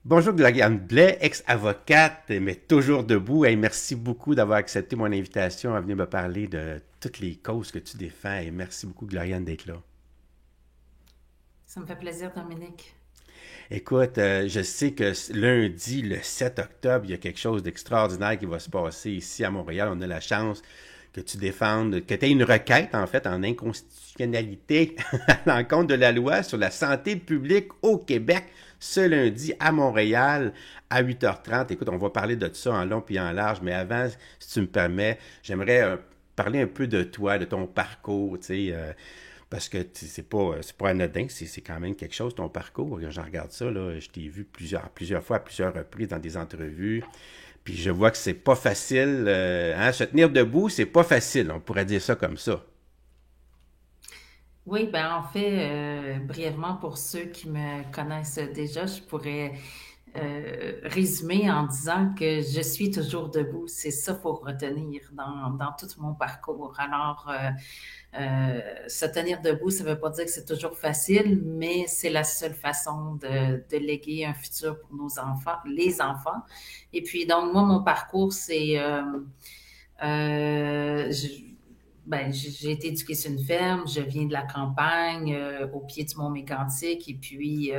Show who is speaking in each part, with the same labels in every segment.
Speaker 1: Bonjour Gloriane Blais, ex-avocate, mais toujours debout. Hey, merci beaucoup d'avoir accepté mon invitation à venir me parler de toutes les causes que tu défends. Et merci beaucoup Gloriane d'être là.
Speaker 2: Ça me fait plaisir, Dominique.
Speaker 1: Écoute, je sais que lundi, le 7 octobre, il y a quelque chose d'extraordinaire qui va se passer ici à Montréal. On a la chance que tu défendes, que tu aies une requête en fait en inconstitutionnalité à l'encontre de la loi sur la santé publique au Québec ce lundi à Montréal à 8h30. Écoute, on va parler de ça en long puis en large, mais avant, si tu me permets, j'aimerais parler un peu de toi, de ton parcours, tu sais. Parce que c'est pas anodin, c'est quand même quelque chose, ton parcours. Quand je regarde ça, là, je t'ai vu plusieurs fois, à plusieurs reprises dans des entrevues. Puis je vois que c'est pas facile. Hein, se tenir debout, c'est pas facile. On pourrait dire ça comme ça.
Speaker 2: Oui, ben en fait, brièvement pour ceux qui me connaissent déjà, je pourrais résumer en disant que je suis toujours debout. C'est ça qu'il faut retenir dans tout mon parcours. Alors, se tenir debout, ça ne veut pas dire que c'est toujours facile, mais c'est la seule façon de léguer un futur pour nos enfants, les enfants. Et puis, donc, moi, mon parcours, c'est Euh, je- j'ai été éduquée sur une ferme, je viens de la campagne, au pied du mont Mégantic, et puis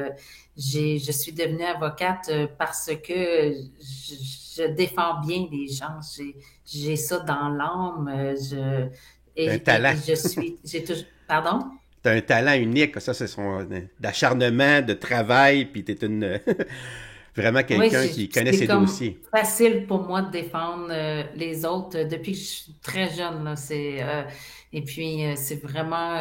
Speaker 2: je suis devenue avocate parce que je défends bien les gens. J'ai ça dans l'âme.
Speaker 1: T'as un talent.
Speaker 2: J'ai toujours, pardon?
Speaker 1: T'as un talent unique. Ça, c'est son d'acharnement, de travail. Puis t'es une vraiment
Speaker 2: Oui,
Speaker 1: quelqu'un qui connaît
Speaker 2: c'est
Speaker 1: ses
Speaker 2: comme
Speaker 1: dossiers.
Speaker 2: facile pour moi de défendre les autres depuis que je suis très jeune, là. Et puis, c'est vraiment,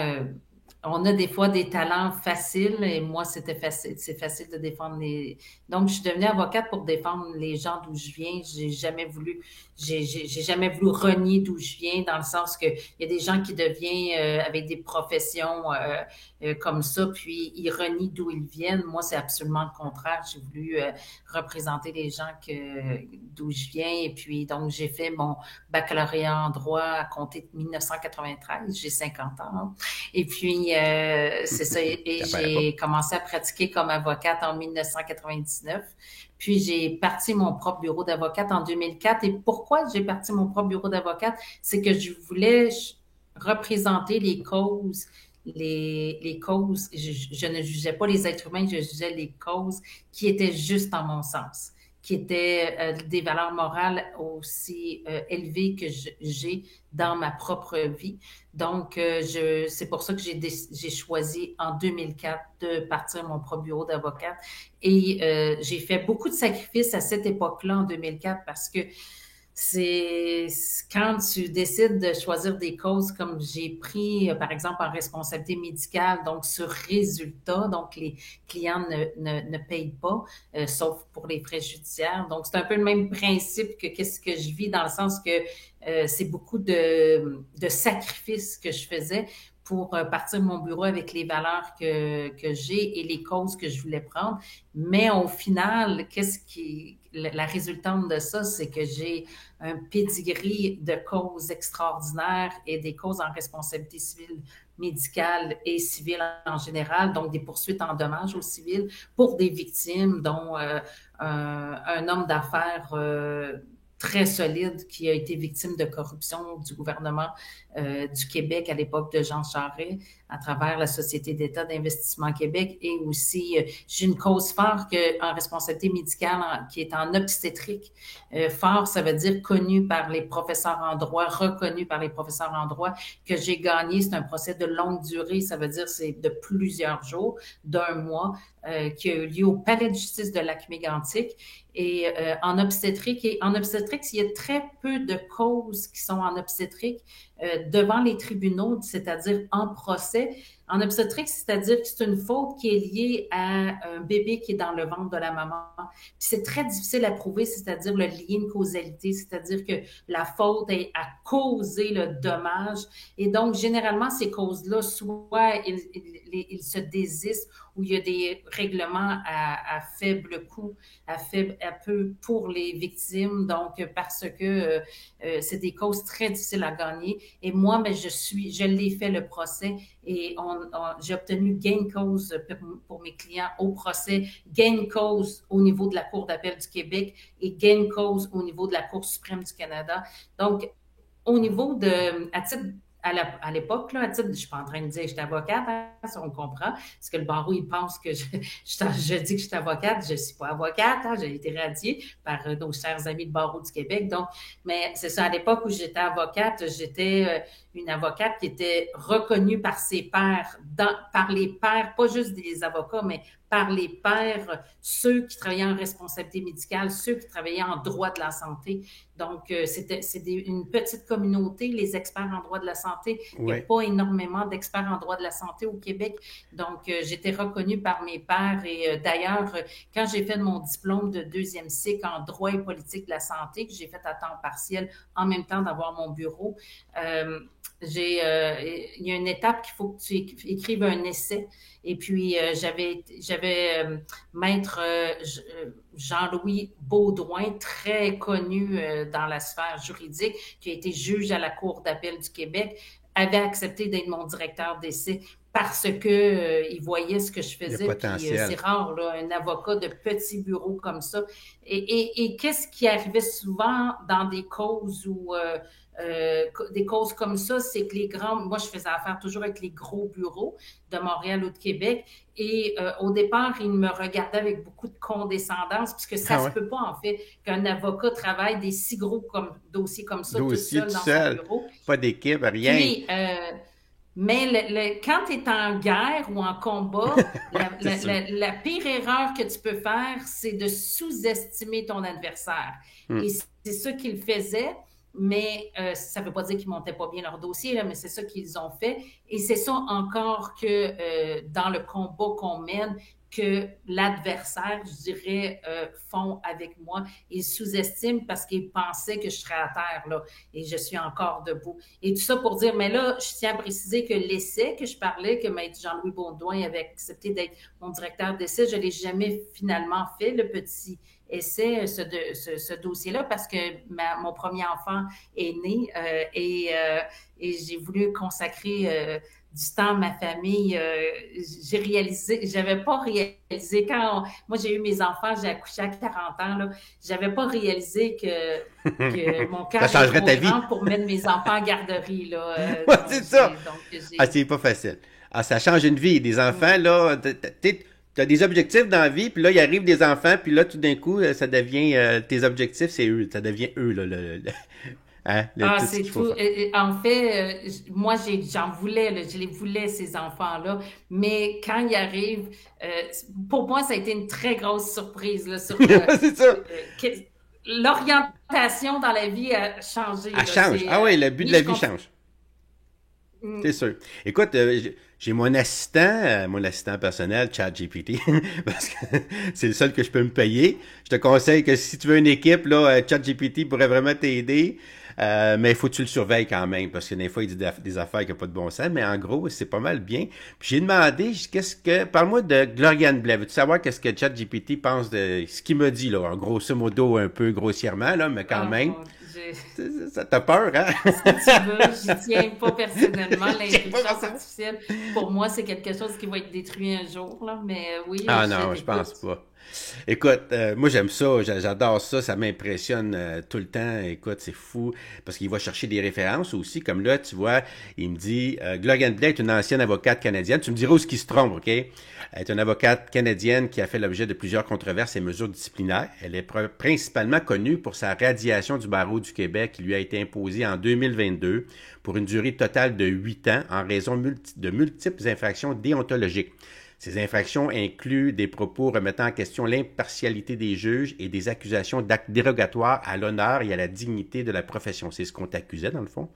Speaker 2: on a des fois des talents faciles et moi, c'était facile. C'est facile de défendre les. Donc, je suis devenue avocate pour défendre les gens d'où je viens. J'ai jamais voulu renier d'où je viens dans le sens que il y a des gens qui deviennent avec des professions comme ça, puis ils renient d'où ils viennent. Moi, c'est absolument le contraire. J'ai voulu représenter les gens d'où je viens. Et puis, donc, j'ai fait mon baccalauréat en droit à compter de 1993. J'ai 50 ans, hein. Et puis, c'est ça. Et
Speaker 1: Ça paraît pas.
Speaker 2: j'ai commencé à pratiquer comme avocate en 1999. Puis, j'ai parti mon propre bureau d'avocate en 2004. Et pourquoi j'ai parti mon propre bureau d'avocate? C'est que je voulais représenter les causes les causes, je ne jugeais pas les êtres humains, je jugeais les causes qui étaient justes en mon sens, qui étaient des valeurs morales aussi élevées que j'ai dans ma propre vie. Donc, c'est pour ça que j'ai choisi en 2004 de partir mon propre bureau d'avocate. Et j'ai fait beaucoup de sacrifices à cette époque-là, en 2004, parce que c'est quand tu décides de choisir des causes comme j'ai pris, par exemple, en responsabilité médicale, donc sur résultat, donc les clients ne payent pas, sauf pour les frais judiciaires. Donc, c'est un peu le même principe que qu'est-ce que je vis dans le sens que c'est beaucoup de sacrifices que je faisais pour partir de mon bureau avec les valeurs que j'ai et les causes que je voulais prendre. Mais au final, la résultante de ça, c'est que j'ai un pedigree de causes extraordinaires et des causes en responsabilité civile, médicale et civile en général, donc des poursuites en dommages au civil pour des victimes, dont un homme d'affaires très solide qui a été victime de corruption du gouvernement du Québec à l'époque de Jean Charest à travers la Société d'État d'investissement Québec et aussi j'ai une cause phare en responsabilité médicale qui est en obstétrique. Phare, ça veut dire connu par les professeurs en droit, reconnu par les professeurs en droit, que j'ai gagné. C'est un procès de longue durée, ça veut dire c'est de plusieurs jours, d'un mois, qui a eu lieu au Palais de justice de Lac-Mégantic et en obstétrique, il y a très peu de causes qui sont en obstétrique devant les tribunaux, c'est-à-dire en procès. En obstétrique, c'est-à-dire que c'est une faute qui est liée à un bébé qui est dans le ventre de la maman. C'est très difficile à prouver, c'est-à-dire le lien de causalité, c'est-à-dire que la faute a causé le dommage. Et donc, généralement, ces causes-là, soit ils se désistent ou il y a des règlements à faible coût, à peu pour les victimes, donc parce que c'est des causes très difficiles à gagner. Et moi, mais je l'ai fait le procès et on j'ai obtenu gain de cause pour mes clients au procès, gain de cause au niveau de la Cour d'appel du Québec et gain de cause au niveau de la Cour suprême du Canada. Donc, au niveau de, à l'époque, là, à titre, je suis pas en train de dire que j'étais avocate, hein, ça on comprend, parce que le barreau, il pense que je dis que je suis avocate, je suis pas avocate, hein, j'ai été radiée par nos chers amis du barreau du Québec, donc, mais c'est ça, à l'époque où j'étais avocate, j'étais une avocate qui était reconnue par ses pairs, par les pairs, pas juste des avocats, mais par les pairs, ceux qui travaillaient en responsabilité médicale, ceux qui travaillaient en droit de la santé. Donc, c'est une petite communauté, les experts en droit de la santé. Il n'y a pas énormément d'experts en droit de la santé au Québec. Donc, j'étais reconnue par mes pairs. Et d'ailleurs, quand j'ai fait mon diplôme de deuxième cycle en droit et politique de la santé, que j'ai fait à temps partiel en même temps d'avoir mon bureau, il y a une étape qu'il faut que tu écrives un essai. Et puis, j'avais maître Jean-Louis Baudouin, très connu dans la sphère juridique, qui a été juge à la Cour d'appel du Québec, avait accepté d'être mon directeur d'essai parce que il voyait ce que je faisais. Puis c'est rare, là, un avocat de petit bureau comme ça. Et qu'est-ce qui arrivait souvent dans des causes où des causes comme ça, c'est que moi je faisais affaire toujours avec les gros bureaux de Montréal ou de Québec, et au départ, ils me regardaient avec beaucoup de condescendance, puisque ça se peut pas en fait qu'un avocat travaille des si gros dossiers comme ça tout seul dans son bureau.
Speaker 1: Pas d'équipe, rien.
Speaker 2: Puis, mais quand tu es en guerre ou en combat, la pire erreur que tu peux faire, c'est de sous-estimer ton adversaire. Et c'est ça qu'ils faisaient. Mais ça ne veut pas dire qu'ils ne montaient pas bien leur dossier, là, mais c'est ça qu'ils ont fait. Et c'est ça encore que dans le combat qu'on mène, que l'adversaire, je dirais, font avec moi. Ils sous-estiment parce qu'ils pensaient que je serais à terre, là, et je suis encore debout. Et tout ça pour dire, mais là, je tiens à préciser que l'essai que je parlais, que maître Jean-Louis Baudouin avait accepté d'être mon directeur d'essai, je ne l'ai jamais finalement fait, le petit essai, ce dossier-là, parce que mon premier enfant est né et j'ai voulu consacrer du temps à ma famille. J'avais pas réalisé moi j'ai eu mes enfants, j'ai accouché à 40 ans, là, j'avais pas réalisé que mon cœur
Speaker 1: ça changerait ta vie
Speaker 2: pour mettre mes enfants en garderie, là.
Speaker 1: C'est ça. C'est pas facile. Ça change une vie. Des enfants, là, tu as des objectifs dans la vie, puis là, il arrive des enfants, puis là, tout d'un coup, ça devient... tes objectifs, c'est eux. Ça devient eux, là,
Speaker 2: c'est tout. En fait, moi, j'en voulais, là, je les voulais, ces enfants-là. Mais quand ils arrivent, pour moi, ça a été une très grosse surprise. Là, sur,
Speaker 1: c'est ça.
Speaker 2: L'orientation dans la vie a changé.
Speaker 1: Elle change. Oui, le but de la vie change. C'est sûr. Écoute, j'ai mon assistant personnel, ChatGPT, parce que c'est le seul que je peux me payer. Je te conseille que si tu veux une équipe, là, ChatGPT pourrait vraiment t'aider. Mais il faut que tu le surveilles quand même, parce que des fois, il dit des affaires qui n'ont pas de bon sens, mais en gros, c'est pas mal bien. Puis j'ai demandé, parle-moi de Gloriane Blais. Veux-tu savoir qu'est-ce que ChatGPT pense de ce qu'il me dit, là, en grosso modo, un peu grossièrement, là, mais quand même. Ça t'a peur, hein?
Speaker 2: Ce que tu veux, j'y tiens pas personnellement. L'intelligence artificielle, pour moi, c'est quelque chose qui va être détruit un jour, là, mais oui.
Speaker 1: Ah non, je pense pas. Écoute, moi j'aime ça, j'adore ça, ça m'impressionne tout le temps. Écoute, c'est fou, parce qu'il va chercher des références aussi, comme là, tu vois, il me dit, Gloriane Blais est une ancienne avocate canadienne. Tu me diras où est-ce qu'il se trompe, OK? Elle est une avocate canadienne qui a fait l'objet de plusieurs controverses et mesures disciplinaires. Elle est principalement connue pour sa radiation du barreau du Québec qui lui a été imposée en 2022 pour une durée totale de 8 ans en raison de multiples infractions déontologiques. Ces infractions incluent des propos remettant en question l'impartialité des juges et des accusations d'actes dérogatoires à l'honneur et à la dignité de la profession. C'est ce qu'on t'accusait, dans le fond.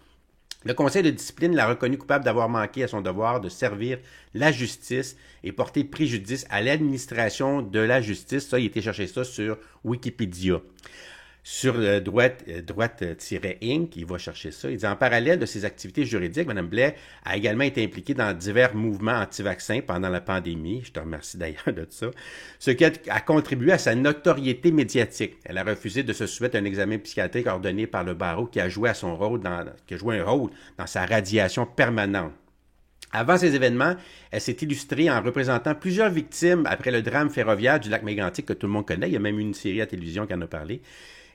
Speaker 1: Le Conseil de discipline l'a reconnu coupable d'avoir manqué à son devoir de servir la justice et porter préjudice à l'administration de la justice. Ça, il était chercher ça sur Wikipédia. Sur droite-inc, il va chercher ça. Il dit, en parallèle de ses activités juridiques, Mme Blais a également été impliquée dans divers mouvements anti-vaccins pendant la pandémie. Je te remercie d'ailleurs de ça. Ce qui a contribué à sa notoriété médiatique. Elle a refusé de se soumettre à un examen psychiatrique ordonné par le barreau qui a joué un rôle dans sa radiation permanente. Avant ces événements, elle s'est illustrée en représentant plusieurs victimes après le drame ferroviaire du lac Mégantic que tout le monde connaît. Il y a même une série à télévision qui en a parlé.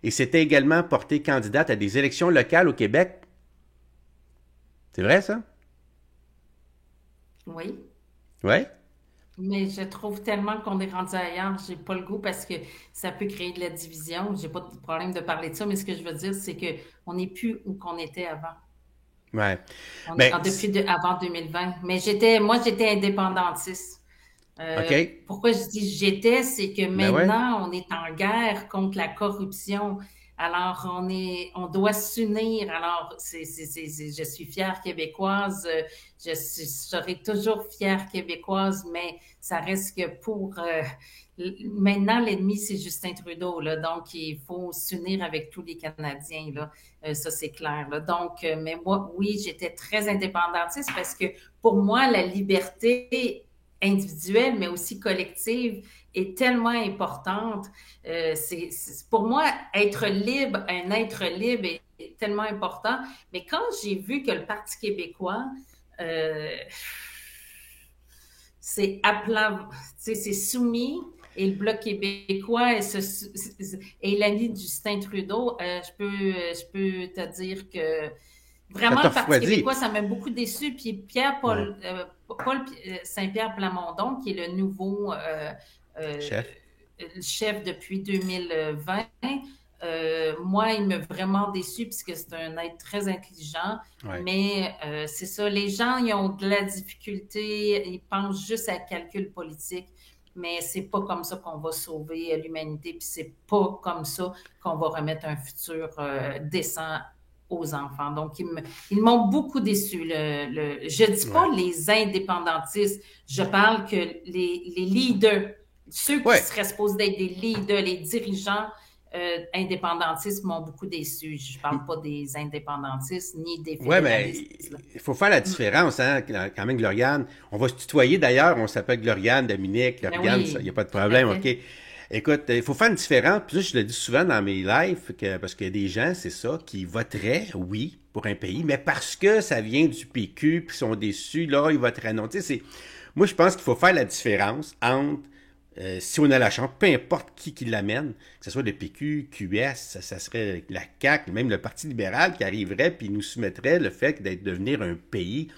Speaker 1: Et s'était également portée candidate à des élections locales au Québec. C'est vrai, ça?
Speaker 2: Oui.
Speaker 1: Ouais?
Speaker 2: Mais je trouve tellement qu'on est rendu ailleurs, j'ai pas le goût parce que ça peut créer de la division. J'ai pas de problème de parler de ça, mais ce que je veux dire, c'est que on n'est plus où qu'on était avant.
Speaker 1: Ouais.
Speaker 2: On est
Speaker 1: Ben,
Speaker 2: avant 2020. Mais moi, j'étais indépendantiste.
Speaker 1: OK.
Speaker 2: Pourquoi je dis j'étais, c'est que
Speaker 1: Ben ouais.
Speaker 2: maintenant, on est en guerre contre la corruption. Alors, on doit s'unir. Alors, je suis fière québécoise. Je serai toujours fière québécoise, mais ça reste que maintenant, l'ennemi, c'est Justin Trudeau, là. Donc, il faut s'unir avec tous les Canadiens, là. Ça, c'est clair, là. Donc, mais moi, oui, j'étais très indépendantiste parce que pour moi, la liberté individuelle, mais aussi collective, est tellement importante. Pour moi, être libre, un être libre est tellement important. Mais quand j'ai vu que le Parti québécois, euh, c'est appelant, c'est soumis, et le Bloc québécois est l'ami de Justin Trudeau, je peux te dire que
Speaker 1: Ça
Speaker 2: vraiment,
Speaker 1: t'a
Speaker 2: le Parti
Speaker 1: refroidi.
Speaker 2: québécois, ça m'a beaucoup déçu. Puis
Speaker 1: Ouais.
Speaker 2: Paul Saint-Pierre Plamondon, qui est le nouveau euh,
Speaker 1: Chef.
Speaker 2: chef depuis 2020, moi, il m'a vraiment déçu puisque c'est un être très intelligent.
Speaker 1: Ouais.
Speaker 2: Mais c'est ça, les gens, ils ont de la difficulté, ils pensent juste à calcul politique. Mais c'est pas comme ça qu'on va sauver l'humanité, puis c'est pas comme ça qu'on va remettre un futur décent aux enfants. Donc, ils m'ont beaucoup déçu. Je dis pas
Speaker 1: Ouais.
Speaker 2: les indépendantistes, je parle que les leaders, ceux qui
Speaker 1: Ouais.
Speaker 2: seraient supposés d'être des leaders, les dirigeants indépendantistes m'ont beaucoup déçu. Je parle pas des indépendantistes ni des
Speaker 1: Ouais, mais
Speaker 2: fédéralistes, là.
Speaker 1: il faut faire la différence, hein, quand même, Gloriane. On va se tutoyer d'ailleurs, on s'appelle Gloriane, Dominique,
Speaker 2: Mais
Speaker 1: Gloriane, il n'y a
Speaker 2: oui,
Speaker 1: pas de
Speaker 2: tout à
Speaker 1: problème, OK?
Speaker 2: fait.
Speaker 1: Écoute, il faut faire une différence, puis ça, je le dis souvent dans mes lives, parce qu'il y a des gens, c'est ça, qui voteraient, oui, pour un pays, mais parce que ça vient du PQ, puis ils sont déçus, là, ils voteraient non. Tu sais, moi, je pense qu'il faut faire la différence entre si on a la chance, peu importe qui l'amène, que ce soit le PQ, QS, ça serait la CAQ, même le Parti libéral qui arriverait puis nous soumettrait le fait d'être devenir un pays,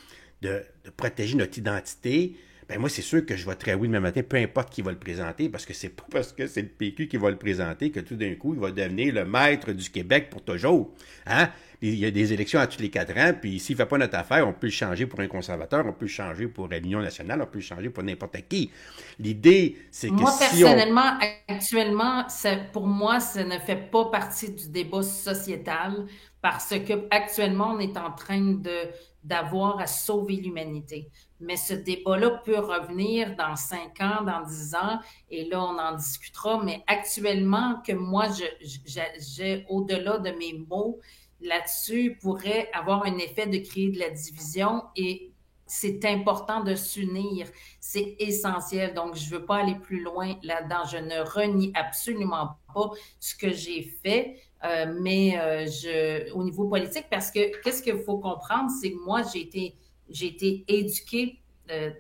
Speaker 1: de protéger notre identité. Ben moi, c'est sûr que je voterais oui demain matin, peu importe qui va le présenter, parce que c'est pas parce que c'est le PQ qui va le présenter que tout d'un coup, il va devenir le maître du Québec pour toujours. Hein? Il y a des élections à tous les 4 ans, puis s'il ne fait pas notre affaire, on peut le changer pour un conservateur, on peut le changer pour l'Union nationale, on peut le changer pour n'importe qui. L'idée, c'est que
Speaker 2: Moi,
Speaker 1: si on...
Speaker 2: personnellement, actuellement, pour moi, ça ne fait pas partie du débat sociétal parce que actuellement, on est en train d'avoir à sauver l'humanité. Mais ce débat-là peut revenir dans 5 ans, dans 10 ans, et là, on en discutera. Mais actuellement, que moi, j'ai au-delà de mes mots là-dessus, pourrait avoir un effet de créer de la division et c'est important de s'unir. C'est essentiel. Donc, je ne veux pas aller plus loin là-dedans. Je ne renie absolument pas ce que j'ai fait, mais au niveau politique, parce que qu'est-ce qu'il faut comprendre, c'est que moi, j'ai été éduquée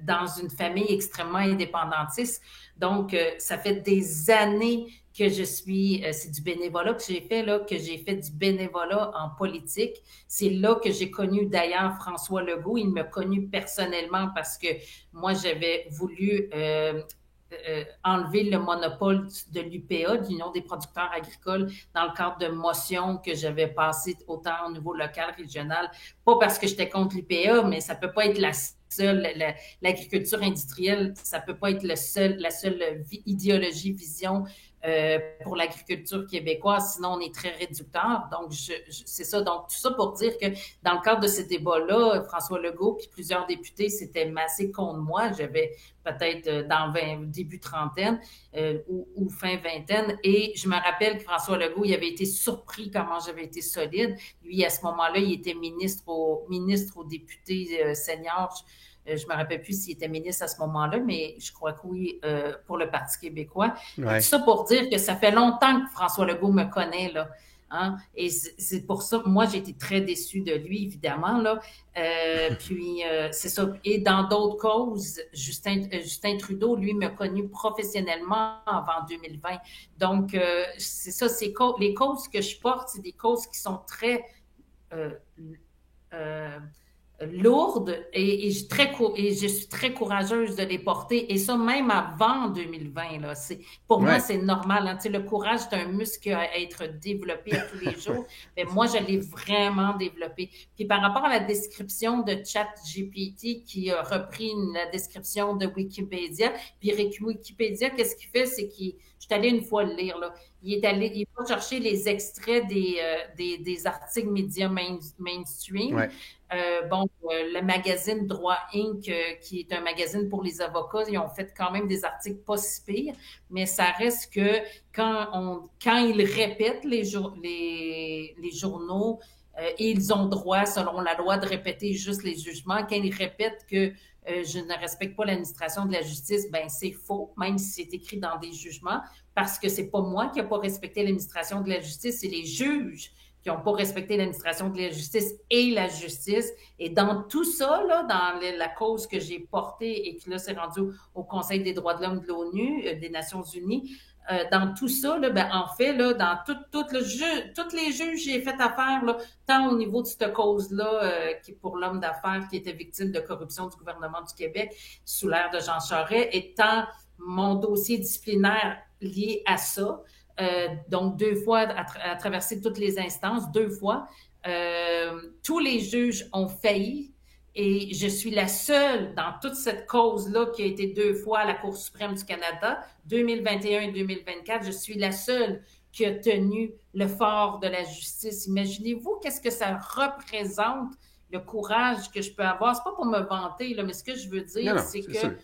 Speaker 2: dans une famille extrêmement indépendantiste. Donc, ça fait des années que c'est du bénévolat que j'ai fait, là, que j'ai fait du bénévolat en politique. C'est là que j'ai connu d'ailleurs François Legault. Il m'a connu personnellement parce que moi, j'avais voulu enlever le monopole de l'UPA, de l'Union des producteurs agricoles, dans le cadre de motions que j'avais passées autant au niveau local, régional. Pas parce que j'étais contre l'UPA, mais ça peut pas être l'agriculture industrielle, ça peut pas être la seule idéologie, vision pour l'agriculture québécoise, sinon on est très réducteur. Donc, c'est ça. Donc, tout ça pour dire que dans le cadre de ces débats-là, François Legault puis plusieurs députés s'étaient massés contre moi. J'avais peut-être début trentaine ou fin vingtaine. Et je me rappelle que François Legault, il avait été surpris comment j'avais été solide. Lui, à ce moment-là, il était ministre aux députés seniors. Je me rappelle plus s'il était ministre à ce moment-là, mais je crois que oui, pour le Parti québécois. Et tout
Speaker 1: Ouais.
Speaker 2: ça pour dire que ça fait longtemps que François Legault me connaît, là. Hein? Et c'est pour ça, moi, j'ai été très déçue de lui, évidemment, là. C'est ça. Et dans d'autres causes, Justin Trudeau, lui, m'a connu professionnellement avant 2020. Donc, c'est ça, les causes que je porte, c'est des causes qui sont très euh, euh, lourdes et je suis très courageuse de les porter. Et ça, même avant 2020, là, pour moi,
Speaker 1: Ouais.
Speaker 2: c'est normal. Hein. Tu sais, le courage, c'est un muscle à être développé à tous les jours. Mais moi, je l'ai vraiment développé. Puis par rapport à la description de ChatGPT qui a repris la description de Wikipédia, puis Wikipédia, qu'est-ce qu'il fait? Je suis allée une fois le lire, là. Il va chercher les extraits des articles médias mainstream.
Speaker 1: Ouais.
Speaker 2: Le magazine Droit Inc., qui est un magazine pour les avocats, ils ont fait quand même des articles pas si pires, mais ça reste que quand ils répètent les journaux, ils ont droit, selon la loi, de répéter juste les jugements. Quand ils répètent que je ne respecte pas l'administration de la justice, ben c'est faux, même si c'est écrit dans des jugements, parce que c'est pas moi qui n'ai pas respecté l'administration de la justice, c'est les juges qui n'ont pas respecté l'administration de la justice et la justice. Et dans tout ça, là, dans la cause que j'ai portée et qui là s'est rendue au Conseil des droits de l'homme de l'ONU, des Nations Unies, dans tout ça, là, ben, en fait, là, dans toutes les juges j'ai fait affaire, là, tant au niveau de cette cause-là, qui pour l'homme d'affaires qui était victime de corruption du gouvernement du Québec sous l'ère de Jean Charest, et tant mon dossier disciplinaire lié à ça. Donc, 2 fois à traverser toutes les instances, 2 fois. Tous les juges ont failli et je suis la seule dans toute cette cause-là qui a été 2 fois à la Cour suprême du Canada, 2021 et 2024. Je suis la seule qui a tenu le fort de la justice. Imaginez-vous qu'est-ce que ça représente, le courage que je peux avoir. C'est pas pour me vanter, là, mais ce que je veux
Speaker 1: Non,
Speaker 2: dire,
Speaker 1: non,
Speaker 2: c'est
Speaker 1: c'est
Speaker 2: que
Speaker 1: sûr.
Speaker 2: le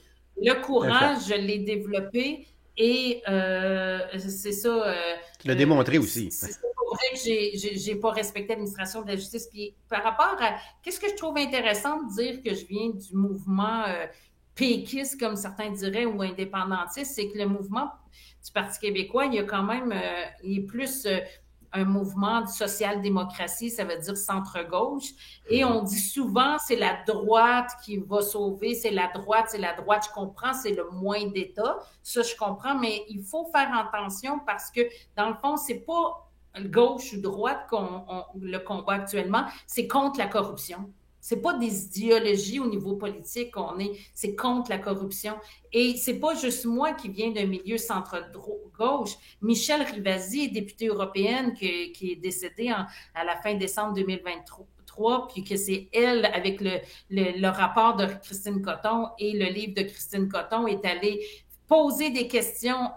Speaker 1: C'est un fait.
Speaker 2: courage, je l'ai développé et c'est ça.
Speaker 1: Tu l'as démontré aussi.
Speaker 2: C'est pour vrai que j'ai pas respecté l'administration de la justice. Puis par rapport à qu'est-ce que je trouve intéressant de dire que je viens du mouvement péquiste, comme certains diraient, ou indépendantiste, c'est que le mouvement du Parti québécois, il y a quand même, il est plus un mouvement de social-démocratie, ça veut dire centre-gauche. Et
Speaker 1: Mhm.
Speaker 2: on dit souvent, c'est la droite qui va sauver, c'est la droite, c'est la droite. Je comprends, c'est le moins d'État. Ça, je comprends, mais il faut faire attention parce que, dans le fond, c'est pas gauche ou droite le combat actuellement, c'est contre la corruption. C'est pas des idéologies au niveau politique c'est contre la corruption. Et c'est pas juste moi qui viens d'un milieu centre-gauche. Michelle Rivasi, députée européenne qui est décédée à la fin décembre 2023, puis que c'est elle, avec le rapport de Christine Coton et le livre de Christine Coton, est allée poser des questions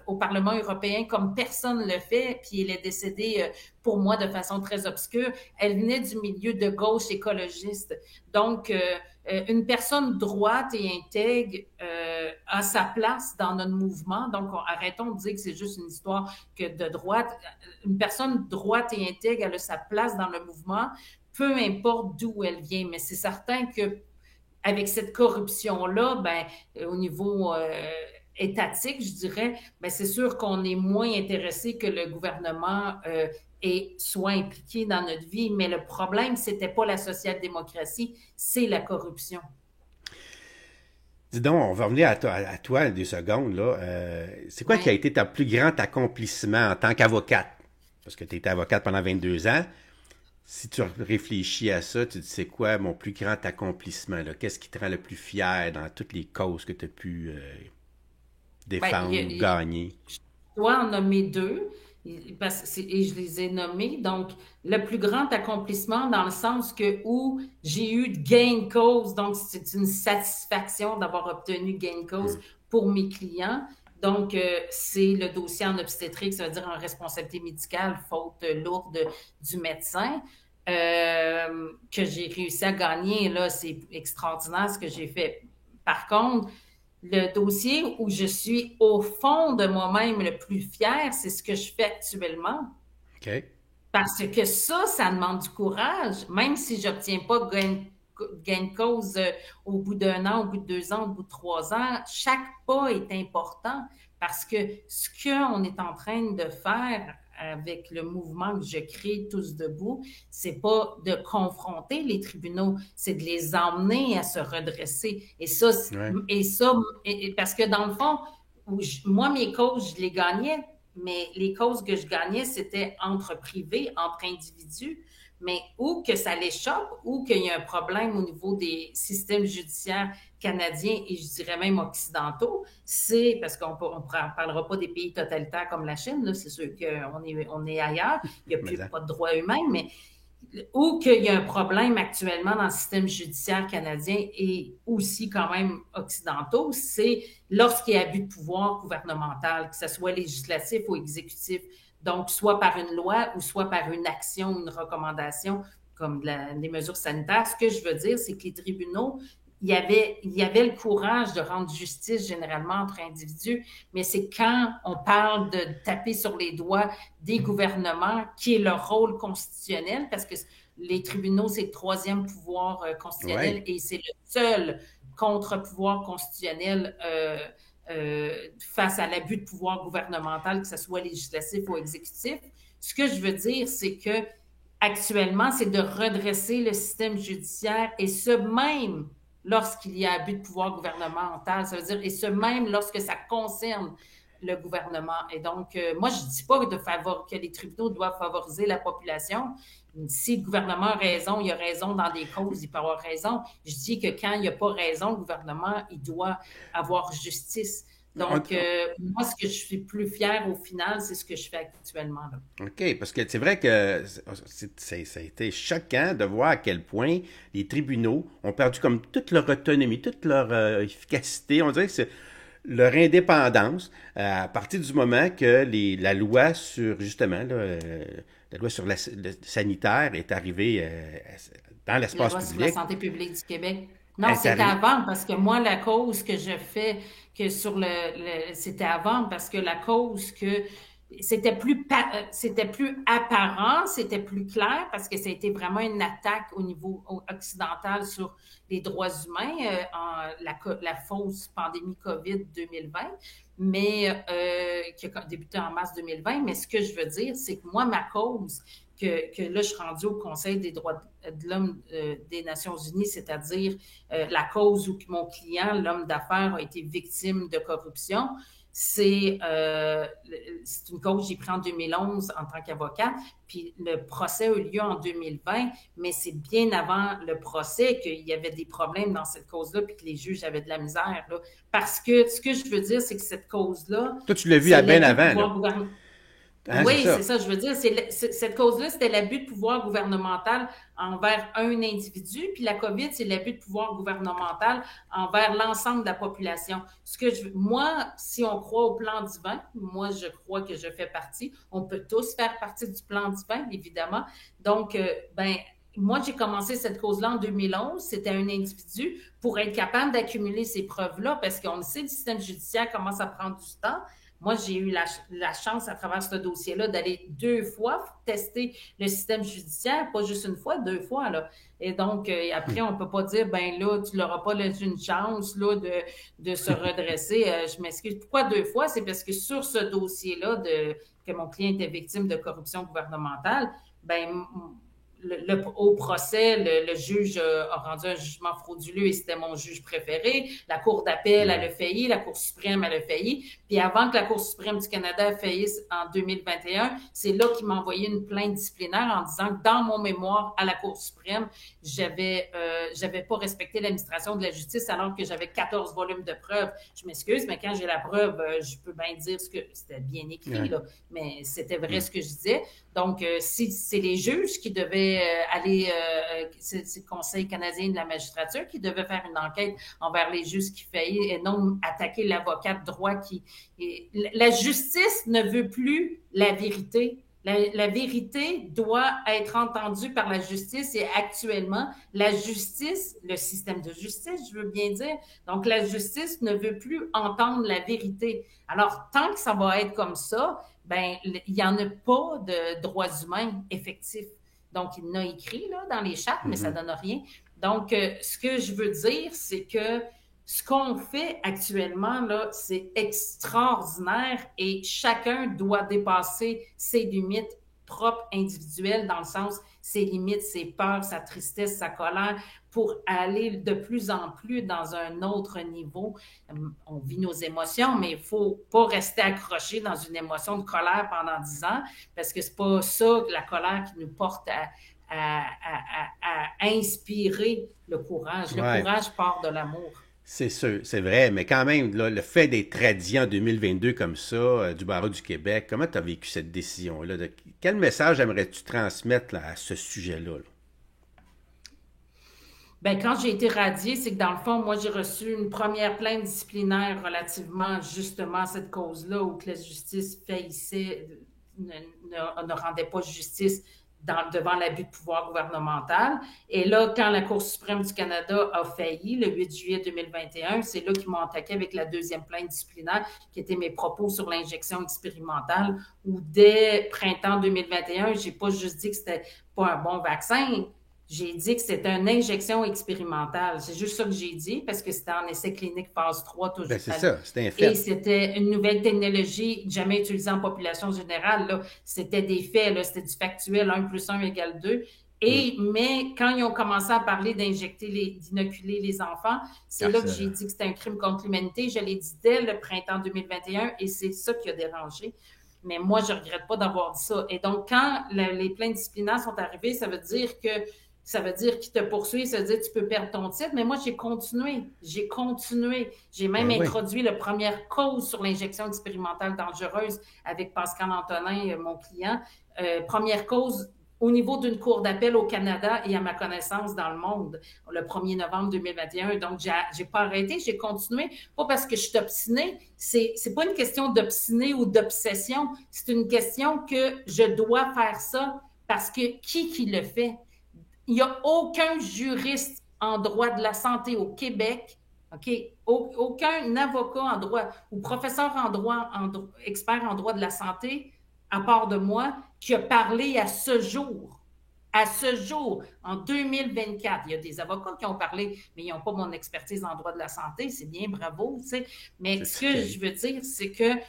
Speaker 2: au Parlement européen comme personne ne le fait, puis elle est décédée pour moi de façon très obscure. Elle venait du milieu de gauche écologiste. Donc, une personne droite et intègre a sa place dans notre mouvement. Donc, arrêtons de dire que c'est juste une histoire que de droite. Une personne droite et intègre, elle a sa place dans le mouvement, peu importe d'où elle vient. Mais c'est certain que avec cette corruption-là, ben, au niveau étatique, je dirais, ben, c'est sûr qu'on est moins intéressé que le gouvernement soit impliqué dans notre vie. Mais le problème, c'était pas la social-démocratie, c'est la corruption.
Speaker 1: Dis donc, on va revenir à toi 2 secondes, là. C'est quoi qui a
Speaker 2: Ouais.
Speaker 1: été ton plus grand accomplissement en tant qu'avocate? Parce que tu étais avocate pendant 22 ans. Si tu réfléchis à ça, tu te dis, c'est quoi mon plus grand accomplissement, là? Qu'est-ce qui te rend le plus fier dans toutes les causes que tu as pu
Speaker 2: Ben,
Speaker 1: défendre ou gagner?
Speaker 2: je dois en nommer deux, et je les ai nommés. Donc, le plus grand accomplissement dans le sens que où j'ai eu de gain de cause, donc c'est une satisfaction d'avoir obtenu gain de cause
Speaker 1: Hmm.
Speaker 2: pour mes clients. Donc, c'est le dossier en obstétrique, ça veut dire en responsabilité médicale, faute lourde du médecin, que j'ai réussi à gagner. Et là, c'est extraordinaire ce que j'ai fait. Par contre, le dossier où je suis au fond de moi-même le plus fière, c'est ce que je fais actuellement.
Speaker 1: OK.
Speaker 2: Parce que ça demande du courage. Même si je n'obtiens pas gain de cause au bout d'1 an, au bout de 2 ans, au bout de 3 ans, chaque pas est important parce que ce qu'on est en train de faire avec le mouvement que je crée Tous debout, c'est pas de confronter les tribunaux, c'est de les emmener à se redresser.
Speaker 1: Ouais.
Speaker 2: Parce que dans le fond, moi, mes causes, je les gagnais, mais les causes que je gagnais, c'était entre privés, entre individus. Mais où que ça l'échappe, ou qu'il y a un problème au niveau des systèmes judiciaires canadiens et je dirais même occidentaux, c'est parce qu'on ne parlera pas des pays totalitaires comme la Chine, là, c'est sûr qu'on est ailleurs, il n'y a plus
Speaker 1: Mais,
Speaker 2: pas de droits humains, mais où qu'il y a un problème actuellement dans le système judiciaire canadien et aussi quand même occidentaux, c'est lorsqu'il y a abus de pouvoir gouvernemental, que ce soit législatif ou exécutif, donc soit par une loi ou soit par une action, une recommandation comme des mesures sanitaires. Ce que je veux dire, c'est que les tribunaux, il y avait le courage de rendre justice généralement entre individus, mais c'est quand on parle de taper sur les doigts des gouvernements qui est leur rôle constitutionnel, parce que les tribunaux, c'est le troisième pouvoir constitutionnel
Speaker 1: ouais.
Speaker 2: et c'est le seul contre-pouvoir constitutionnel face à l'abus de pouvoir gouvernemental, que ce soit législatif ou exécutif. Ce que je veux dire, c'est que actuellement, c'est de redresser le système judiciaire et ce même lorsqu'il y a abus de pouvoir gouvernemental, ça veut dire, et ce même lorsque ça concerne le gouvernement. Et donc, moi, je ne dis pas que les tribunaux doivent favoriser la population. Si le gouvernement a raison, il a raison dans des causes, il peut avoir raison. Je dis que quand il n'y a pas raison, le gouvernement, il doit avoir justice. Donc, moi, ce que je suis plus fière au final, c'est ce que je fais actuellement. Là.
Speaker 1: OK, parce que c'est vrai que ça a été choquant de voir à quel point les tribunaux ont perdu comme toute leur autonomie, toute leur efficacité. On dirait que c'est leur indépendance à partir du moment que la loi sur, justement, là, la loi sur le sanitaire est arrivée dans
Speaker 2: La
Speaker 1: l'espace
Speaker 2: loi sur la
Speaker 1: public.
Speaker 2: santé publique du Québec. Non,
Speaker 1: Est
Speaker 2: c'était
Speaker 1: arri-
Speaker 2: avant, parce que moi, la cause que je fais, c'était avant, parce que la cause que c'était plus apparent, c'était plus clair, parce que ça a été vraiment une attaque au niveau occidental sur les droits humains, la fausse pandémie COVID 2020, mais qui a débuté en mars 2020. Mais ce que je veux dire, c'est que moi, ma cause, que là, je suis rendue au Conseil des droits de l'homme des Nations unies, c'est-à-dire la cause où mon client, l'homme d'affaires, a été victime de corruption. C'est une cause que j'ai prise en 2011 en tant qu'avocate, puis le procès a eu lieu en 2020, mais c'est bien avant le procès qu'il y avait des problèmes dans cette cause-là, puis que les juges avaient de la misère. Là. Parce que ce que je veux dire, c'est que cette cause-là,
Speaker 1: Toi, tu l'as vu à
Speaker 2: c'est
Speaker 1: bien
Speaker 2: l'abus de
Speaker 1: avant, là.
Speaker 2: pouvoir gouvernemental.
Speaker 1: Hein, c'est
Speaker 2: Oui,
Speaker 1: ça.
Speaker 2: c'est ça, je veux dire. Cette cause-là, c'était l'abus de pouvoir gouvernemental envers un individu, puis la COVID, c'est l'abus de pouvoir gouvernemental envers l'ensemble de la population. Moi, si on croit au plan divin, moi, je crois que je fais partie. On peut tous faire partie du plan divin, évidemment. Donc, moi, j'ai commencé cette cause-là en 2011. C'était un individu pour être capable d'accumuler ces preuves-là, parce qu'on sait que le système judiciaire commence à prendre du temps. Moi, j'ai eu la chance à travers ce dossier-là d'aller 2 fois tester le système judiciaire, pas juste une fois, 2 fois. Là. Et donc, après, on ne peut pas dire, ben là, tu n'auras pas une chance là, de se redresser. Je m'excuse. Pourquoi 2 fois? C'est parce que sur ce dossier-là, que mon client était victime de corruption gouvernementale, ben au procès, le juge a rendu un jugement frauduleux et c'était mon juge préféré. La Cour d'appel, elle a failli. La Cour suprême, elle a failli. Puis avant que la Cour suprême du Canada faillisse en 2021, c'est là qu'il m'a envoyé une plainte disciplinaire en disant que dans mon mémoire à la Cour suprême, j'avais pas respecté l'administration de la justice alors que j'avais 14 volumes de preuves. Je m'excuse, mais quand j'ai la preuve, je peux bien dire ce que c'était bien écrit,
Speaker 1: Ouais.
Speaker 2: là, mais c'était vrai ce que je disais. Donc, si c'est les juges qui devaient aller, c'est le Conseil canadien de la magistrature qui devait faire une enquête envers les juges qui faillissent et non attaquer l'avocat de droit La justice ne veut plus la vérité. La vérité doit être entendue par la justice et actuellement, la justice, le système de justice, je veux bien dire, donc la justice ne veut plus entendre la vérité. Alors, tant que ça va être comme ça, ben, il n'y en a pas de droits humains effectifs. Donc, il n'a écrit là, dans les chartes, mais ça ne donne rien. Donc, ce que je veux dire, c'est que ce qu'on fait actuellement, là, c'est extraordinaire et chacun doit dépasser ses limites propres, individuelles, dans le sens, ses limites, ses peurs, sa tristesse, sa colère, pour aller de plus en plus dans un autre niveau. On vit nos émotions, mais il ne faut pas rester accroché dans une émotion de colère pendant 10 ans, parce que c'est pas ça, la colère, qui nous porte à inspirer le courage. Le
Speaker 1: Ouais.
Speaker 2: courage part de l'amour.
Speaker 1: C'est sûr, c'est vrai, mais quand même, là, le fait d'être radié en 2022 comme ça, du barreau du Québec, comment tu as vécu cette décision-là? Quel message aimerais-tu transmettre là, à ce sujet-là? Là?
Speaker 2: Ben, quand j'ai été radiée, c'est que dans le fond, moi, j'ai reçu une première plainte disciplinaire relativement justement à cette cause-là, où que la justice faillissait, ne rendait pas justice devant l'abus de pouvoir gouvernemental. Et là, quand la Cour suprême du Canada a failli, le 8 juillet 2021, c'est là qu'ils m'ont attaqué avec la deuxième plainte disciplinaire, qui était mes propos sur l'injection expérimentale, où dès printemps 2021, j'ai pas juste dit que c'était pas un bon vaccin, j'ai dit que c'était une injection expérimentale. C'est juste ça que j'ai dit, parce que c'était en essai clinique phase 3
Speaker 1: Ben
Speaker 2: toujours.
Speaker 1: c'est ça, c'est un
Speaker 2: Et
Speaker 1: fait.
Speaker 2: c'était une nouvelle technologie jamais utilisée en population générale. Là. C'était des faits, là. C'était du factuel, 1 plus 1 égale 2.
Speaker 1: Hum,
Speaker 2: Mais quand ils ont commencé à parler d'inoculer les enfants, c'est là que j'ai
Speaker 1: carcéral.
Speaker 2: dit que c'était un crime contre l'humanité. Je l'ai dit dès le printemps 2021 et c'est ça qui a dérangé. Mais moi, je ne regrette pas d'avoir dit ça. Et donc, quand les plaintes disciplinaires sont arrivées, ça veut dire qu'ils te poursuivent, ça veut dire que tu peux perdre ton titre. Mais moi, j'ai continué. J'ai continué. J'ai même
Speaker 1: Ben oui.
Speaker 2: introduit la première cause sur l'injection expérimentale dangereuse avec Pascal Antonin, mon client. Première cause au niveau d'une cour d'appel au Canada et à ma connaissance dans le monde, le 1er novembre 2021. Donc, j'ai pas arrêté, j'ai continué. Pas parce que je suis obstinée. C'est pas une question d'obstiné ou d'obsession. C'est une question que je dois faire ça parce que qui le fait? Il n'y a aucun juriste en droit de la santé au Québec, OK? Aucun avocat en droit ou professeur en droit, expert en droit de la santé, à part de moi, qui a parlé à ce jour, en 2024. Il y a des avocats qui ont parlé, mais ils n'ont pas mon expertise en droit de la santé. C'est bien, bravo, tu sais. Mais
Speaker 1: C'est
Speaker 2: ce que
Speaker 1: OK.
Speaker 2: je veux dire, c'est que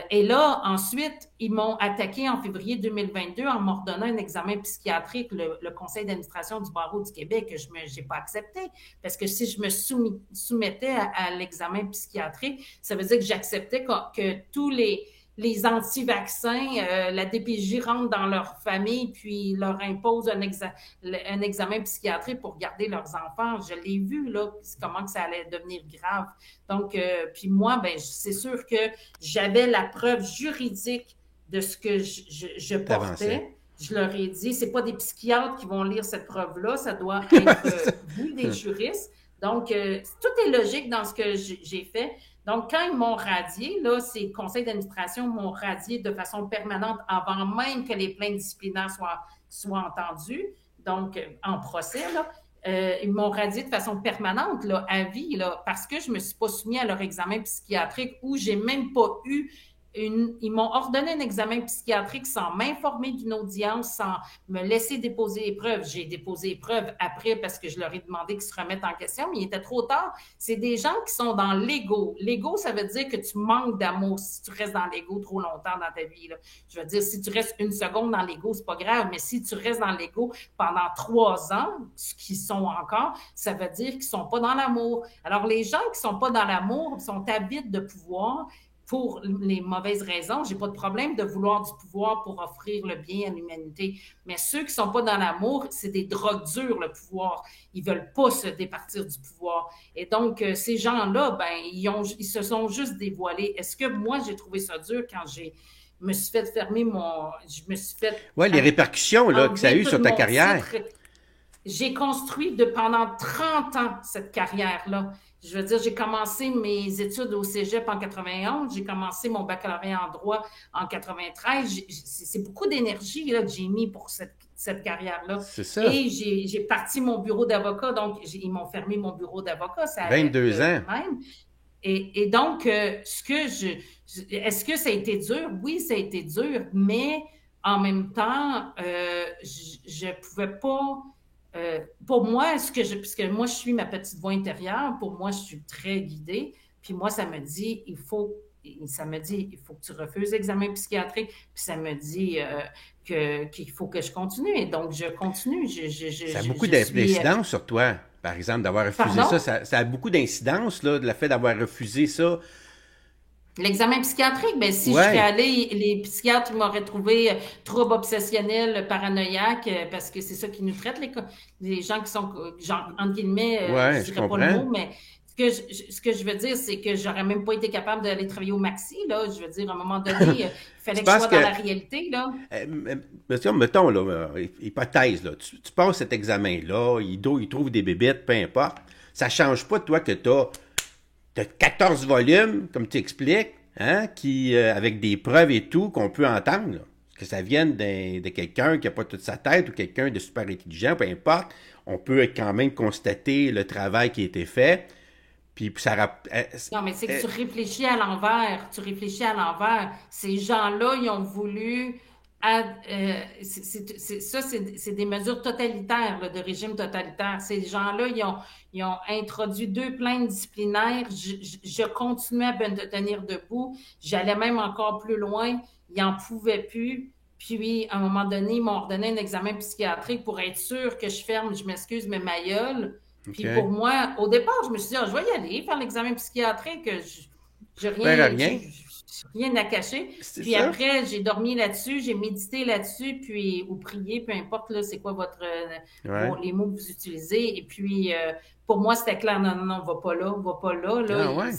Speaker 2: et là, ensuite, ils m'ont attaqué en février 2022 en m'ordonnant un examen psychiatrique, le conseil d'administration du barreau du Québec, que je n'ai pas accepté. Parce que si je me soumettais à l'examen psychiatrique, ça veut dire que j'acceptais que tous les anti-vaccins, la DPJ rentre dans leur famille puis leur impose un examen psychiatrique pour garder leurs enfants. Je l'ai vu, là, comment que ça allait devenir grave. Donc, puis moi, ben, c'est sûr que j'avais la preuve juridique de ce que je
Speaker 1: T'avançais.
Speaker 2: portais. Je leur ai dit, c'est pas des psychiatres qui vont lire cette preuve-là, ça doit être vous, des juristes. Donc, tout est logique dans ce que j'ai fait. Donc, quand ils m'ont radié, là, ces conseils d'administration m'ont radié de façon permanente avant même que les plaintes disciplinaires soient entendues, donc en procès, là. Ils m'ont radié de façon permanente, là, à vie, là, parce que je ne me suis pas soumis à leur examen psychiatrique où j'ai même pas eu ils m'ont ordonné un examen psychiatrique sans m'informer d'une audience, sans me laisser déposer les preuves. J'ai déposé les preuves après parce que je leur ai demandé qu'ils se remettent en question, mais il était trop tard. C'est des gens qui sont dans l'ego. L'ego, ça veut dire que tu manques d'amour si tu restes dans l'ego trop longtemps dans ta vie. Là. Je veux dire, si tu restes une seconde dans l'ego, c'est pas grave, mais si tu restes dans l'ego pendant 3 ans, ce qu'ils sont encore, ça veut dire qu'ils sont pas dans l'amour. Alors, les gens qui sont pas dans l'amour sont avides de pouvoir pour les mauvaises raisons. J'ai pas de problème de vouloir du pouvoir pour offrir le bien à l'humanité. Mais ceux qui sont pas dans l'amour, c'est des drogues dures, le pouvoir. Ils veulent pas se départir du pouvoir. Et donc, ces gens-là, ben, ils se sont juste dévoilés. Est-ce que moi, j'ai trouvé ça dur quand me suis fait je me suis fait
Speaker 1: Ouais, les répercussions là, que ça a
Speaker 2: enlever
Speaker 1: eu
Speaker 2: tout
Speaker 1: sur ta
Speaker 2: mon
Speaker 1: carrière.
Speaker 2: titre. J'ai construit pendant 30 ans cette carrière-là. Je veux dire, j'ai commencé mes études au cégep en 91, j'ai commencé mon baccalauréat en droit en 93. C'est beaucoup d'énergie là, que j'ai mis pour cette carrière-là.
Speaker 1: C'est ça.
Speaker 2: Et j'ai parti mon bureau d'avocat, donc ils m'ont fermé mon bureau d'avocat, ça allait
Speaker 1: 22 ans.
Speaker 2: de même. Et donc, est-ce que ça a été dur? Oui, ça a été dur, mais en même temps, je ne pouvais pas pour moi, puisque moi, je suis ma petite voix intérieure, pour moi, je suis très guidée. Puis moi, ça me dit, il faut que tu refuses l'examen psychiatrique. Puis ça me dit qu'il faut que je continue. Et donc, je continue.
Speaker 1: Ça a beaucoup
Speaker 2: Je suis...
Speaker 1: d'incidence sur toi, par exemple, d'avoir refusé ça.
Speaker 2: Pardon?
Speaker 1: Ça a beaucoup d'incidence, là, de le fait d'avoir refusé ça.
Speaker 2: L'examen psychiatrique, ben si je serais
Speaker 1: Ouais,
Speaker 2: allée, les psychiatres m'auraient trouvé trouble obsessionnel, paranoïaque, parce que c'est ça qui nous traite, les gens qui sont, genre, entre guillemets, je
Speaker 1: ouais, je
Speaker 2: dirais pas le
Speaker 1: comprends.
Speaker 2: mot, mais ce que je veux dire, c'est que j'aurais même pas été capable d'aller travailler au Maxi, là. Je veux dire, à un moment donné, il
Speaker 1: Tu
Speaker 2: fallait que je
Speaker 1: penses
Speaker 2: sois
Speaker 1: que,
Speaker 2: dans la réalité, là.
Speaker 1: monsieur, mettons, là, hypothèse, là, tu passes cet examen-là, il trouve des bébites, peu importe. Ça change pas de toi que t'as 14 volumes, comme tu expliques, hein, avec des preuves et tout, qu'on peut entendre, là. Que ça vienne de quelqu'un qui n'a pas toute sa tête ou quelqu'un de super intelligent, peu importe. On peut quand même constater le travail qui a été fait. Puis ça
Speaker 2: Non, mais c'est que tu réfléchis à l'envers. Tu réfléchis à l'envers. Ces gens-là, ils ont voulu. C'est des mesures totalitaires, là, de régime totalitaire. Ces gens-là, ils ont introduit 2 plaintes disciplinaires. Je continuais à me tenir debout. J'allais même encore plus loin. Ils n'en pouvaient plus. Puis, à un moment donné, ils m'ont ordonné un examen psychiatrique pour être sûr que je ferme, je m'excuse, mais ma gueule. Puis
Speaker 1: OK.
Speaker 2: pour moi, au départ, je me suis dit, ah, je vais y aller, faire l'examen psychiatrique.
Speaker 1: Ça coûterait rien.
Speaker 2: J'ai rien à cacher.
Speaker 1: C'est
Speaker 2: Puis
Speaker 1: ça?
Speaker 2: après, j'ai dormi là-dessus, j'ai médité là-dessus, puis ou prié, peu importe là, c'est quoi
Speaker 1: Ouais.
Speaker 2: les mots que vous utilisez. Et puis pour moi, c'était clair, non, non, non, va pas là, va pas là. Là,
Speaker 1: Ah ouais.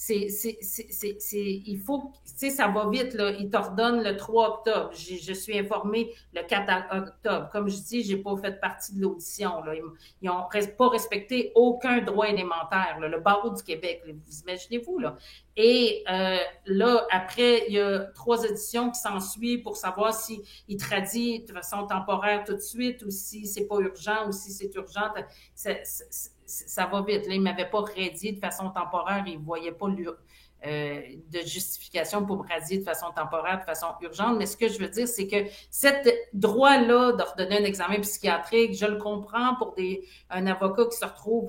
Speaker 2: il faut, tu sais, ça va vite là. Il t'ordonne le 3 octobre. Je suis informée le 4 octobre. Comme je dis, j'ai pas fait partie de l'audition. Là. Ils n'ont pas respecté aucun droit élémentaire. Là. Le barreau du Québec, là, vous imaginez-vous là. Et là, après, il y a 3 éditions qui s'ensuivent pour savoir si il tradit de façon temporaire tout de suite ou si c'est pas urgent ou si c'est urgent. Ça va vite. Là, il m'avait pas radié de façon temporaire. Il voyait pas de justification pour me radier de façon temporaire, de façon urgente. Mais ce que je veux dire, c'est que cet droit-là d'ordonner un examen psychiatrique, je le comprends pour un avocat qui se retrouve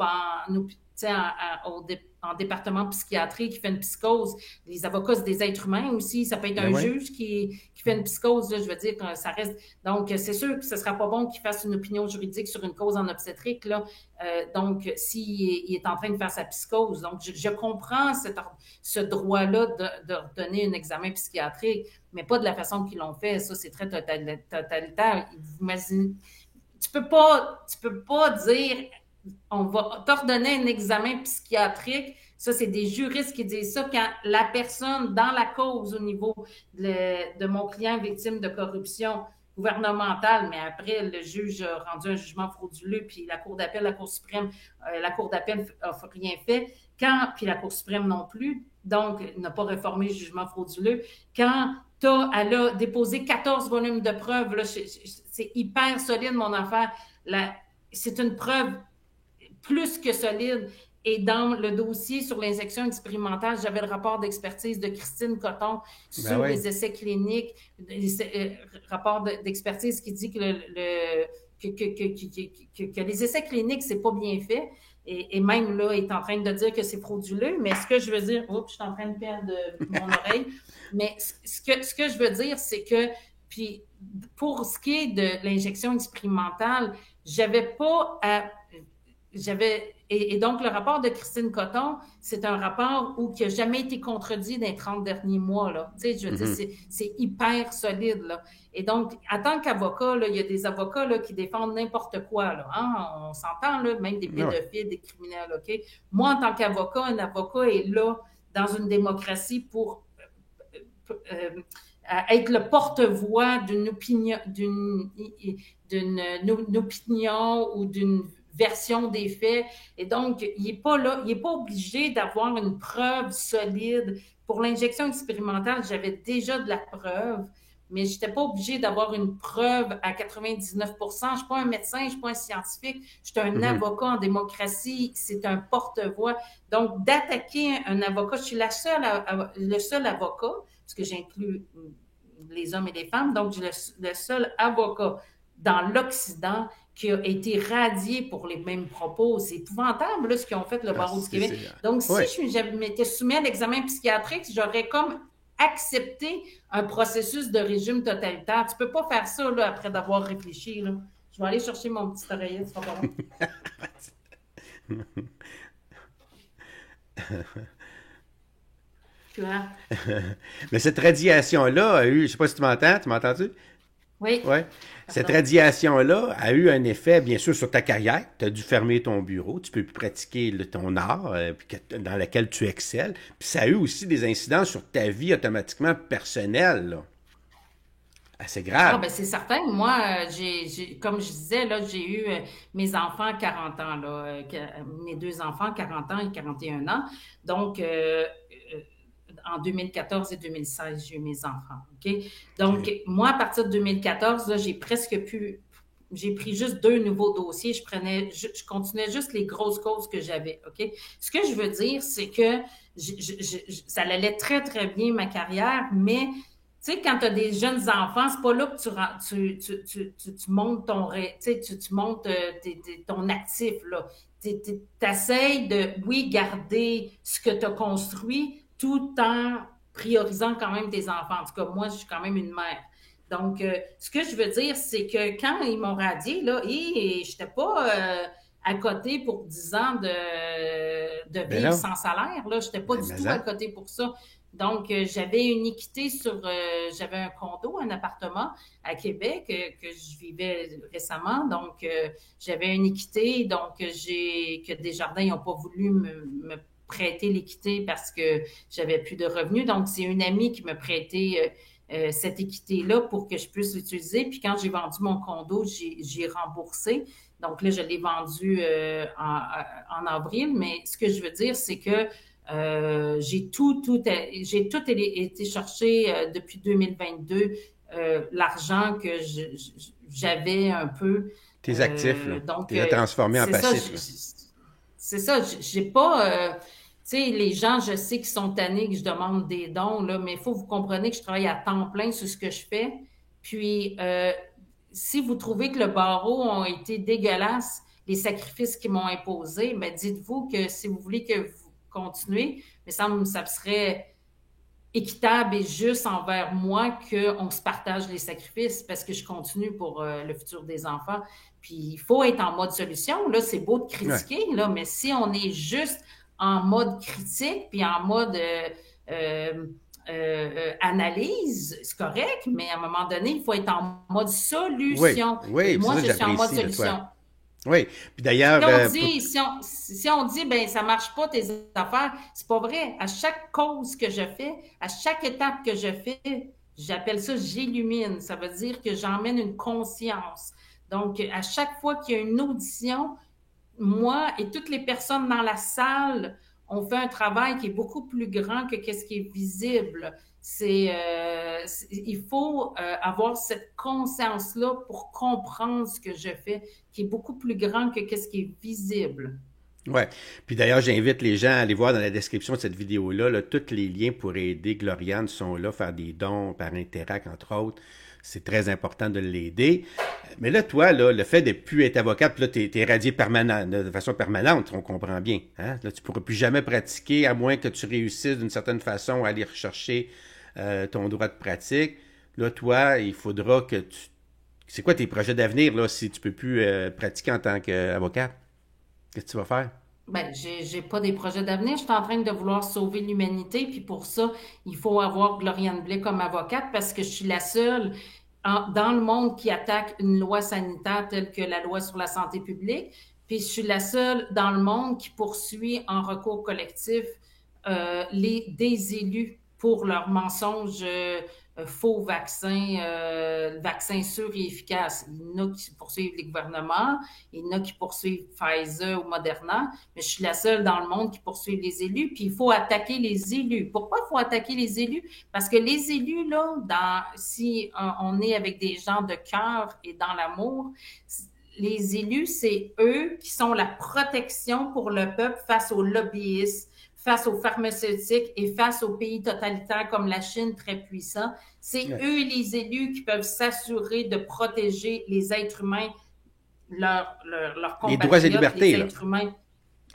Speaker 2: en département psychiatrique qui fait une psychose. Les avocats, c'est des êtres humains aussi. Ça peut être
Speaker 1: Ben
Speaker 2: un
Speaker 1: ouais.
Speaker 2: juge qui fait une psychose. Là, je veux dire, ça reste. Donc, c'est sûr que ce ne sera pas bon qu'il fasse une opinion juridique sur une cause en obstétrique. Là. Donc, s'il est en train de faire sa psychose. Donc, je comprends ce droit-là de donner un examen psychiatrique, mais pas de la façon qu'ils l'ont fait. Ça, c'est très totalitaire. Vous imaginez, tu peux pas dire on va t'ordonner un examen psychiatrique. Ça, c'est des juristes qui disent ça quand la personne dans la cause au niveau de mon client victime de corruption gouvernementale, mais après, le juge a rendu un jugement frauduleux, puis la Cour d'appel, la Cour suprême, la Cour d'appel n'a rien fait, puis la Cour suprême non plus, donc n'a pas réformé le jugement frauduleux. Quand elle a déposé 14 volumes de preuves, là, c'est hyper solide, mon affaire. C'est une preuve plus que solide. Et dans le dossier sur l'injection expérimentale, j'avais le rapport d'expertise de Christine Coton
Speaker 1: Ben
Speaker 2: sur
Speaker 1: ouais.
Speaker 2: les essais cliniques, rapport d'expertise qui dit que, que les essais cliniques, c'est pas bien fait. Et même là, il est en train de dire que c'est frauduleux. Mais ce que je veux dire, oups, je suis en train de perdre mon oreille. Mais ce que je veux dire, c'est que, puis pour ce qui est de l'injection expérimentale, j'avais pas à et donc, le rapport de Christine Coton, c'est un rapport qui n'a jamais été contredit dans les 30 derniers mois. Là. Tu sais, je veux dire,
Speaker 1: Mhm.
Speaker 2: c'est hyper solide. Là. Et donc, en tant qu'avocat, là, il y a des avocats là, qui défendent n'importe quoi. Là, hein? On s'entend, là, même des
Speaker 1: Ouais.
Speaker 2: pédophiles, des criminels. OK? Moi, en tant qu'avocat, un avocat est là dans une démocratie pour être le porte-voix d'une opinion, d'une opinion ou d'une version des faits. Et donc, il n'est pas là, il n'est pas obligé d'avoir une preuve solide. Pour l'injection expérimentale, j'avais déjà de la preuve, mais je n'étais pas obligée d'avoir une preuve à 99%. Je ne suis pas un médecin, je ne suis pas un scientifique, je suis un
Speaker 1: Mhm.
Speaker 2: avocat en démocratie, c'est un porte-voix. Donc, d'attaquer un avocat, je suis le seul avocat, parce que j'inclus les hommes et les femmes, donc je suis le seul avocat dans l'Occident qui a été radié pour les mêmes propos. C'est épouvantable, là, ce qu'ils ont fait, le
Speaker 1: Ah,
Speaker 2: barreau du Québec.
Speaker 1: c'est...
Speaker 2: Donc, si
Speaker 1: Oui.
Speaker 2: je m'étais soumis à l'examen psychiatrique, j'aurais comme accepté un processus de régime totalitaire. Tu peux pas faire ça, là, après d'avoir réfléchi, là. Je vais aller chercher mon petit oreiller, ça va pas long. Tu vois?
Speaker 1: Mais cette radiation-là a eu, je sais pas si tu m'entends-tu?
Speaker 2: Oui,
Speaker 1: Oui. Cette
Speaker 2: pardon.
Speaker 1: radiation-là a eu un effet, bien sûr, sur ta carrière. Tu as dû fermer ton bureau, tu peux plus pratiquer ton art dans lequel tu excelles. Puis ça a eu aussi des incidences sur ta vie automatiquement personnelle, là. Assez
Speaker 2: Ah,
Speaker 1: grave.
Speaker 2: ben c'est certain. Moi, comme je disais, là, j'ai eu mes enfants à 40 ans, là, mes deux enfants, 40 ans et 41 ans. Donc, en 2014 et 2016, j'ai eu mes enfants. OK? Donc,
Speaker 1: OK.
Speaker 2: moi, à partir de 2014, là, j'ai pris juste deux nouveaux dossiers. Je continuais juste les grosses causes que j'avais. OK? Ce que je veux dire, c'est que ça allait très, très bien ma carrière, mais tu sais, quand tu as des jeunes enfants, c'est pas là que tu montes tu montes ton actif, là. Tu essaies de, oui, garder ce que tu as construit tout en priorisant quand même tes enfants. En tout cas, moi, je suis quand même une mère. Donc, ce que je veux dire, c'est que quand ils m'ont radié, là, et je n'étais pas à côté pour 10 ans de
Speaker 1: Ben
Speaker 2: vivre
Speaker 1: non.
Speaker 2: sans salaire, là. Je n'étais pas
Speaker 1: Ben,
Speaker 2: du
Speaker 1: mais
Speaker 2: tout à
Speaker 1: ça.
Speaker 2: côté pour ça. Donc, j'avais une équité j'avais un condo, un appartement à Québec que je vivais récemment. Donc, j'avais une équité. Donc, que Desjardins n'ont pas voulu me prêter l'équité parce que j'avais plus de revenus. Donc, c'est une amie qui m'a prêté cette équité-là pour que je puisse l'utiliser. Puis quand j'ai vendu mon condo, j'ai remboursé. Donc là, je l'ai vendu en avril. Mais ce que je veux dire, c'est que j'ai tout été chercher depuis 2022 l'argent que j'avais un peu.
Speaker 1: Tes actifs, là.
Speaker 2: Donc,
Speaker 1: Tu les as transformés en
Speaker 2: c'est ça.
Speaker 1: passifs, là.
Speaker 2: C'est ça. J'ai pas. Tu sais, les gens, je sais qu'ils sont tannés que je demande des dons, là, mais il faut que vous compreniez que je travaille à temps plein sur ce que je fais. Puis, si vous trouvez que le barreau ont été dégueulasses, les sacrifices qu'ils m'ont imposés, mais dites-vous que si vous voulez que vous continuez, mais ça serait équitable et juste envers moi qu'on se partage les sacrifices parce que je continue pour le futur des enfants. Puis il faut être en mode solution. Là, c'est beau de
Speaker 1: Ouais.
Speaker 2: critiquer, là, mais si on est juste en mode critique puis en mode euh, analyse, c'est correct, mais à un moment donné, il faut être en mode
Speaker 1: Oui,
Speaker 2: solution. Et
Speaker 1: oui, c'est
Speaker 2: moi,
Speaker 1: ça que
Speaker 2: je suis en mode
Speaker 1: j'apprécie de toi.
Speaker 2: solution.
Speaker 1: Oui. Puis
Speaker 2: Si
Speaker 1: d'ailleurs,
Speaker 2: on dit, si on dit, ben, ça marche pas tes affaires, c'est pas vrai. À chaque cause que je fais, à chaque étape que je fais, j'appelle ça j'illumine. Ça veut dire que j'emmène une conscience. Donc, à chaque fois qu'il y a une audition, moi et toutes les personnes dans la salle, on fait un travail qui est beaucoup plus grand que ce qui est visible. Il faut avoir cette conscience-là pour comprendre ce que je fais, qui est beaucoup plus grand que ce qui est visible.
Speaker 1: ouais. Puis d'ailleurs, j'invite les gens à aller voir dans la description de cette vidéo-là, là, tous les liens pour aider Gloriane sont là, faire des dons par Interac, entre autres. C'est très important de l'aider. Mais là, toi, là, le fait de ne plus être avocate, puis là, tu es radié de façon permanente, on comprend bien. Hein? Là, tu ne pourras plus jamais pratiquer, à moins que tu réussisses d'une certaine façon à aller rechercher ton droit de pratique. Là, toi, il faudra que tu... C'est quoi tes projets d'avenir, là, si tu ne peux plus pratiquer en tant qu'avocate? Qu'est-ce que tu vas faire?
Speaker 2: Ben, j'ai pas des projets d'avenir. Je suis en train de vouloir sauver l'humanité. Puis pour ça, il faut avoir Gloriane Blais comme avocate parce que je suis la seule dans le monde qui attaque une loi sanitaire telle que la loi sur la santé publique. Puis je suis la seule dans le monde qui poursuit en recours collectif des élus pour leurs mensonges faux vaccins, vaccins sûrs et efficaces. Il y en a qui poursuivent les gouvernements, il y en a qui poursuivent Pfizer ou Moderna, mais je suis la seule dans le monde qui poursuit les élus, puis il faut attaquer les élus. Pourquoi il faut attaquer les élus? Parce que les élus, là, si on est avec des gens de cœur et dans l'amour, les élus, c'est eux qui sont la protection pour le peuple face aux lobbyistes, face aux pharmaceutiques et face aux pays totalitaires comme la Chine très puissants. C'est
Speaker 1: Ouais.
Speaker 2: eux, les élus, qui peuvent s'assurer de protéger les êtres humains
Speaker 1: Les droits et
Speaker 2: compatriotes,
Speaker 1: libertés,
Speaker 2: les
Speaker 1: là.
Speaker 2: êtres humains.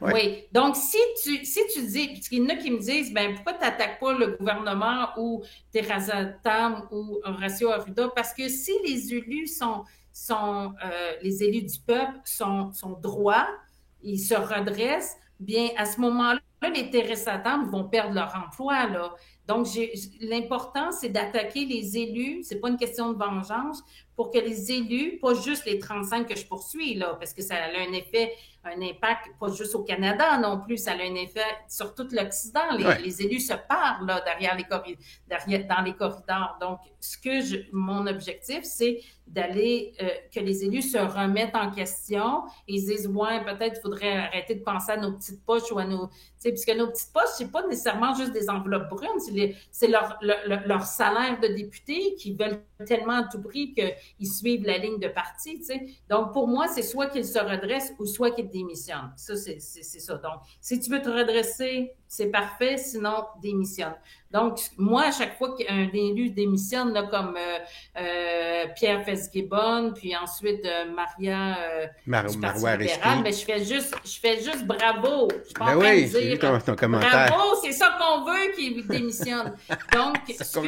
Speaker 1: Ouais.
Speaker 2: Oui. Donc, si tu dis, parce qu'il y en a qui me disent, ben, pourquoi tu n'attaques pas le gouvernement ou Teresa Tam ou Horacio Arruda? Parce que si les élus les élus du peuple sont droits, ils se redressent, bien, à ce moment-là, les Teresa Tam vont perdre leur emploi, là. Donc, l'important, c'est d'attaquer les élus. C'est pas une question de vengeance pour que les élus, pas juste les 35 que je poursuis, là, parce que ça a un impact pas juste au Canada non plus, ça a un effet sur tout l'Occident.
Speaker 1: Ouais.
Speaker 2: Les élus se parlent là, dans les corridors. Donc, mon objectif, c'est d'aller que les élus se remettent en question et ils disent ouais, peut-être il faudrait arrêter de penser à nos petites poches ou à nos, tu sais, puisque nos petites poches, c'est pas nécessairement juste des enveloppes brunes, c'est leur salaire de député qui veulent tellement à tout prix qu'ils suivent la ligne de parti, tu sais. Donc, pour moi, c'est soit qu'ils se redressent ou soit qu'ils démissionnent. Ça, c'est ça. Donc, si tu veux te redresser, c'est parfait, sinon, démissionne. Donc, moi, à chaque fois qu'un élu démissionne, là, comme Pierre Fitzgibbon, puis ensuite Maria du Parti
Speaker 1: Marois
Speaker 2: libéral,
Speaker 1: Risky.
Speaker 2: mais je fais juste bravo. Je suis pas
Speaker 1: Ben
Speaker 2: en train
Speaker 1: oui,
Speaker 2: de
Speaker 1: j'ai vu
Speaker 2: dire
Speaker 1: ton commentaire.
Speaker 2: bravo, c'est ça qu'on veut qu'il démissionne. Donc,
Speaker 1: Ça.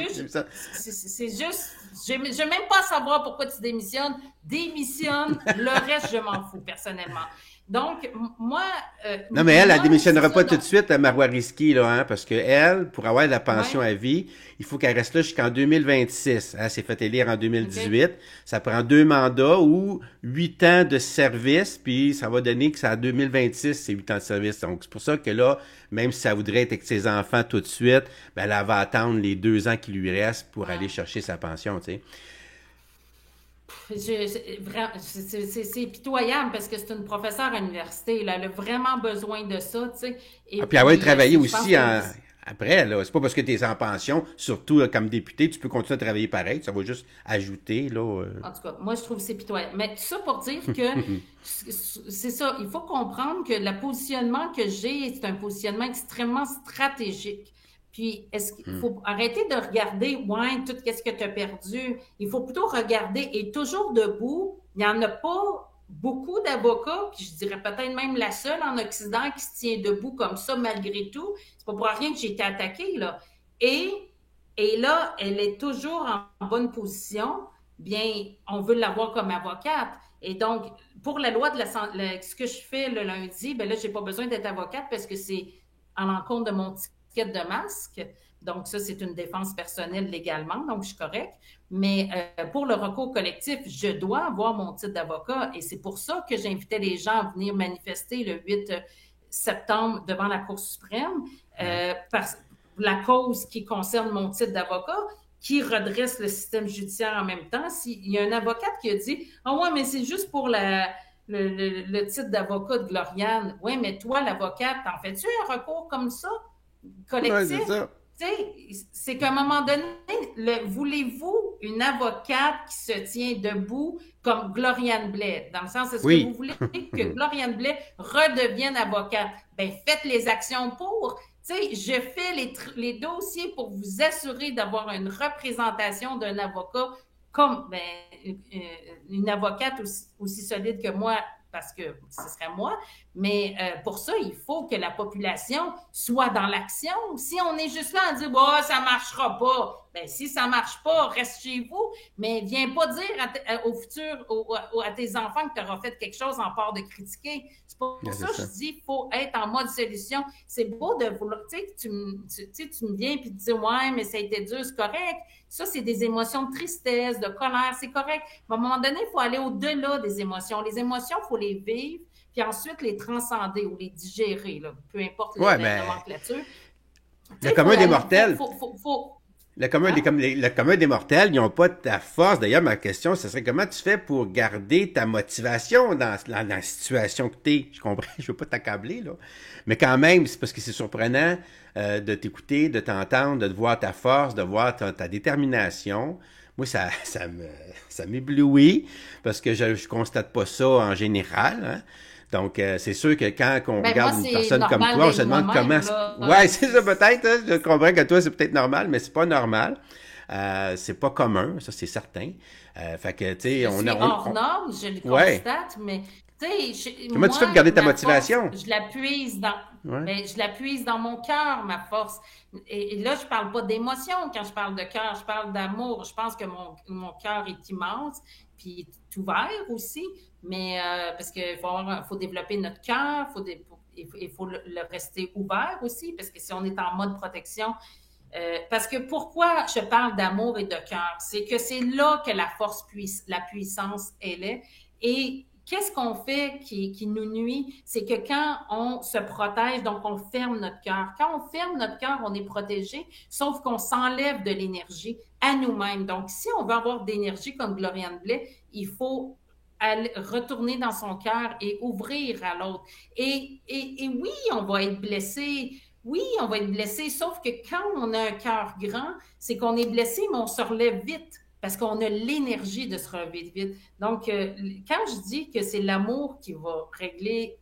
Speaker 2: c'est juste, je veux même pas savoir pourquoi tu démissionnes. Démissionne, le reste, je m'en fous, personnellement. Donc, moi...
Speaker 1: Non, mais elle démissionnera pas tout de
Speaker 2: donc,
Speaker 1: suite, Marois Risky, là, hein, parce que elle, pour avoir la pension
Speaker 2: ouais,
Speaker 1: à vie, il faut qu'elle reste là jusqu'en 2026. Elle s'est fait élire en 2018.
Speaker 2: OK.
Speaker 1: Ça prend 2 mandats ou 8 ans de service, puis ça va donner que c'est en 2026, c'est 8 ans de service. Donc, c'est pour ça que là, même si ça voudrait être avec ses enfants tout de suite, ben, elle va attendre les 2 ans qui lui restent pour aller
Speaker 2: Ouais.
Speaker 1: chercher sa pension, tu sais.
Speaker 2: C'est pitoyable parce que c'est une professeure à l'université. Là, elle a vraiment besoin de ça, tu sais. Et
Speaker 1: Ah, puis elle va
Speaker 2: puis,
Speaker 1: travailler
Speaker 2: je pense
Speaker 1: aussi après, là. C'est pas parce que tu es en pension, surtout là, comme député, tu peux continuer à travailler pareil. Ça va juste ajouter, là.
Speaker 2: en tout cas, moi, je trouve que c'est pitoyable. Mais tout ça pour dire que c'est ça. Il faut comprendre que le positionnement que j'ai, c'est un positionnement extrêmement stratégique. Puis, est-ce qu'il faut arrêter de regarder, ouais, tout ce que tu as perdu. Il faut plutôt regarder, et toujours debout, il n'y en a pas beaucoup d'avocats, puis je dirais peut-être même la seule en Occident qui se tient debout comme ça malgré tout. C'est pas pour rien que j'ai été attaquée, là. Et, et là, elle est toujours en bonne position. Bien, on veut l'avoir comme avocate. Et donc, pour la loi de ce que je fais le lundi, ben là, j'ai pas besoin d'être avocate parce que c'est à l'encontre de mon ticket de masque. Donc, ça, c'est une défense personnelle légalement, donc je suis correcte. Mais pour le recours collectif, je dois avoir mon titre d'avocat et c'est pour ça que j'invitais les gens à venir manifester le 8 septembre devant la Cour suprême, parce la cause qui concerne mon titre d'avocat, qui redresse le système judiciaire en même temps. S'il y a un avocat qui a dit « Ah ouais, mais c'est juste pour le titre d'avocat de Gloriane. » Oui, mais toi, l'avocate, t'en fais-tu un recours comme ça,
Speaker 1: Ouais,
Speaker 2: collectif?
Speaker 1: c'est ça.
Speaker 2: Tu sais, c'est qu'à un moment donné, voulez-vous une avocate qui se tient debout comme Gloriane Blais? Dans le sens, est-ce que vous voulez que Gloriane Blais redevienne avocate? Ben, faites les actions pour. Tu sais, je fais les dossiers pour vous assurer d'avoir une représentation d'un avocat comme une avocate aussi solide que moi, parce que ce serait moi, mais pour ça, il faut que la population soit dans l'action. Si on est juste là à dire bah, « ça marchera pas », ben si ça marche pas, reste chez vous, mais viens pas dire au futur, à tes enfants que tu auras fait quelque chose en part de critiquer. C'est pour ça que je dis il faut être en mode solution. C'est beau de vouloir, tu sais, tu me viens puis tu dis « ouais, mais ça a été dur, c'est correct ». Ça, c'est des émotions de tristesse, de colère, c'est correct. Mais à un moment donné, il faut aller au-delà des émotions. Les émotions, il faut les vivre, puis ensuite les transcender ou les digérer, là, peu importe la nomenclature.
Speaker 1: Le commun des mortels. Le commun des mortels, ils n'ont pas ta force. D'ailleurs, ma question, ce serait comment tu fais pour garder ta motivation dans la situation que tu es. Je comprends, je veux pas t'accabler, là. Mais quand même, c'est parce que c'est surprenant de t'écouter, de t'entendre, de voir ta force, de voir ta détermination. Moi, ça m'éblouit parce que je constate pas ça en général, hein. Donc, c'est sûr que quand on regarde une personne comme toi, on se demande comment... Ouais, c'est ça peut-être. Hein? Je comprends que toi, c'est peut-être normal, mais c'est pas normal. C'est pas commun, ça c'est certain. Fait que, tu sais,
Speaker 2: Je
Speaker 1: on
Speaker 2: suis
Speaker 1: a...
Speaker 2: hors norme, je le
Speaker 1: Ouais.
Speaker 2: constate, mais tu sais,
Speaker 1: Comment tu fais pour
Speaker 2: moi,
Speaker 1: garder ta
Speaker 2: ma force,
Speaker 1: motivation? Ouais.
Speaker 2: je la puise dans mon cœur, ma force. Et là, je parle pas d'émotion quand je parle de cœur, je parle d'amour. Je pense que mon cœur est immense, puis il est ouvert aussi, mais parce qu'il faut développer notre cœur, il faut le rester ouvert aussi, parce que si on est en mode protection, parce que pourquoi je parle d'amour et de cœur? C'est que c'est là que la puissance, elle est. Et qu'est-ce qu'on fait qui nous nuit? C'est que quand on se protège, donc on ferme notre cœur. Quand on ferme notre cœur, on est protégé, sauf qu'on s'enlève de l'énergie à nous-mêmes. Donc, si on veut avoir d'énergie comme Gloriane Blais, il faut retourner dans son cœur et ouvrir à l'autre. Et oui, on va être blessé. Oui, on va être blessé, sauf que quand on a un cœur grand, c'est qu'on est blessé, mais on se relève vite parce qu'on a l'énergie de se relever vite. Donc, quand je dis que c'est l'amour qui va régler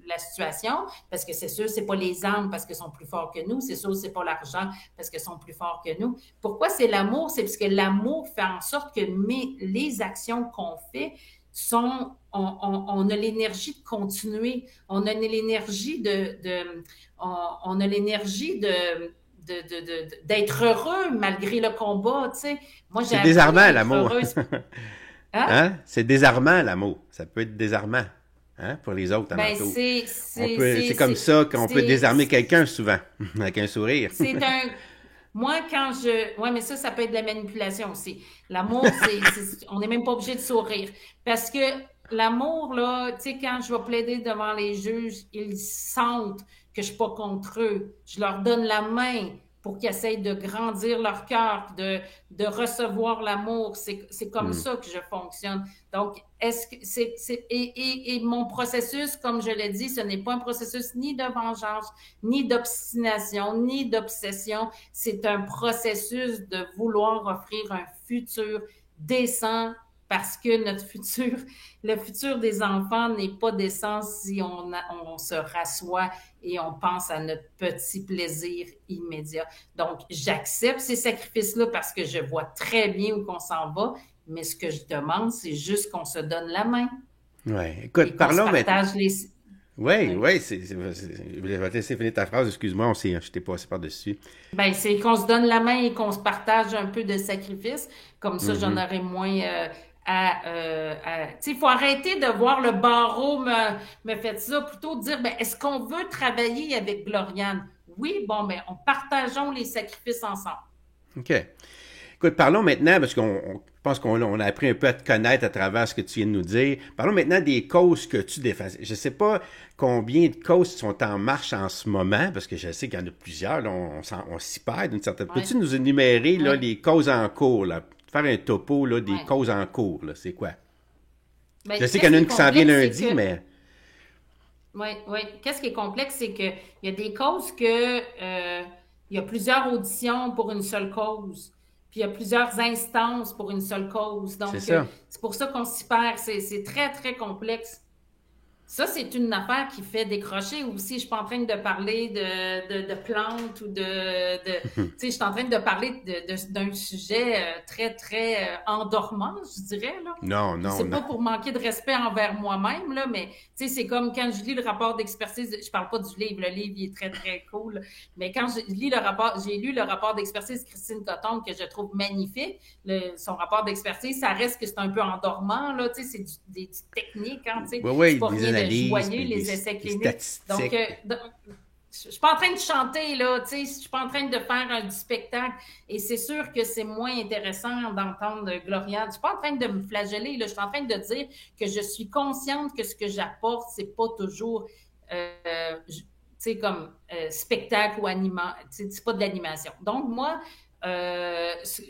Speaker 2: la situation, parce que c'est sûr, c'est pas les armes parce qu'elles sont plus forts que nous, c'est sûr, c'est pas l'argent parce qu'elles sont plus forts que nous. Pourquoi c'est l'amour? C'est parce que l'amour fait en sorte que les actions qu'on fait on a l'énergie de continuer, on a l'énergie on a l'énergie d'être heureux malgré le combat, tu sais. Moi, j'ai
Speaker 1: C'est
Speaker 2: appris à
Speaker 1: désarmant,
Speaker 2: être
Speaker 1: l'amour.
Speaker 2: heureuse. Hein?
Speaker 1: Hein? C'est désarmant, l'amour. Ça peut être désarmant, hein, pour les autres
Speaker 2: Ben,
Speaker 1: alentours. C'est comme ça qu'on peut désarmer quelqu'un souvent, avec un sourire.
Speaker 2: c'est un, moi, ouais, mais ça peut être de la manipulation aussi. L'amour, on n'est même pas obligé de sourire. Parce que l'amour, là, tu sais, quand je vais plaider devant les juges, ils sentent que je suis pas contre eux. Je leur donne la main pour qu'ils essayent de grandir leur cœur, de recevoir l'amour. C'est comme
Speaker 1: Hmm.
Speaker 2: ça que je fonctionne. Donc, est-ce que et mon processus, comme je l'ai dit, ce n'est pas un processus ni de vengeance, ni d'obstination, ni d'obsession. C'est un processus de vouloir offrir un futur décent parce que le futur des enfants n'est pas décent si on se rassoit et on pense à notre petit plaisir immédiat. Donc, j'accepte ces sacrifices-là parce que je vois très bien où qu'on s'en va, mais ce que je demande, c'est juste qu'on se donne la main
Speaker 1: Ouais. Écoute,
Speaker 2: et qu'on se
Speaker 1: parlons maintenant.
Speaker 2: partage les...
Speaker 1: Oui,
Speaker 2: Oui.
Speaker 1: oui, je vais te laisser finir ta phrase, excuse-moi, je t'ai passé par-dessus.
Speaker 2: Ben, c'est qu'on se donne la main et qu'on se partage un peu de sacrifices. Comme ça, j'en
Speaker 1: Mhm.
Speaker 2: aurai moins tu sais, il faut arrêter de voir le barreau me fait ça, plutôt dire, ben, est-ce qu'on veut travailler avec Gloriane? Oui, bon, ben, partageons les sacrifices ensemble.
Speaker 1: OK. Écoute, parlons maintenant, parce je pense qu'on a appris un peu à te connaître à travers ce que tu viens de nous dire. Parlons maintenant des causes que tu défends. Je ne sais pas combien de causes sont en marche en ce moment, parce que je sais qu'il y en a plusieurs, là, on s'y perd d'une certaine...
Speaker 2: Oui,
Speaker 1: Peux-tu nous énumérer là,
Speaker 2: oui,
Speaker 1: les causes en cours, là? Faire un topo là, des
Speaker 2: oui.
Speaker 1: causes en cours, là, c'est quoi?
Speaker 2: Ben,
Speaker 1: Je sais qu'il y
Speaker 2: qu'est-ce
Speaker 1: en a
Speaker 2: qui
Speaker 1: une
Speaker 2: est
Speaker 1: qui s'en vient
Speaker 2: complexe, c'est
Speaker 1: lundi,
Speaker 2: que
Speaker 1: mais...
Speaker 2: oui, oui. Qu'est-ce qui est complexe, c'est que il y a des causes que il y a plusieurs auditions pour une seule cause. Puis il y a plusieurs instances pour une seule cause.
Speaker 1: C'est
Speaker 2: Donc,
Speaker 1: ça.
Speaker 2: c'est pour ça qu'on s'y perd. C'est très, très complexe. Ça, c'est une affaire qui fait décrocher aussi. Je suis pas en train de parler de plantes ou tu sais, je suis en train de parler d'un sujet très, très endormant, je dirais, là.
Speaker 1: Non,
Speaker 2: Puis
Speaker 1: non,
Speaker 2: c'est
Speaker 1: non.
Speaker 2: pas pour manquer de respect envers moi-même, là, mais tu sais, c'est comme quand je lis le rapport d'expertise, je parle pas du livre, le livre, il est très, très cool, mais quand j'ai lu le rapport d'expertise de Christine Cotton, que je trouve magnifique, son rapport d'expertise, ça reste que c'est un peu endormant, là, tu sais, c'est des techniques, hein, tu sais,
Speaker 1: Oui,
Speaker 2: c'est
Speaker 1: oui,
Speaker 2: pas
Speaker 1: des
Speaker 2: rien de
Speaker 1: analyses,
Speaker 2: joyeux,
Speaker 1: puis
Speaker 2: les essais
Speaker 1: des
Speaker 2: cliniques. Donc,
Speaker 1: statistiques.
Speaker 2: je suis pas en train de chanter, là, tu sais, je suis pas en train de faire du spectacle. Et c'est sûr que c'est moins intéressant d'entendre Gloriane. Je suis pas en train de me flageller, là. Je suis en train de dire que je suis consciente que ce que j'apporte, c'est pas toujours, tu sais, comme spectacle ou animant. C'est pas de l'animation. Donc, moi,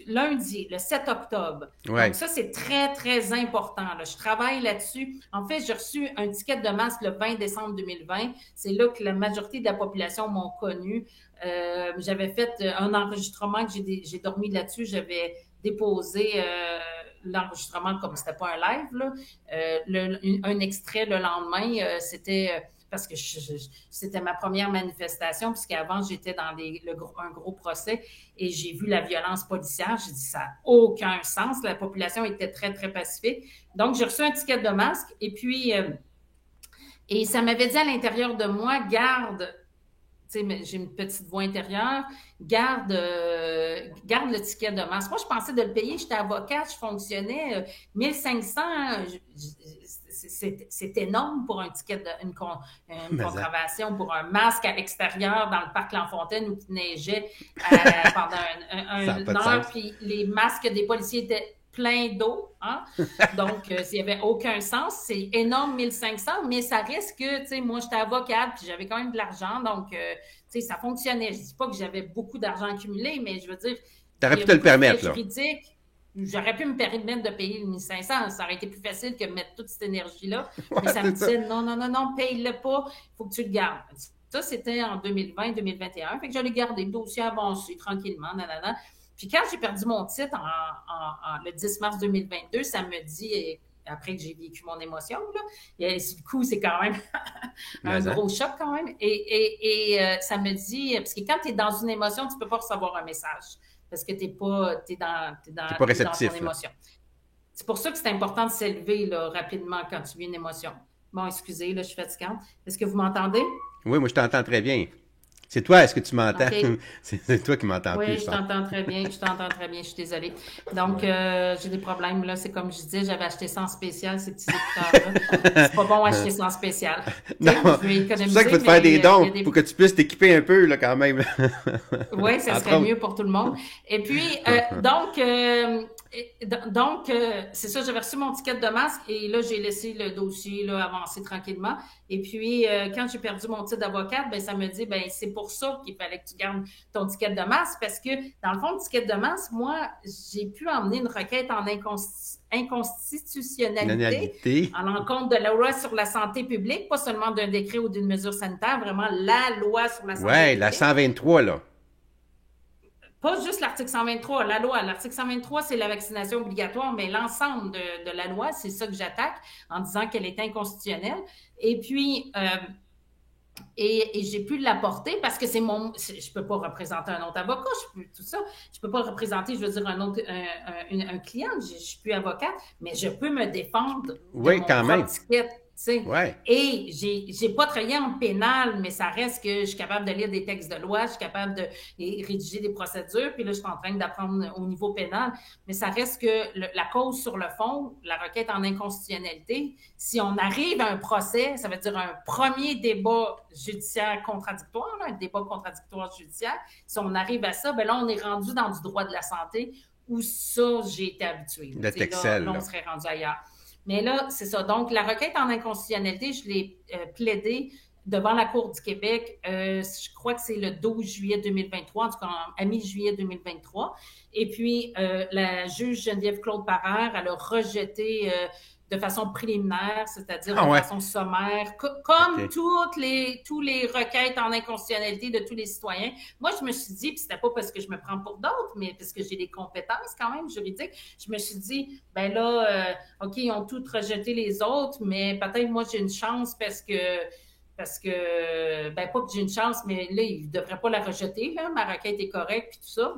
Speaker 2: lundi, le 7 octobre. Donc,
Speaker 1: Ouais.
Speaker 2: ça, c'est très, très important, là. Je travaille là-dessus. En fait, j'ai reçu un ticket de masque le 20 décembre 2020. C'est là que la majorité de la population m'ont connu. J'avais fait un enregistrement que j'ai dormi là-dessus. J'avais déposé l'enregistrement comme c'était pas un live, là, un extrait le lendemain. C'était parce que c'était ma première manifestation, puisqu'avant, j'étais dans un gros procès et j'ai vu la violence policière. J'ai dit, ça n'a aucun sens. La population était très, très pacifique. Donc, j'ai reçu un ticket de masque et puis, et ça m'avait dit à l'intérieur de moi, garde, tu sais, j'ai une petite voix intérieure, garde le ticket de masque. Moi, je pensais de le payer, j'étais avocate, je fonctionnais, 1500, c'est énorme pour un ticket, une contravention, pour un masque à l'extérieur dans le parc L'Enfontaine où il neigeait pendant une heure, puis les masques des policiers étaient plein d'eau, hein? Donc, s'il n'y avait aucun sens, c'est énorme, 1500, mais ça reste que, tu sais, moi, j'étais avocate, puis j'avais quand même de l'argent, donc, tu sais, ça fonctionnait. Je ne dis pas que j'avais beaucoup d'argent accumulé, mais je veux dire...
Speaker 1: T'aurais pu te le permettre, là.
Speaker 2: J'aurais pu me permettre de payer le 1500, ça aurait été plus facile que de mettre toute cette énergie-là, mais ça me disait, non, paye-le pas, il faut que tu le gardes. Ça, c'était en 2020-2021, fait que j'allais garder le dossier avancé tranquillement, nanana. Puis quand j'ai perdu mon titre le 10 mars 2022, ça me dit, après que j'ai vécu mon émotion, là, et du coup, c'est quand même un gros choc quand même. Et ça me dit, parce que quand tu es dans une émotion, tu ne peux pas recevoir un message parce que tu n'es pas,
Speaker 1: pas réceptif,
Speaker 2: dans ton émotion. C'est pour ça que c'est important de s'élever là, rapidement quand tu vis une émotion. Bon, excusez, là, je suis fatigante. Est-ce que vous m'entendez?
Speaker 1: Oui, moi, je t'entends très bien. C'est toi, est-ce que tu m'entends? Okay. C'est toi qui m'entends plus.
Speaker 2: Oui, je t'entends très bien, je suis désolée. Donc, j'ai des problèmes, là, c'est comme je disais, j'avais acheté ça en spécial, ces petits écouteurs-là. C'est pas bon acheter ça en spécial.
Speaker 1: Non, c'est pour ça qu'il faut te faire des dons, pour que tu puisses t'équiper un peu, là, quand même.
Speaker 2: Oui, ça serait mieux pour tout le monde. Et puis, donc, c'est ça, j'avais reçu mon ticket de masque et là, j'ai laissé le dossier là, avancer tranquillement. Et puis, quand j'ai perdu mon titre d'avocate, ben, ça me dit, ben, c'est pour ça qu'il fallait que tu gardes ton ticket de masque parce que, dans le fond, le ticket de masque, moi, j'ai pu emmener une requête en inconstitutionnalité à l'encontre de la loi sur la santé publique, pas seulement d'un décret ou d'une mesure sanitaire, vraiment la loi sur la santé publique.
Speaker 1: Oui, la 123, là.
Speaker 2: Pas juste l'article 123, la loi. L'article 123, c'est la vaccination obligatoire, mais l'ensemble de la loi, c'est ça que j'attaque en disant qu'elle est inconstitutionnelle. Et puis, et j'ai pu l'apporter parce que je peux pas représenter un autre avocat, je peux pas représenter, je veux dire, un client, je suis plus avocate, mais je peux me défendre de mon propre ticket.
Speaker 1: Ouais.
Speaker 2: Et j'ai pas travaillé en pénal, mais ça reste que je suis capable de lire des textes de loi, je suis capable de rédiger des procédures, puis là, je suis en train d'apprendre au niveau pénal, mais ça reste que la cause sur le fond, la requête en inconstitutionnalité, si on arrive à un procès, ça veut dire un premier débat judiciaire contradictoire, là, un débat contradictoire judiciaire, si on arrive à ça, ben là, on est rendu dans du droit de la santé, où ça, j'ai été habituée.
Speaker 1: Le Texel.
Speaker 2: Là, on serait rendu ailleurs. Mais là, c'est ça. Donc, la requête en inconstitutionnalité, je l'ai plaidée devant la Cour du Québec, je crois que c'est le 12 juillet 2023, en tout cas à mi-juillet 2023. Et puis, la juge Geneviève Claude Parère, elle a rejeté de façon préliminaire, c'est-à-dire de façon sommaire, comme tous les requêtes en inconstitutionnalité de tous les citoyens. Moi, je me suis dit, puis c'était pas parce que je me prends pour d'autres, mais parce que j'ai des compétences quand même juridiques, je me suis dit, ben là, OK, ils ont toutes rejeté les autres, mais peut-être moi, j'ai une chance parce que, ben pas que j'ai une chance, mais là, ils ne devraient pas la rejeter, là, ma requête est correcte, puis tout ça.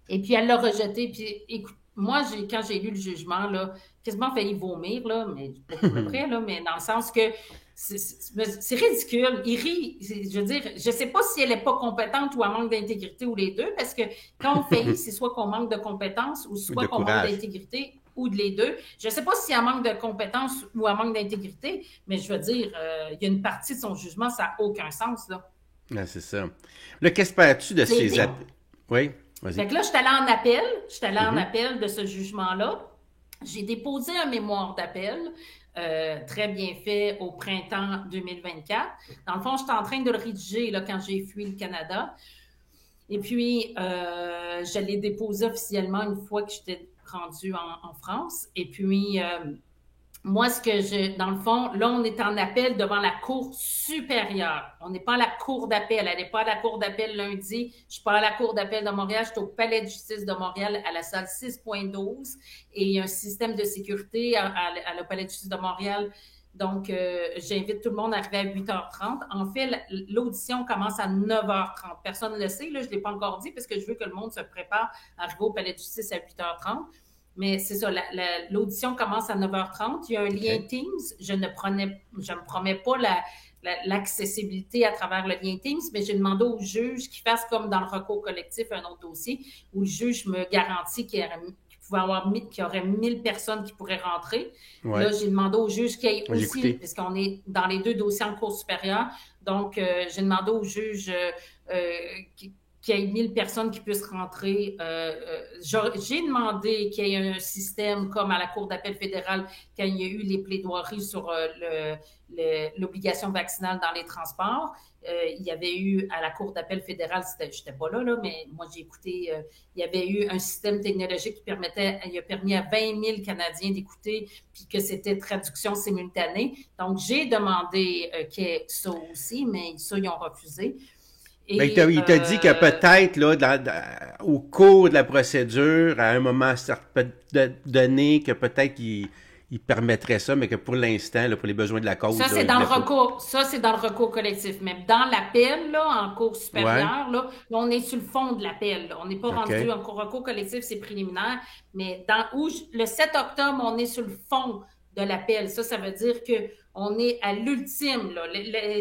Speaker 2: Et puis, elle l'a rejeté, puis écoute, moi, quand j'ai lu le jugement, là, quasiment failli vomir, là, mais pas à peu près, là, mais dans le sens que c'est ridicule. Il rit. Je veux dire, je sais pas si elle est pas compétente ou elle manque d'intégrité ou les deux, parce que quand on faillit, c'est soit qu'on manque de compétences ou soit qu'on manque d'intégrité ou de les deux. Je sais pas si elle manque de compétences ou elle manque d'intégrité, mais je veux dire, il y a une partie de son jugement, ça n'a aucun sens, là.
Speaker 1: Ah, c'est ça. Là, qu'espères-tu de ces appels? Oui.
Speaker 2: Fait que là, je suis allée en appel de ce jugement-là. J'ai déposé un mémoire d'appel, très bien fait, au printemps 2024. Dans le fond, j'étais en train de le rédiger là, quand j'ai fui le Canada. Et puis, je l'ai déposé officiellement une fois que j'étais rendue en France. Et puis, moi, dans le fond, là, on est en appel devant la Cour supérieure. On n'est pas à la Cour d'appel. Elle n'est pas à la Cour d'appel lundi. Je ne suis pas à la Cour d'appel de Montréal. Je suis au Palais de justice de Montréal à la salle 6.12. Et il y a un système de sécurité à le Palais de justice de Montréal. Donc, j'invite tout le monde à arriver à 8h30. En fait, l'audition commence à 9h30. Personne ne le sait, là, je ne l'ai pas encore dit parce que je veux que le monde se prépare à arriver au Palais de justice à 8h30. Mais c'est ça, l'audition commence à 9h30. Il y a un lien
Speaker 1: OK.
Speaker 2: Teams. Je ne me promets pas l'accessibilité à travers le lien Teams, mais j'ai demandé au juge qu'il fasse comme dans le recours collectif, un autre dossier, où le juge me garantit qu'il y aurait 1000 personnes qui pourraient rentrer.
Speaker 1: Ouais.
Speaker 2: Là, j'ai demandé au juge qu'il y ait
Speaker 1: J'ai
Speaker 2: aussi,
Speaker 1: écouté.
Speaker 2: puisqu'on est dans les deux dossiers en cour supérieure, donc j'ai demandé au juge qu'il y ait 1000 personnes qui puissent rentrer. J'ai demandé qu'il y ait un système comme à la Cour d'appel fédérale quand il y a eu les plaidoiries sur l'obligation vaccinale dans les transports. Il y avait eu à la Cour d'appel fédérale, je n'étais pas là, mais moi j'ai écouté, il y avait eu un système technologique qui a permis à 20 000 Canadiens d'écouter, puis que c'était traduction simultanée. Donc j'ai demandé qu'il y ait ça aussi, mais ça, ils ont refusé.
Speaker 1: Ben,
Speaker 2: Et
Speaker 1: il t'a dit que peut-être, là, au cours de la procédure, à un moment donné, que peut-être qu'il permettrait ça, mais que pour l'instant, là, pour les besoins de la cause,
Speaker 2: ça,
Speaker 1: là,
Speaker 2: c'est
Speaker 1: il
Speaker 2: dans le
Speaker 1: voulait pas.
Speaker 2: recours. Ça, c'est dans le recours collectif. Mais dans l'appel, là, en cour
Speaker 1: Ouais.
Speaker 2: supérieure, là, on est sur le fond de l'appel. On n'est pas rendu
Speaker 1: OK.
Speaker 2: en recours collectif, c'est préliminaire. Mais le 7 octobre, on est sur le fond de l'appel. Ça veut dire que on est à l'ultime, là.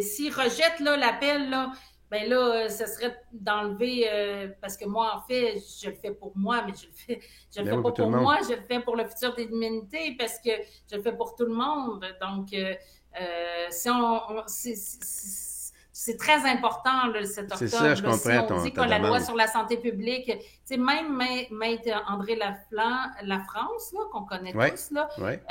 Speaker 2: S'ils rejettent, là, l'appel, là, ben là, ça serait d'enlever, parce que moi, en fait, je le fais pour moi, mais je le
Speaker 1: Ben
Speaker 2: fais
Speaker 1: oui,
Speaker 2: pas
Speaker 1: pour tout le
Speaker 2: pour
Speaker 1: monde.
Speaker 2: moi, je le fais pour le futur de l'humanité, parce que je le fais pour tout le monde. Donc, si c'est très important le 7
Speaker 1: C'est ça, je
Speaker 2: octobre. Là, si
Speaker 1: comprends
Speaker 2: on dit que
Speaker 1: ta
Speaker 2: la loi
Speaker 1: demande.
Speaker 2: sur la santé publique, même Maître André Lafrance, là, qu'on connaît
Speaker 1: Ouais.
Speaker 2: tous, là,
Speaker 1: Ouais.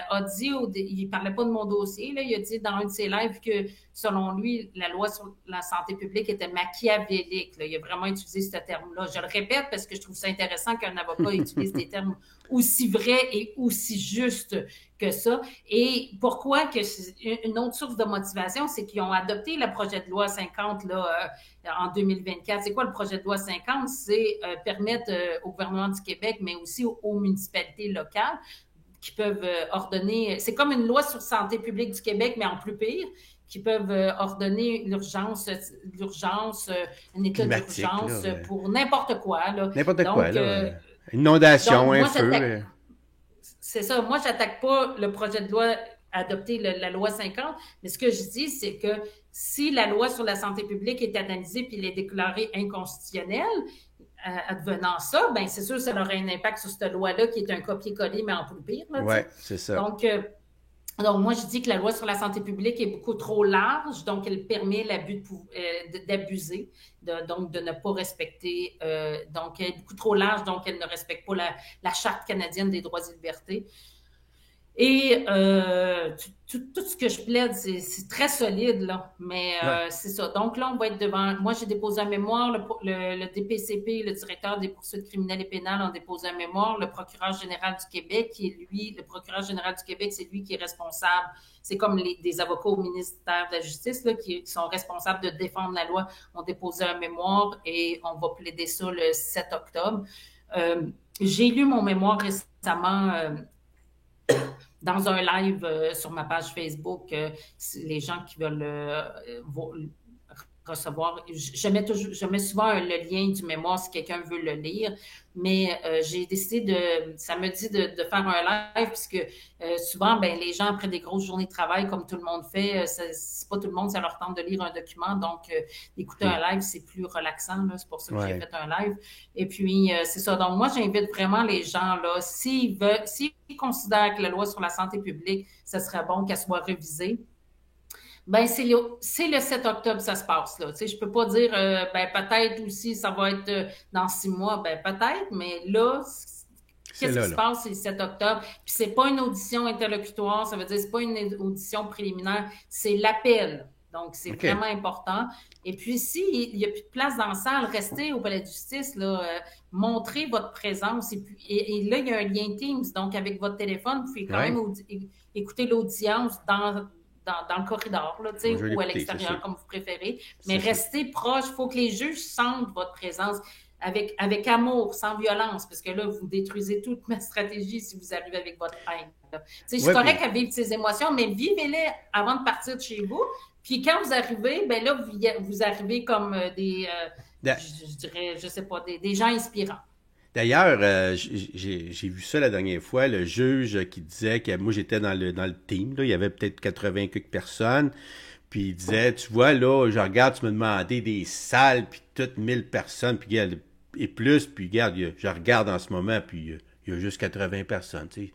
Speaker 2: a dit, il parlait pas de mon dossier, là, il a dit dans un de ses lives que selon lui, la loi sur la santé publique était machiavélique. Là. Il a vraiment utilisé ce terme-là. Je le répète parce que je trouve ça intéressant qu'un avocat utilise des termes aussi vrais et aussi justes que ça. Et pourquoi que une autre source de motivation, c'est qu'ils ont adopté le projet de loi 50 là, en 2024. C'est quoi le projet de loi 50? C'est permettre au gouvernement du Québec, mais aussi aux municipalités locales, qui peuvent ordonner, c'est comme une loi sur santé publique du Québec, mais en plus pire, qui peuvent ordonner l'urgence, un état
Speaker 1: Climatique, là.
Speaker 2: d'urgence pour n'importe quoi. Là.
Speaker 1: N'importe quoi,
Speaker 2: Donc,
Speaker 1: là. Inondation, un
Speaker 2: moi,
Speaker 1: feu.
Speaker 2: c'est ça. Moi, j'attaque pas le projet de loi adopter la loi 50, mais ce que je dis, c'est que si la loi sur la santé publique est analysée puis elle est déclarée inconstitutionnelle, advenant ça, ben c'est sûr que ça aurait un impact sur cette loi-là qui est un copier-coller, mais en plus pire. Là,
Speaker 1: Ouais, c'est ça.
Speaker 2: Donc, moi, je dis que la loi sur la santé publique est beaucoup trop large, donc elle permet d'abuser, donc de ne pas respecter, donc elle est beaucoup trop large, donc elle ne respecte pas la Charte canadienne des droits et libertés. Et tout ce que je plaide, c'est très solide, là. Mais
Speaker 1: Ouais.
Speaker 2: c'est ça. Donc là, on va être devant. Moi, j'ai déposé un mémoire. Le DPCP, le directeur des poursuites criminelles et pénales, ont déposé un mémoire. Le procureur général du Québec, qui est lui, le procureur général du Québec, c'est lui qui est responsable. C'est comme des avocats au ministère de la Justice, là, qui sont responsables de défendre la loi, ont déposé un mémoire et on va plaider ça le 7 octobre. J'ai lu mon mémoire récemment. Dans un live sur ma page Facebook, les gens qui veulent recevoir, je mets souvent le lien du mémoire si quelqu'un veut le lire, mais j'ai décidé ça me dit de faire un live puisque souvent, ben, les gens après des grosses journées de travail, comme tout le monde fait, c'est pas tout le monde, ça leur tente de lire un document, donc d'écouter un live, c'est plus relaxant, là, c'est pour ça que j'ai fait un live. Et puis, c'est ça. Donc, moi, j'invite vraiment les gens, là, s'ils considèrent que la loi sur la santé publique, ce serait bon qu'elle soit révisée, ben c'est le 7 octobre ça se passe là. Tu sais, je peux pas dire ben peut-être aussi ça va être dans 6 mois, ben peut-être, mais là qu'est-ce qui se passe c'est le 7 octobre. Puis c'est pas une audition interlocutoire, ça veut dire c'est pas une audition préliminaire, c'est l'appel. Donc c'est vraiment important. Et puis s'il n'y a plus de place dans la salle, restez au palais de justice là, montrez votre présence et là il y a un lien Teams donc avec votre téléphone, vous pouvez quand même écouter l'audience dans le corridor, là, ou à l'extérieur, comme vous préférez. Mais restez proche. Il faut que les juges sentent votre présence. avec amour, sans violence, parce que là, vous détruisez toute ma stratégie si vous arrivez avec votre haine. Je suis
Speaker 1: Ouais,
Speaker 2: correct
Speaker 1: puis
Speaker 2: à vivre ces émotions, mais vivez-les avant de partir de chez vous. Puis quand vous arrivez, ben là, vous arrivez comme
Speaker 1: d'a-
Speaker 2: je dirais, je sais pas, des gens inspirants.
Speaker 1: d'ailleurs, j'ai vu ça la dernière fois, le juge qui disait que moi j'étais dans le team, là, il y avait peut-être 80 quelques personnes, puis il disait, tu vois, là, je regarde, tu me demandais des salles, puis toutes 1000 personnes, puis regarde, et plus, puis regarde, je regarde en ce moment, puis il y a juste 80 personnes, tu sais.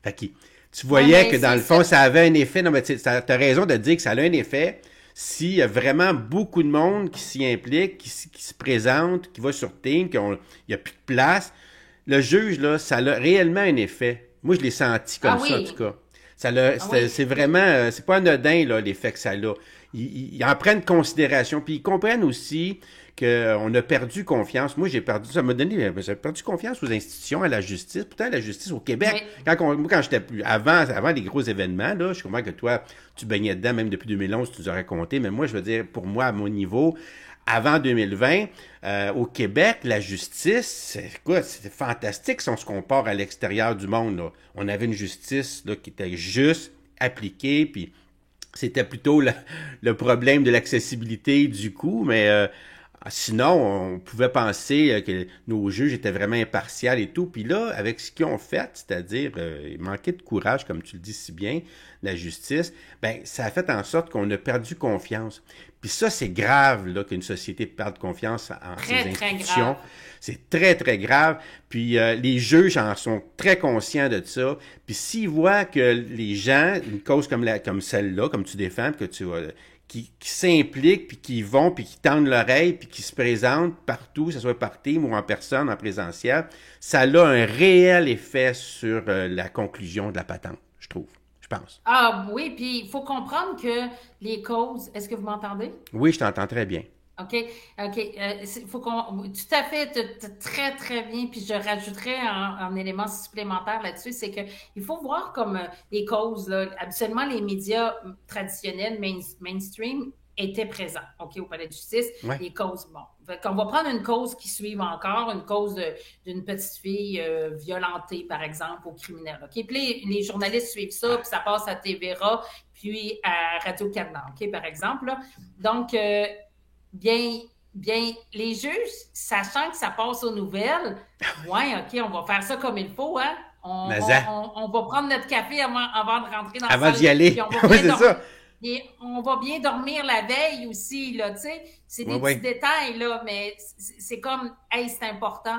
Speaker 1: Fait que tu
Speaker 2: Ouais,
Speaker 1: voyais
Speaker 2: mais
Speaker 1: que dans
Speaker 2: c'est
Speaker 1: le
Speaker 2: ça.
Speaker 1: fond, ça avait un effet. Non, mais tu as raison de dire que ça a un effet s'il y a vraiment beaucoup de monde qui s'y implique, qui se présente, qui va sur Team, il n'y a plus de place. Le juge, là, ça a réellement un effet. Moi, je l'ai senti
Speaker 2: Ah
Speaker 1: comme ça, en tout
Speaker 2: oui,
Speaker 1: cas.
Speaker 2: ah oui.
Speaker 1: C'est vraiment, c'est pas anodin, là, l'effet que ça a. Ils en prennent considération, puis ils comprennent aussi qu'on a perdu confiance. Moi, j'ai perdu confiance aux institutions, à la justice. Pourtant, la justice au Québec,
Speaker 2: Oui.
Speaker 1: moi, quand j'étais plus, avant les gros événements, là, je comprends que toi, tu baignais dedans, même depuis 2011, tu nous as raconté, mais moi, je veux dire, pour moi, à mon niveau, avant 2020, au Québec, la justice, c'était fantastique si on se compare à l'extérieur du monde, là. On avait une justice, là, qui était juste appliquée, puis c'était plutôt le problème de l'accessibilité du coût, mais sinon, on pouvait penser que nos juges étaient vraiment impartiaux et tout. Puis là, avec ce qu'ils ont fait, c'est-à-dire il manquait de courage, comme tu le dis si bien, la justice, ben ça a fait en sorte qu'on a perdu confiance. Puis ça, c'est grave là qu'une société perde confiance en ses
Speaker 2: Très, très
Speaker 1: institutions.
Speaker 2: grave.
Speaker 1: C'est très, très grave. Puis les juges en sont très conscients de ça. Puis s'ils voient que les gens, une cause comme celle-là, comme tu défends, que qui s'impliquent, puis qui vont, puis qui tendent l'oreille, puis qui se présentent partout, que ce soit par team ou en personne, en présentiel, ça a un réel effet sur la conclusion de la patente, je trouve, je pense.
Speaker 2: Ah oui, puis il faut comprendre que les causes, est-ce que vous m'entendez?
Speaker 1: Oui, je t'entends très bien.
Speaker 2: OK, OK. Faut qu'on, tout à fait, très, très bien. Puis je rajouterais un élément supplémentaire là-dessus, c'est que il faut voir comme les causes, là, absolument les médias traditionnels, mainstream, étaient présents, OK, au palais de justice.
Speaker 1: Ouais.
Speaker 2: Les causes, bon. Fait qu'on va prendre une cause qui suive encore, une cause d'une petite fille violentée, par exemple, au criminel, OK? Puis les journalistes suivent ça, puis ça passe à TVA, puis à Radio-Canada, OK, par exemple, là. Donc, bien, bien, les juges, sachant que ça passe aux nouvelles, ouais, OK, on va faire ça comme il faut, hein?
Speaker 1: Mais ça,
Speaker 2: On va prendre notre café avant de rentrer dans la
Speaker 1: avant
Speaker 2: salle,
Speaker 1: d'y
Speaker 2: puis
Speaker 1: aller,
Speaker 2: on va
Speaker 1: oui,
Speaker 2: bien
Speaker 1: c'est
Speaker 2: dormir.
Speaker 1: ça.
Speaker 2: Et on va bien dormir la veille aussi, là, tu sais. C'est
Speaker 1: Oui,
Speaker 2: des petits
Speaker 1: oui.
Speaker 2: détails, là, mais c'est comme, hey, c'est important.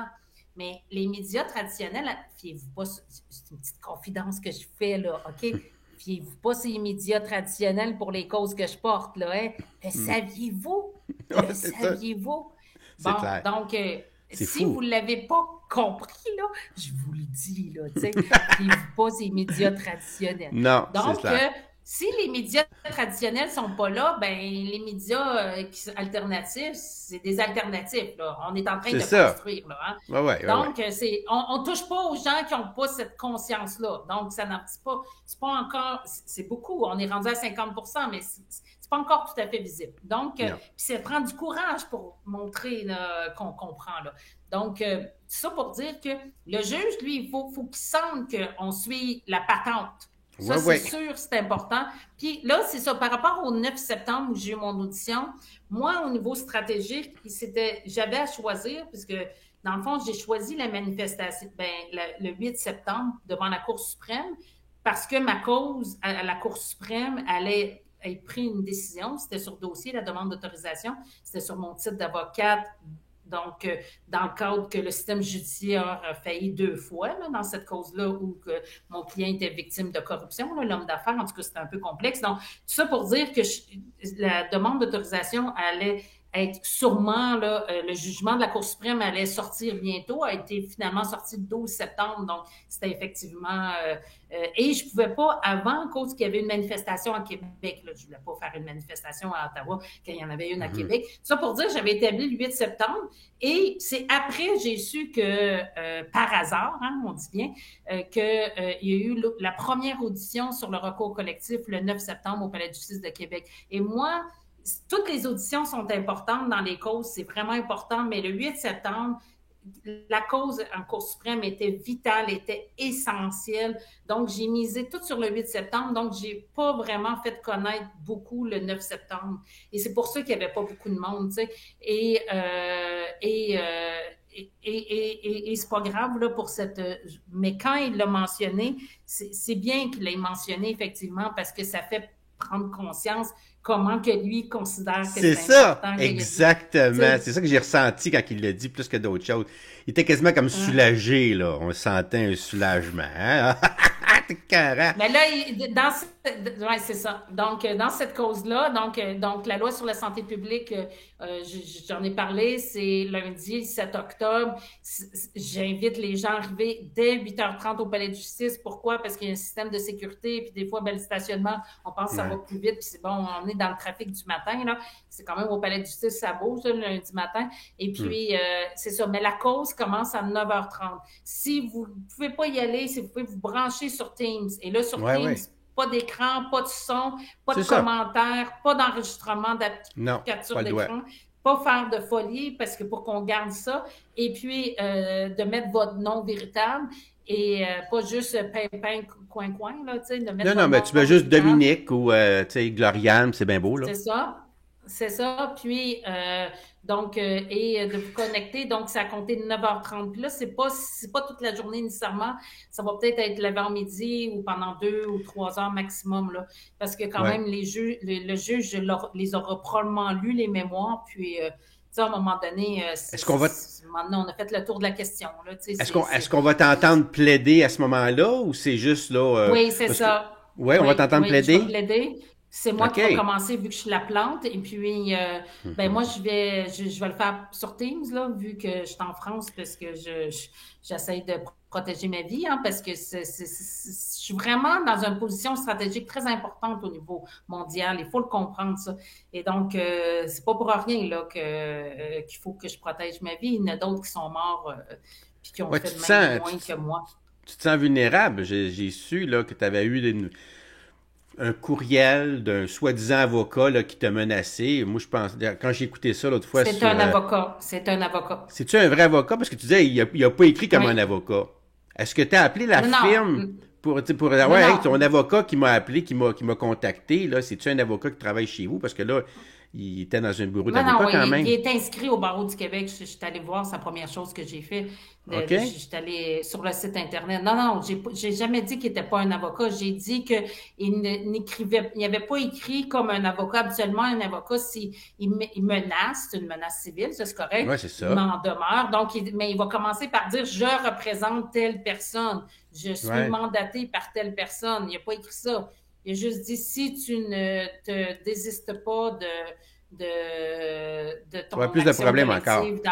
Speaker 2: Mais les médias traditionnels, fiez-vous pas, c'est une petite confidence que je fais, là, OK? Fiez-vous pas ces médias traditionnels pour les causes que je porte, là, hein? Le saviez-vous? Le
Speaker 1: Ouais, c'est ça.
Speaker 2: saviez-vous?
Speaker 1: C'est
Speaker 2: Bon,
Speaker 1: clair.
Speaker 2: donc,
Speaker 1: C'est
Speaker 2: si vous
Speaker 1: fou.
Speaker 2: ne l'avez pas compris, là, je vous le dis, là, tu sais, fiez-vous pas ces médias traditionnels.
Speaker 1: Non, c'est
Speaker 2: Donc,
Speaker 1: clair.
Speaker 2: si les médias traditionnels sont pas là, ben les médias alternatifs, c'est des alternatives, là. On est en train
Speaker 1: C'est
Speaker 2: de
Speaker 1: ça.
Speaker 2: construire, là, hein?
Speaker 1: Ouais, ouais, ouais, ouais.
Speaker 2: Donc, on touche pas aux gens qui n'ont pas cette conscience-là. Donc, ça n'en c'est pas encore, c'est beaucoup. On est rendu à 50%, mais c'est pas encore tout à fait visible. Donc,
Speaker 1: Non.
Speaker 2: puis ça prend du courage pour montrer qu'on comprend, là. Donc, ça pour dire que le juge, lui, faut qu'il sente qu'on suit la patente. Ça,
Speaker 1: Ouais,
Speaker 2: c'est
Speaker 1: ouais.
Speaker 2: sûr, c'est important. Puis là, c'est ça, par rapport au 9 septembre où j'ai eu mon audition, moi, au niveau stratégique, j'avais à choisir, puisque dans le fond, j'ai choisi la manifestation, le 8 septembre devant la Cour suprême, parce que ma cause à la Cour suprême allait être pris une décision. C'était sur dossier, la demande d'autorisation. C'était sur mon titre d'avocate. Donc, dans le cadre que le système judiciaire a failli 2 fois, là, dans cette cause-là, où que mon client était victime de corruption, là, l'homme d'affaires, en tout cas, c'était un peu complexe. Donc, tout ça pour dire que la demande d'autorisation allait être sûrement, là, le jugement de la Cour suprême allait sortir bientôt, a été finalement sorti le 12 septembre, donc c'était effectivement... et je ne pouvais pas, avant, à cause qu'il y avait une manifestation à Québec, là, je ne voulais pas faire une manifestation à Ottawa quand il y en avait une à Québec. Ça pour dire, j'avais établi le 8 septembre, et c'est après, j'ai su que, par hasard, hein, on dit bien, qu'il y a eu la première audition sur le recours collectif le 9 septembre au Palais de justice de Québec. Et moi, toutes les auditions sont importantes dans les causes, c'est vraiment important, mais le 8 septembre, la cause en Cour suprême était vitale, était essentielle. Donc, j'ai misé tout sur le 8 septembre. Donc, j'ai pas vraiment fait connaître beaucoup le 9 septembre. Et c'est pour ça qu'il y avait pas beaucoup de monde, tu sais. Et c'est pas grave là pour cette. Mais quand il l'a mentionné, c'est bien qu'il l'ait mentionné effectivement parce que ça fait prendre conscience comment que lui considère que
Speaker 1: C'est
Speaker 2: c'est
Speaker 1: ça,
Speaker 2: important. Il a dit,
Speaker 1: exactement. C'est ça que j'ai ressenti quand il l'a dit, plus que d'autres choses. Il était quasiment comme soulagé, là. On sentait un soulagement. Hein? T'es carré.
Speaker 2: mais là, ouais, c'est ça. Donc, dans cette cause-là, donc la loi sur la santé publique, j'en ai parlé, c'est lundi 7 octobre. J'invite les gens à arriver dès 8h30 au Palais de justice. Pourquoi? Parce qu'il y a un système de sécurité, puis des fois, ben, le stationnement, on pense que ça va
Speaker 1: Ouais.
Speaker 2: plus vite, puis c'est bon, on est dans le trafic du matin, là. C'est quand même au Palais de justice, ça bouge, là, le lundi matin. Et
Speaker 1: Hmm.
Speaker 2: puis, c'est ça. Mais la cause commence à 9h30. Si vous ne pouvez pas y aller, si vous pouvez vous brancher sur Teams. Et là, sur
Speaker 1: Ouais,
Speaker 2: Teams,
Speaker 1: ouais.
Speaker 2: pas d'écran, pas de son, pas
Speaker 1: C'est
Speaker 2: de
Speaker 1: ça.
Speaker 2: commentaires, pas d'enregistrement de
Speaker 1: Non,
Speaker 2: capture
Speaker 1: pas le doigt.
Speaker 2: d'écran, pas faire de folie parce que pour qu'on garde ça, et puis de mettre votre nom véritable et pas juste pimpin, coin, là, tu sais, de mettre
Speaker 1: Non, non,
Speaker 2: votre
Speaker 1: mais tu
Speaker 2: nom
Speaker 1: mets juste
Speaker 2: véritable.
Speaker 1: Dominique ou, tu sais, Gloriane, c'est bien beau, là.
Speaker 2: C'est ça. C'est ça. Puis, de vous connecter. Donc, c'est à compter de 9h30. Puis là, c'est pas toute la journée nécessairement. Ça va peut-être être l'avant-midi ou pendant 2 ou 3 heures maximum, là. Parce que quand
Speaker 1: Ouais.
Speaker 2: même, le juge les aura probablement lu, les mémoires. Puis, tu sais, à un moment donné,
Speaker 1: Est-ce qu'on va,
Speaker 2: maintenant, on a fait le tour de la question, là. Tu sais,
Speaker 1: est-ce qu'on va t'entendre plaider à ce moment-là ou c'est juste, là,
Speaker 2: oui, c'est
Speaker 1: parce que,
Speaker 2: ça.
Speaker 1: ouais, on va
Speaker 2: Oui,
Speaker 1: t'entendre
Speaker 2: oui, je vais
Speaker 1: plaider?
Speaker 2: plaider. C'est moi qui vais
Speaker 1: OK.
Speaker 2: commencer vu que je suis la plante. Et puis, ben moi, je vais le faire sur Teams, là, vu que je suis en France, parce que j'essaie de protéger ma vie, hein, parce que je suis vraiment dans une position stratégique très importante au niveau mondial. Il faut le comprendre, ça. Et donc, c'est pas pour rien, là, qu'il faut que je protège ma vie. Il y en a d'autres qui sont morts, puis qui ont
Speaker 1: Ouais,
Speaker 2: fait de même moins
Speaker 1: tu
Speaker 2: que moi.
Speaker 1: tu te sens vulnérable. J'ai su, là, que tu avais eu un courriel d'un soi-disant avocat, là, qui t'a menacé. Moi, je pense, quand j'ai écouté ça l'autre fois
Speaker 2: C'est
Speaker 1: sur,
Speaker 2: un avocat. C'est un avocat.
Speaker 1: c'est-tu un vrai avocat? Parce que tu disais, il a pas écrit comme un
Speaker 2: Oui.
Speaker 1: avocat. Est-ce que tu as appelé la
Speaker 2: Non, non.
Speaker 1: firme pour, tu sais, pour dire,
Speaker 2: Non,
Speaker 1: ouais,
Speaker 2: non.
Speaker 1: hey, ton avocat qui m'a appelé, qui m'a contacté, là, c'est-tu un avocat qui travaille chez vous? Parce que là, il était dans un bureau
Speaker 2: Non, non,
Speaker 1: d'avocat
Speaker 2: oui,
Speaker 1: quand
Speaker 2: il
Speaker 1: même.
Speaker 2: est inscrit au barreau du Québec. Je suis allée voir sa première chose que j'ai fait.
Speaker 1: OK?
Speaker 2: Je suis allée sur le site Internet. Non, non, j'ai jamais dit qu'il n'était pas un avocat. J'ai dit qu'il il n'avait pas écrit comme un avocat. Habituellement, un avocat, il menace, c'est une menace civile, ça c'est correct.
Speaker 1: Ouais, c'est
Speaker 2: Il
Speaker 1: ça.
Speaker 2: m'en demeure. Donc, mais il va commencer par dire, je représente telle personne. Je suis
Speaker 1: Ouais.
Speaker 2: mandaté par telle personne. Il n'a pas écrit ça. Il a juste dit, si tu ne te désistes pas de
Speaker 1: Tu auras
Speaker 2: ton
Speaker 1: plus de
Speaker 2: action
Speaker 1: problèmes encore.
Speaker 2: collective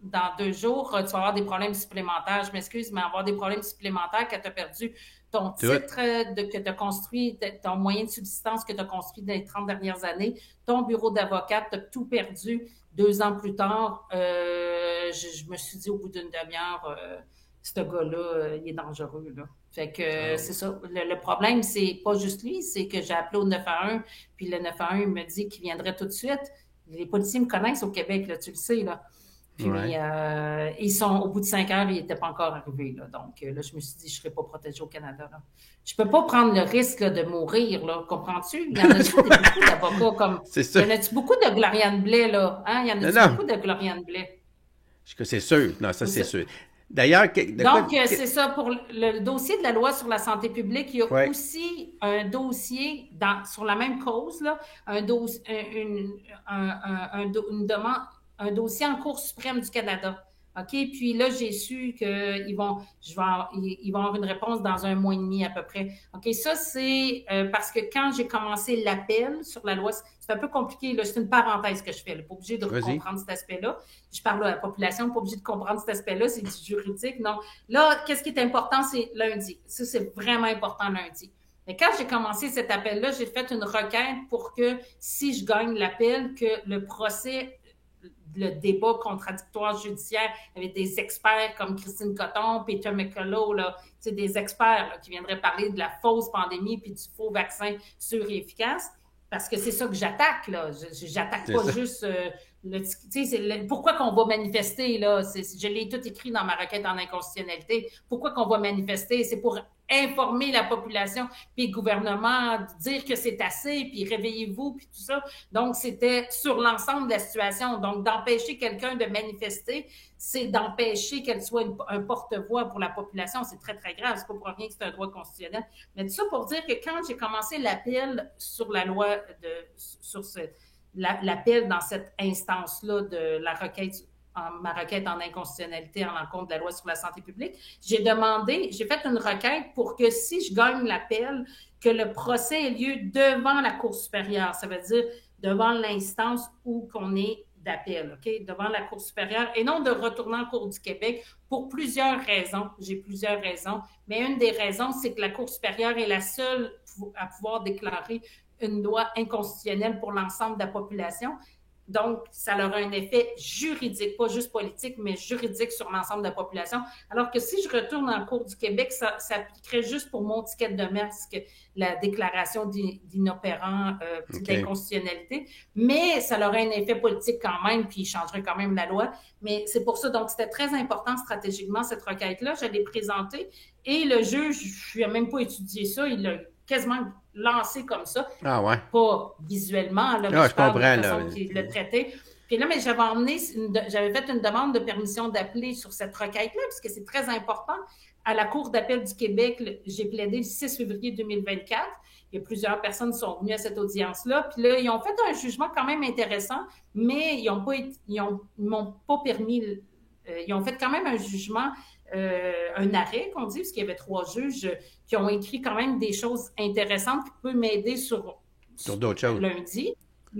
Speaker 2: dans 2 jours, tu vas avoir des problèmes supplémentaires. Je m'excuse, mais avoir des problèmes supplémentaires quand tu as perdu ton
Speaker 1: Tout.
Speaker 2: titre que tu as construit, ton moyen de subsistance que tu as construit dans les 30 dernières années, ton bureau d'avocat, tu as tout perdu 2 ans plus tard. Je me suis dit au bout d'une demi-heure, ce gars-là, il est dangereux, là. Fait que
Speaker 1: Oh.
Speaker 2: c'est ça. Le problème, c'est pas juste lui, c'est que j'ai appelé au 911, puis le 911 il me dit qu'il viendrait tout de suite. Les policiers me connaissent au Québec, là, tu le sais, là. Puis
Speaker 1: Ouais.
Speaker 2: ils sont au bout de 5 heures, ils n'étaient pas encore arrivés, là. Donc là, je me suis dit, je ne serais pas protégée au Canada, là. Je peux pas prendre le risque là, de mourir, là. Comprends-tu? Il y en a-tu beaucoup d'avocats comme.
Speaker 1: C'est
Speaker 2: Il
Speaker 1: ça.
Speaker 2: y en a-tu beaucoup de Gloriane Blais, là? Hein? Il y en
Speaker 1: Non,
Speaker 2: a-tu
Speaker 1: non.
Speaker 2: beaucoup de Gloriane Blais?
Speaker 1: C'est sûr. Non, ça,
Speaker 2: Ou
Speaker 1: c'est
Speaker 2: ça-
Speaker 1: sûr. D'ailleurs, de quoi.
Speaker 2: Donc, c'est ça. Pour le dossier de la loi sur la santé publique, il y a
Speaker 1: Ouais.
Speaker 2: aussi un dossier sur la même cause, là, un, dos, une demande, un dossier en Cour suprême du Canada. OK? Puis là, j'ai su ils vont avoir une réponse dans 1 mois et demi à peu près. OK? Ça, c'est parce que quand j'ai commencé l'appel sur la loi, c'est un peu compliqué, là, c'est une parenthèse que je fais. Pas obligé de
Speaker 1: Vas-y.
Speaker 2: comprendre cet aspect-là. Je parle à la population, pas obligé de comprendre cet aspect-là, c'est du juridique. Non. Là, qu'est-ce qui est important, c'est lundi. Ça, c'est vraiment important lundi. Mais quand j'ai commencé cet appel-là, j'ai fait une requête pour que si je gagne l'appel, que le procès, le débat contradictoire judiciaire avec des experts comme Christine Coton, Peter McCullough, là, des experts là, qui viendraient parler de la fausse pandémie puis du faux vaccin sûr et efficace. parce que c'est ça que j'attaque, là. J'attaque
Speaker 1: C'est
Speaker 2: pas
Speaker 1: ça.
Speaker 2: juste pourquoi qu'on va manifester, là? Je l'ai tout écrit dans ma requête en inconstitutionnalité. Pourquoi qu'on va manifester? C'est pour informer la population, puis le gouvernement, dire que c'est assez, puis réveillez-vous, puis tout ça. Donc, c'était sur l'ensemble de la situation. Donc, d'empêcher quelqu'un de manifester, c'est d'empêcher qu'elle soit un porte-voix pour la population. C'est très, très grave. C'est pas pour rien que c'est un droit constitutionnel. Mais tout ça pour dire que quand j'ai commencé l'appel sur la loi sur l'appel dans cette instance-là de la requête, ma requête en inconstitutionnalité en l'encontre de la loi sur la santé publique, j'ai fait une requête pour que si je gagne l'appel, que le procès ait lieu devant la Cour supérieure. Ça veut dire devant l'instance où qu'on est d'appel, OK? Devant la Cour supérieure, et non de retourner en Cour du Québec pour plusieurs raisons. J'ai plusieurs raisons, mais une des raisons, c'est que la Cour supérieure est la seule à pouvoir déclarer une loi inconstitutionnelle pour l'ensemble de la population. Donc, ça aura un effet juridique, pas juste politique, mais juridique sur l'ensemble de la population. Alors que si je retourne en Cour du Québec, ça appliquerait juste pour mon ticket de masque, la déclaration d'inopérant, d'inconstitutionnalité. Mais ça aurait un effet politique quand même, puis il changerait quand même la loi. Mais c'est pour ça, donc c'était très important stratégiquement, cette requête-là. Je l'ai présentée et le juge, je n'ai même pas étudié ça, il l'a quasiment lancé comme ça.
Speaker 1: Ah ouais.
Speaker 2: Pas visuellement, là,
Speaker 1: Ah,
Speaker 2: mais
Speaker 1: je comprends,
Speaker 2: de la
Speaker 1: là.
Speaker 2: façon qu'il le traitait. Puis là, mais j'avais fait une demande de permission d'appeler sur cette requête-là, puisque c'est très important. À la Cour d'appel du Québec, j'ai plaidé le 6 février 2024. Il y a plusieurs personnes qui sont venues à cette audience-là. Puis là, ils ont fait un jugement quand même intéressant, mais ils m'ont pas permis. Ils ont fait quand même un jugement, un arrêt, qu'on dit, parce qu'il y avait 3 juges qui ont écrit quand même des choses intéressantes qui peuvent m'aider sur
Speaker 1: d'autres choses.
Speaker 2: Lundi.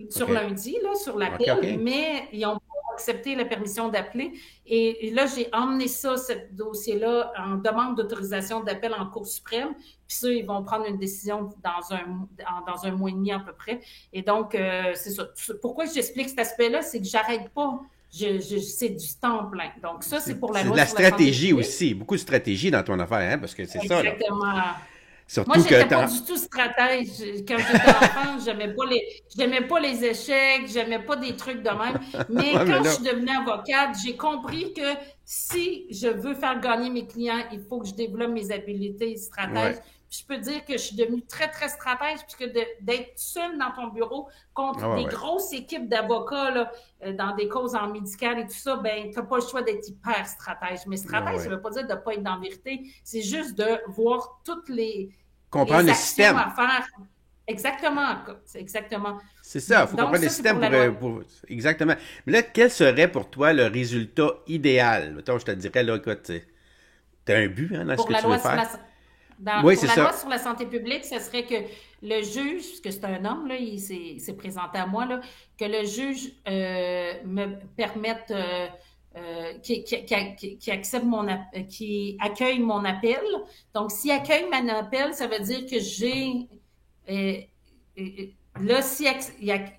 Speaker 2: Sur
Speaker 1: Okay.
Speaker 2: lundi, là, sur l'appel,
Speaker 1: Okay.
Speaker 2: mais ils n'ont pas accepté la permission d'appeler. Et là, j'ai emmené ce dossier-là en demande d'autorisation d'appel en Cour suprême. Puis ça, ils vont prendre une décision dans un mois et demi à peu près. Et donc, c'est ça. Pourquoi j'explique cet aspect-là, c'est que j'arrête pas. C'est du temps plein. Donc, ça, c'est pour la loi
Speaker 1: de la
Speaker 2: sur la santé
Speaker 1: stratégie
Speaker 2: publique.
Speaker 1: aussi. Beaucoup de stratégie dans ton affaire, hein, parce que c'est ça, là.
Speaker 2: Exactement.
Speaker 1: Surtout
Speaker 2: Moi, j'étais
Speaker 1: que
Speaker 2: pas du tout stratège. Quand j'étais enfant, j'aimais pas les échecs, j'aimais pas des trucs de même. Mais
Speaker 1: Ouais, mais
Speaker 2: quand je
Speaker 1: là,
Speaker 2: suis devenue avocate, j'ai compris que si je veux faire gagner mes clients, il faut que je développe mes habiletés stratèges.
Speaker 1: ouais,
Speaker 2: Puis je peux dire que je suis devenue très, très stratège, puisque d'être seule dans ton bureau contre
Speaker 1: ouais,
Speaker 2: des
Speaker 1: ouais.
Speaker 2: grosses équipes d'avocats là, dans des causes en médical et tout ça, ben t'as pas le choix d'être hyper stratège. Mais stratège,
Speaker 1: Ouais.
Speaker 2: ça veut pas dire de pas être dans la vérité. C'est juste de voir toutes les
Speaker 1: Comprendre le
Speaker 2: actions
Speaker 1: système.
Speaker 2: à faire. Exactement. C'est exactement.
Speaker 1: C'est ça, il faut
Speaker 2: Donc,
Speaker 1: comprendre le
Speaker 2: ça, c'est
Speaker 1: système
Speaker 2: pour la loi.
Speaker 1: Exactement. Mais là, quel serait pour toi le résultat idéal? Mettons, je te dirais, là, écoute, t'as un but hein, dans ce
Speaker 2: Pour
Speaker 1: que
Speaker 2: la
Speaker 1: tu veux
Speaker 2: loi sur
Speaker 1: faire? Oui,
Speaker 2: pour
Speaker 1: c'est
Speaker 2: la loi
Speaker 1: ça.
Speaker 2: sur la santé publique, ce serait que le juge, puisque c'est un homme, là, il s'est présenté à moi, là, que le juge me permette qui accepte qui accueille mon appel. Donc, s'il accueille mon appel, ça veut dire que j'ai euh, euh, là, si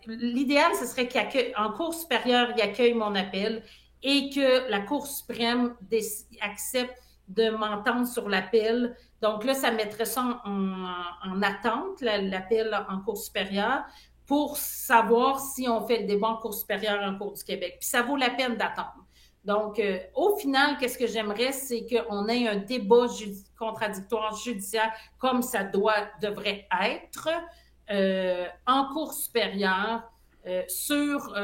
Speaker 2: l'idéal, ce serait qu'en Cour supérieure, il accueille mon appel et que la Cour suprême accepte de m'entendre sur l'appel. Donc là, ça mettrait ça en attente, l'appel en Cour supérieure, pour savoir si on fait le débat en Cour supérieure en Cour du Québec. Puis ça vaut la peine d'attendre. Donc, au final, qu'est-ce que j'aimerais, c'est qu'on ait un débat contradictoire judiciaire comme ça devrait être en Cour supérieure sur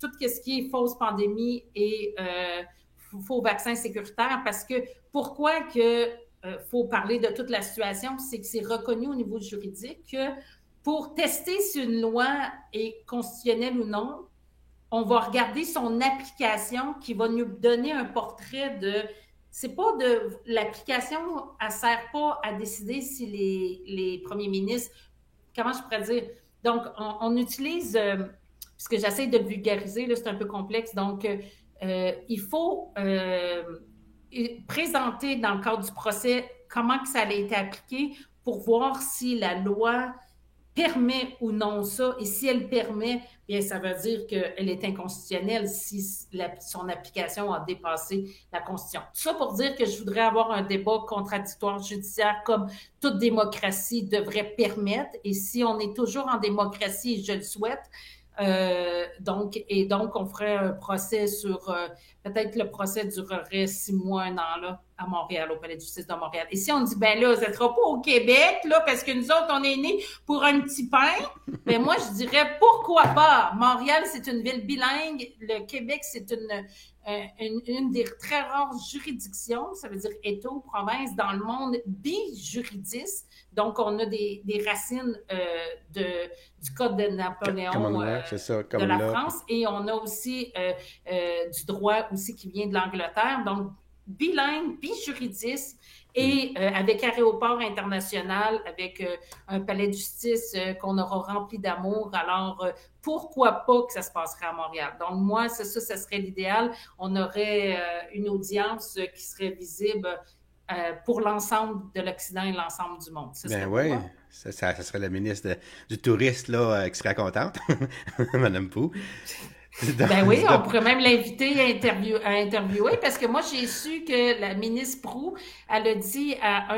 Speaker 2: tout ce qui est fausse pandémie et faux vaccins sécuritaires, parce que pourquoi que faut parler de toute la situation, c'est que c'est reconnu au niveau juridique que pour tester si une loi est constitutionnelle ou non, on va regarder son application qui va nous donner un portrait de... C'est pas de... L'application, elle sert pas à décider si les premiers ministres... Comment je pourrais dire? Donc, on utilise... puisque j'essaie de le vulgariser, là, c'est un peu complexe. Donc, il faut présenter dans le cadre du procès comment que ça a été appliqué pour voir si la loi permet ou non ça. Et si elle permet, bien, ça veut dire qu'elle est inconstitutionnelle si son application a dépassé la Constitution. Tout ça pour dire que je voudrais avoir un débat contradictoire judiciaire comme toute démocratie devrait permettre. Et si on est toujours en démocratie, et je le souhaite, donc, on ferait un procès sur, peut-être le procès durerait 6 mois, 1 an, là, à Montréal, au Palais de justice de Montréal. Et si on dit, ben là, ça sera pas au Québec, là, parce que nous autres, on est nés pour un petit pain, ben moi, je dirais, pourquoi pas? Montréal, c'est une ville bilingue. Le Québec, c'est une des très rares juridictions, ça veut dire État ou province, dans le monde bijuridiste. Donc, on a des racines du Code de Napoléon de la France et on a aussi du droit aussi qui vient de l'Angleterre. Donc, bilingue, bijuridiste et avec aéroport international, avec un palais de justice qu'on aura rempli d'amour. Alors, pourquoi pas que ça se passerait à Montréal? Donc, moi, ça serait l'idéal. On aurait une audience qui serait visible pour l'ensemble de l'Occident et l'ensemble du monde.
Speaker 1: Ben oui, ça serait la ministre du Tourisme là, qui serait contente, Mme Pou.
Speaker 2: Ben oui, on pourrait même l'inviter à interviewer parce que moi, j'ai su que la ministre Proulx, elle a dit à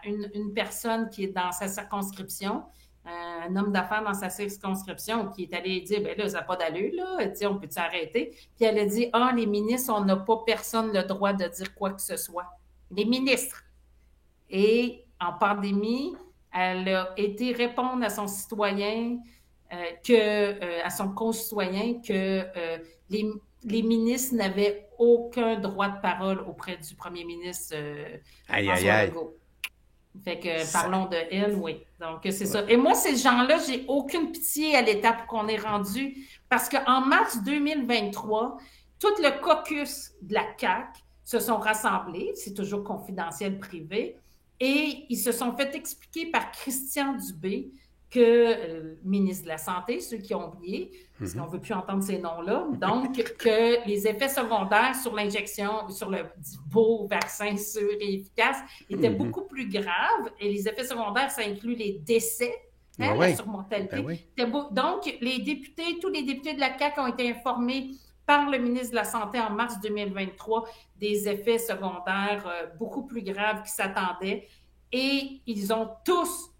Speaker 2: une personne qui est dans sa circonscription, un homme d'affaires dans sa circonscription qui est allé dire, ben là, ça n'a pas d'allure, là, on peut s'arrêter? Puis elle a dit, les ministres, on n'a pas personne le droit de dire quoi que ce soit. Les ministres. Et en pandémie, elle a été répondre à son citoyen, à son concitoyen que les ministres n'avaient aucun droit de parole auprès du premier ministre François Legault. Fait que parlons de elle, oui. Donc, c'est ça. Et moi, ces gens-là, j'ai aucune pitié à l'étape qu'on est rendu parce qu'en mars 2023, tout le caucus de la CAQ se sont rassemblés, c'est toujours confidentiel privé, et ils se sont fait expliquer par Christian Dubé que ministre de la Santé, ceux qui ont oublié, parce qu'on ne veut plus entendre ces noms-là, donc que les effets secondaires sur l'injection, sur le beau vaccin sûr et efficace, étaient beaucoup plus graves, et les effets secondaires, ça inclut les décès, la surmortalité. Donc, tous les députés de la CAQ ont été informés par le ministre de la Santé en mars 2023 des effets secondaires beaucoup plus graves qui s'attendaient, et ils ont tous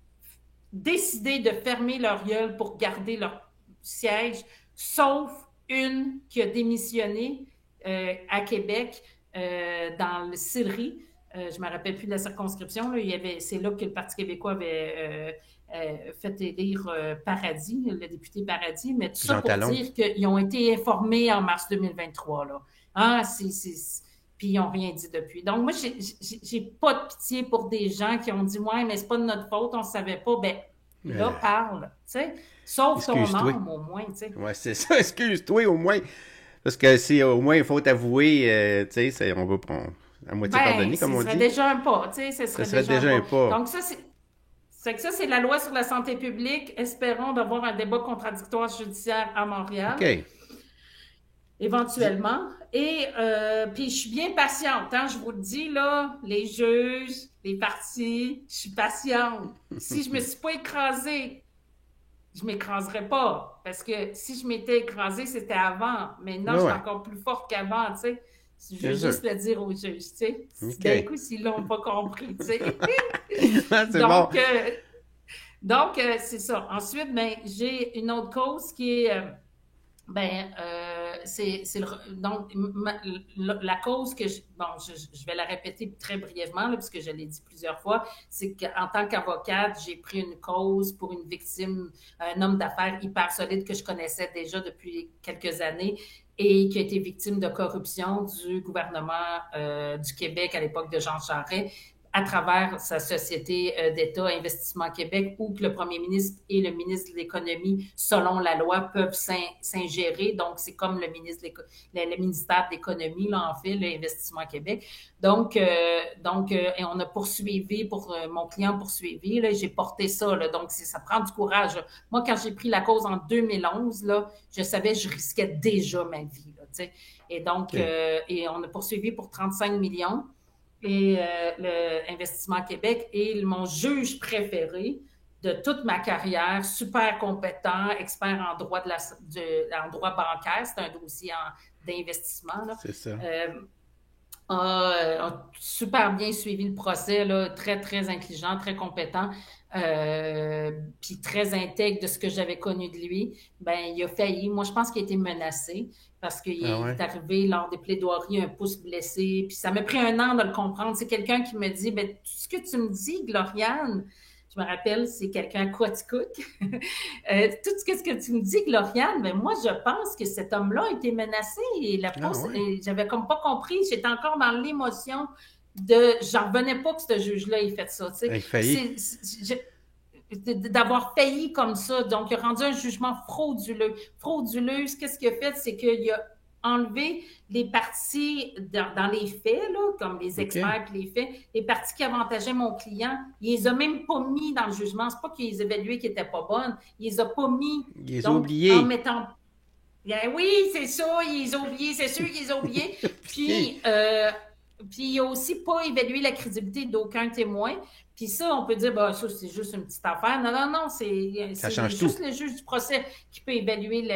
Speaker 2: décidé de fermer leur gueule pour garder leur siège, sauf une qui a démissionné à Québec dans le Sillery. Je ne me rappelle plus de la circonscription. Là. C'est là que le Parti québécois avait fait élire Paradis, le député Paradis. Mais tout ça pour dire qu'ils ont été informés en mars 2023. Là. Puis ils n'ont rien dit depuis. Donc, moi, j'ai pas de pitié pour des gens qui ont dit « Ouais, mais c'est pas de notre faute, on ne savait pas. » Ben, là, parle, tu sais. Sauf ton âme, au moins, tu sais.
Speaker 1: Oui, c'est ça. Excuse-toi, au moins. Parce que si au moins il faut t'avouer, tu sais, on va à moitié pardonner, comme on dit.
Speaker 2: Ce serait déjà un pas, tu sais. Ce serait déjà un pas. Donc, c'est la loi sur la santé publique. Espérons d'avoir un débat contradictoire judiciaire à Montréal.
Speaker 1: OK.
Speaker 2: Éventuellement. Et puis, je suis bien patiente. Hein, je vous le dis, là, les juges, les partis, je suis patiente. Si je ne me suis pas écrasée, je ne m'écraserais pas. Parce que si je m'étais écrasée, c'était avant. Maintenant, je suis encore plus forte qu'avant, tu sais. Je veux juste le dire aux juges, tu sais. D'un coup, s'ils ne l'ont pas compris, tu sais.
Speaker 1: Donc,
Speaker 2: bon. C'est ça. Ensuite, j'ai une autre cause qui est... donc la cause que je vais la répéter très brièvement là, parce que je l'ai dit plusieurs fois, c'est qu'en tant qu'avocate, j'ai pris une cause pour une victime, un homme d'affaires hyper solide que je connaissais déjà depuis quelques années et qui a été victime de corruption du gouvernement du Québec à l'époque de Jean Charest, à travers sa société d'État Investissement Québec, où que le premier ministre et le ministre de l'Économie, selon la loi, peuvent s'ingérer. Donc, c'est comme le ministère de l'Économie, là, en fait, l'Investissement Québec. Donc, et on a poursuivi, mon client poursuivi, là, j'ai porté ça, là, donc ça prend du courage. Là. Moi, quand j'ai pris la cause en 2011, là, je savais que je risquais déjà ma vie, là, tu sais. Et donc, et on a poursuivi pour 35 millions. Et l'Investissement Québec et mon juge préféré de toute ma carrière, super compétent, expert en droit, en droit bancaire, c'est un dossier d'investissement, là.
Speaker 1: C'est ça.
Speaker 2: A super bien suivi le procès, là, très, très intelligent, très compétent, puis très intègre de ce que j'avais connu de lui. Ben, il a failli. Moi, je pense qu'il a été menacé parce qu'il
Speaker 1: Ah
Speaker 2: est
Speaker 1: ouais?
Speaker 2: arrivé lors des plaidoiries un pouce blessé. Puis ça m'a pris un an de le comprendre. C'est quelqu'un qui me dit, ben, tout ce que tu me dis, Gloriane, je me rappelle, c'est quelqu'un Quaticook. Tout ce que tu me dis, Gloriane, ben moi, je pense que cet homme-là a été menacé et
Speaker 1: Ah ouais?
Speaker 2: j'avais comme pas compris. J'étais encore dans l'émotion de. J'en revenais pas que ce juge-là ait fait ça. Tu sais.
Speaker 1: Il faillit.
Speaker 2: D'avoir failli comme ça. Donc, il a rendu un jugement frauduleux. Frauduleux, qu'est-ce qu'il a fait? C'est qu'il a enlevé les parties dans les faits, là, comme les
Speaker 1: OK.
Speaker 2: experts les faits, les parties qui avantageaient mon client, il les a même pas mis dans le jugement. C'est pas qu'il les évaluait qui n'étaient pas bonnes, il les a pas mis.
Speaker 1: Il les a
Speaker 2: Donc, en
Speaker 1: oubliés.
Speaker 2: mettant bien, oui, c'est ça, ils les ont oubliés, c'est sûr qu'ils les ont oubliés.
Speaker 1: OK.
Speaker 2: Puis il n'a aussi pas évalué la crédibilité d'aucun témoin. Puis ça, on peut dire, bah, ça, c'est juste une petite affaire. Non, non, non,
Speaker 1: Ça
Speaker 2: c'est
Speaker 1: change tout.
Speaker 2: juste le juge du procès qui peut évaluer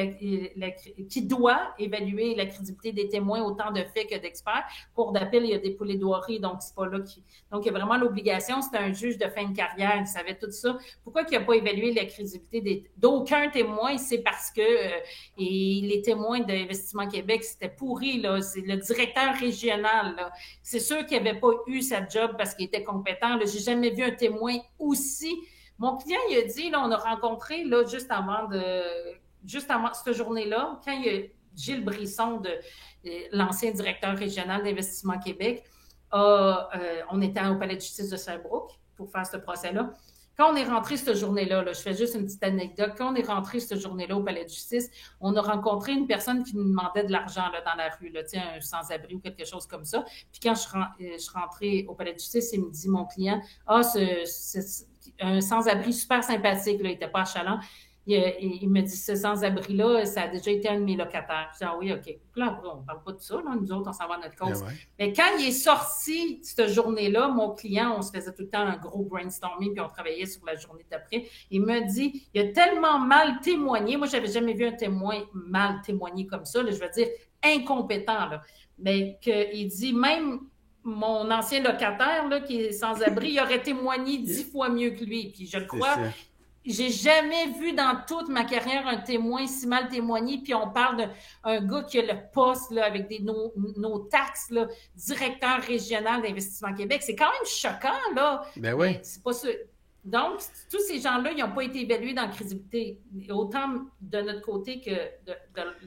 Speaker 2: qui doit évaluer la crédibilité des témoins, autant de faits que d'experts. Cour d'appel, il y a des plaidoiries, donc c'est pas là qui. Donc, il y a vraiment l'obligation. C'est un juge de fin de carrière, il savait tout ça. Pourquoi il n'a pas évalué la crédibilité d'aucun témoin? C'est parce que et les témoins d'Investissement Québec, c'était pourri, là. C'est le directeur régional, là. C'est sûr qu'il n'avait pas eu sa job parce qu'il était compétent. J'ai jamais vu un témoin aussi. Mon client, il a dit, là, on a rencontré, là, juste avant cette journée-là, quand il y a Gilles Brisson, l'ancien directeur régional d'Investissement Québec, on était au Palais de justice de Sherbrooke pour faire ce procès-là. Quand on est rentré cette journée-là, je fais juste une petite anecdote, quand on est rentré cette journée-là au Palais de justice, on a rencontré une personne qui nous demandait de l'argent là, dans la rue, là, un sans-abri ou quelque chose comme ça. Puis quand je suis rentrée au Palais de justice, il me dit, mon client, c'est un sans-abri super sympathique, là, il n'était pas achalant. Il me dit, ce sans-abri-là, ça a déjà été un de mes locataires. Je dis, ah oui, OK. Puis là, après, on ne parle pas de ça. Là. Nous autres, on s'en va à notre
Speaker 1: Ah
Speaker 2: cause.
Speaker 1: ouais.
Speaker 2: Mais quand il est sorti cette journée-là, mon client, on se faisait tout le temps un gros brainstorming, puis on travaillait sur la journée d'après. Il me dit, il a tellement mal témoigné. Moi, je n'avais jamais vu un témoin mal témoigner comme ça. Là, je veux dire, incompétent. Là. Mais qu'il dit, même mon ancien locataire, là, qui est sans abri, il aurait témoigné 10 fois mieux que lui. Puis je le
Speaker 1: C'est
Speaker 2: crois.
Speaker 1: ça.
Speaker 2: J'ai jamais vu dans toute ma carrière un témoin si mal témoigné, puis on parle d'un gars qui a le poste là, avec nos taxes, là, directeur régional d'Investissement Québec. C'est quand même choquant, là.
Speaker 1: Ben oui.
Speaker 2: Mais c'est pas ça. Donc, tous ces gens-là, ils n'ont pas été évalués dans la crédibilité, autant de notre côté que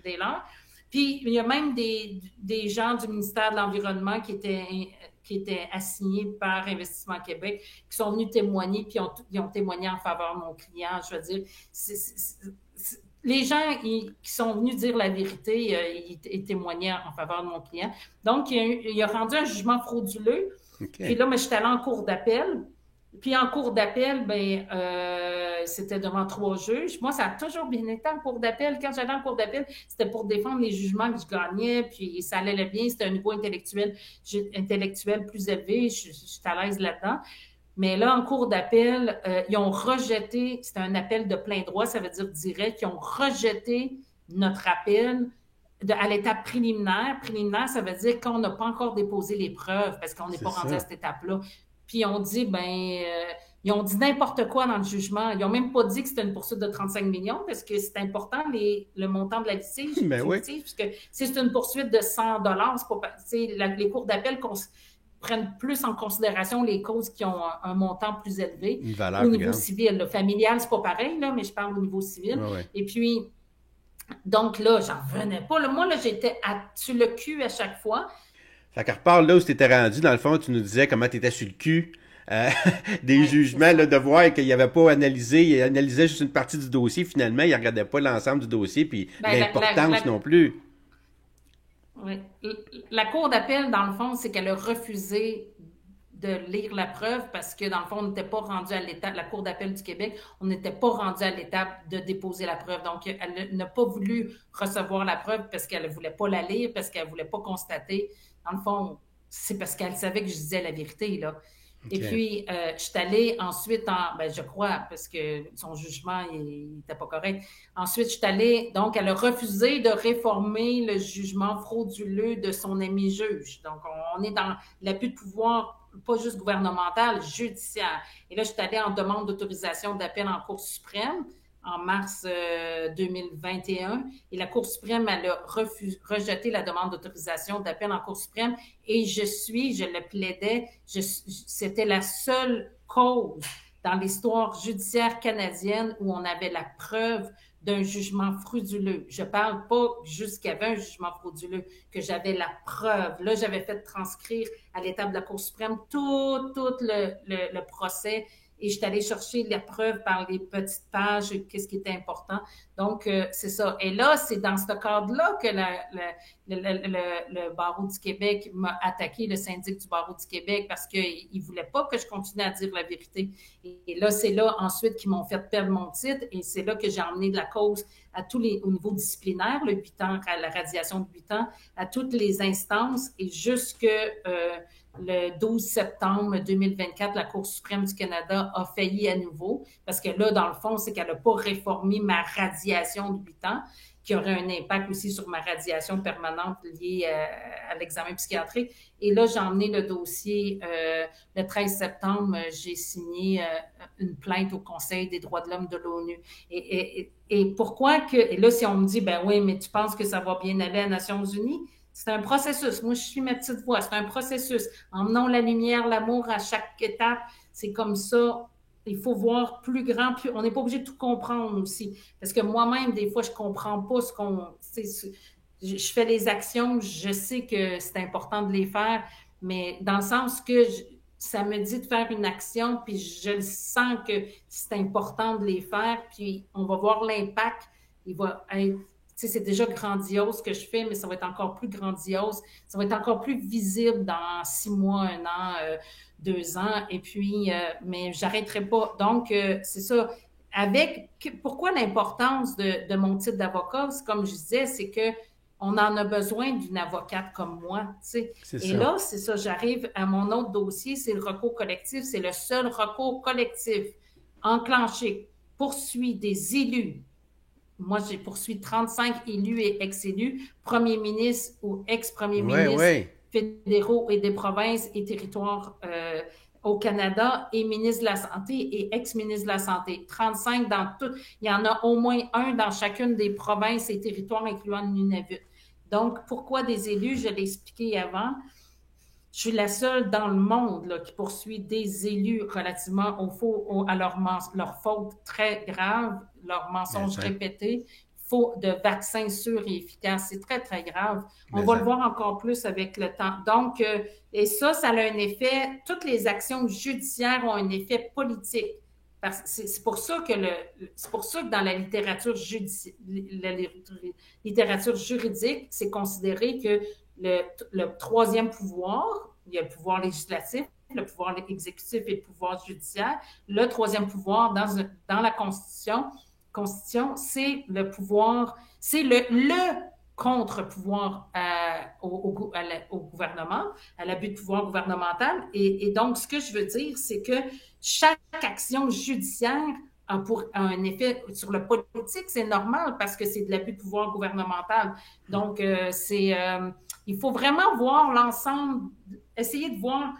Speaker 2: des leurs. Puis, il y a même des gens du ministère de l'Environnement qui étaient assignés par Investissement Québec, qui sont venus témoigner, puis ils ont témoigné en faveur de mon client. Je veux dire, les gens qui sont venus dire la vérité, ils témoignaient en faveur de mon client. Donc, il a rendu un jugement frauduleux.
Speaker 1: OK.
Speaker 2: Puis là, mais j'étais allée en cour d'appel. Puis en cour d'appel, c'était devant 3 juges. Moi, ça a toujours bien été en cour d'appel. Quand j'allais en cour d'appel, c'était pour défendre les jugements que je gagnais, puis ça allait bien. C'était un niveau intellectuel plus élevé. J'étais à l'aise là-dedans. Mais là, en cour d'appel, ils ont rejeté, c'était un appel de plein droit, ça veut dire direct, ils ont rejeté notre appel à l'étape préliminaire. Préliminaire, ça veut dire qu'on n'a pas encore déposé les preuves parce qu'on n'est pas rendu à cette étape-là. Puis on dit, ils ont dit n'importe quoi dans le jugement. Ils n'ont même pas dit que c'était une poursuite de 35 millions parce que c'est important, le montant de la litige,
Speaker 1: Ben oui.
Speaker 2: puisque si c'est une poursuite de 100 c'est pas, les cours d'appel prennent plus en considération les causes qui ont un montant plus élevé.
Speaker 1: Une valeur
Speaker 2: au
Speaker 1: plus
Speaker 2: niveau
Speaker 1: grande.
Speaker 2: civil. Là. Familial, c'est pas pareil, là, mais je parle au niveau civil.
Speaker 1: Ouais.
Speaker 2: Et puis, donc là, j'en revenais pas. Là. Moi, là, j'étais sur le cul à chaque fois.
Speaker 1: Fait qu'à repart là où tu étais rendu, dans le fond, tu nous disais comment tu étais sur le cul des jugements, là, de voir qu'il n'avait pas analysé, il analysait juste une partie du dossier, finalement, il ne regardait pas l'ensemble du dossier, puis l'importance non plus.
Speaker 2: Oui. La cour d'appel, dans le fond, c'est qu'elle a refusé de lire la preuve parce que, dans le fond, on n'était pas rendu à l'étape, la Cour d'appel du Québec, on n'était pas rendu à l'étape de déposer la preuve. Donc, elle n'a pas voulu recevoir la preuve parce qu'elle ne voulait pas la lire, parce qu'elle ne voulait pas constater. Dans le fond, c'est parce qu'elle savait que je disais la vérité, là. Et
Speaker 1: OK.
Speaker 2: puis, je suis allée ensuite je crois, parce que son jugement, il n'était pas correct. Ensuite, je suis allée, donc, elle a refusé de réformer le jugement frauduleux de son ami juge. Donc, on est dans l'abus de pouvoir, pas juste gouvernemental, judiciaire. Et là, je suis allée en demande d'autorisation d'appel en Cour suprême en mars 2021. Et la Cour suprême, elle a rejeté la demande d'autorisation d'appel en Cour suprême. Et je le plaidais, c'était la seule cause dans l'histoire judiciaire canadienne où on avait la preuve d'un jugement frauduleux. Je parle pas juste qu'il y avait un jugement frauduleux, que j'avais la preuve. Là, j'avais fait transcrire à l'étape de la Cour suprême tout le procès et je suis allée chercher la preuve par les petites pages, qu'est-ce qui était important. Donc, c'est ça. Et là, c'est dans ce cadre-là que le barreau du Québec m'a attaqué, le syndic du barreau du Québec, parce qu'il ne voulait pas que je continue à dire la vérité. Et là, c'est là ensuite qu'ils m'ont fait perdre mon titre et c'est là que j'ai emmené de la cause au niveau disciplinaire, le 8 ans, à la radiation de 8 ans, à toutes les instances et jusque le 12 septembre 2024, la Cour suprême du Canada a failli à nouveau, parce que là, dans le fond, c'est qu'elle n'a pas réformé ma radiation de 8 ans, qui aurait un impact aussi sur ma radiation permanente liée à l'examen psychiatrique. Et là, j'ai emmené le dossier le 13 septembre, j'ai signé une plainte au Conseil des droits de l'homme de l'ONU. Et pourquoi que... Et là, si on me dit, ben oui, mais tu penses que ça va bien aller aux Nations Unies? C'est un processus. Moi, je suis ma petite voix. C'est un processus. Emmenons la lumière, l'amour à chaque étape. C'est comme ça. Il faut voir plus grand. On n'est pas obligé de tout comprendre aussi. Parce que moi-même, des fois, je ne comprends pas ce qu'on... Je fais les actions, je sais que c'est important de les faire, mais dans le sens que ça me dit de faire une action, puis je le sens que c'est important de les faire, puis on va voir l'impact. Il va être c'est déjà grandiose ce que je fais, mais ça va être encore plus grandiose. Ça va être encore plus visible dans 6 mois, 1 an, 2 ans. Et puis, mais j'arrêterai pas. Donc, c'est ça. Pourquoi l'importance de mon titre d'avocat? Comme je disais, c'est que on en a besoin d'une avocate comme moi.
Speaker 1: C'est
Speaker 2: Et
Speaker 1: ça.
Speaker 2: là, c'est ça, j'arrive à mon autre dossier, c'est le recours collectif. C'est le seul recours collectif enclenché, poursuit des élus. Moi, j'ai poursuivi 35 élus et ex-élus, premiers ministres ou ex-premiers
Speaker 1: Oui,
Speaker 2: ministres
Speaker 1: oui.
Speaker 2: fédéraux et des provinces et territoires au Canada et ministre de la Santé et ex-ministre de la Santé. 35 dans tout. Il y en a au moins un dans chacune des provinces et territoires, incluant le Nunavut. Donc, pourquoi des élus? Je l'ai expliqué avant. Je suis la seule dans le monde là, qui poursuit des élus relativement à leurs fautes très graves, leurs
Speaker 1: Mais
Speaker 2: mensonges
Speaker 1: ça.
Speaker 2: répétés, faute de vaccins sûrs et efficaces. C'est très, très grave. On
Speaker 1: Mais
Speaker 2: va le
Speaker 1: ça.
Speaker 2: voir encore plus avec le temps. Donc, et ça a un effet, toutes les actions judiciaires ont un effet politique. C'est pour ça que dans la littérature juridique, c'est considéré que le troisième pouvoir, il y a le pouvoir législatif, le pouvoir exécutif et le pouvoir judiciaire. Le troisième pouvoir dans la Constitution, c'est le pouvoir, c'est le contre-pouvoir au gouvernement, à l'abus de pouvoir gouvernemental. Et donc, ce que je veux dire, c'est que chaque action judiciaire a un effet sur le politique, c'est normal parce que c'est de l'abus de pouvoir gouvernemental. Donc, il faut vraiment voir l'ensemble, essayer de voir,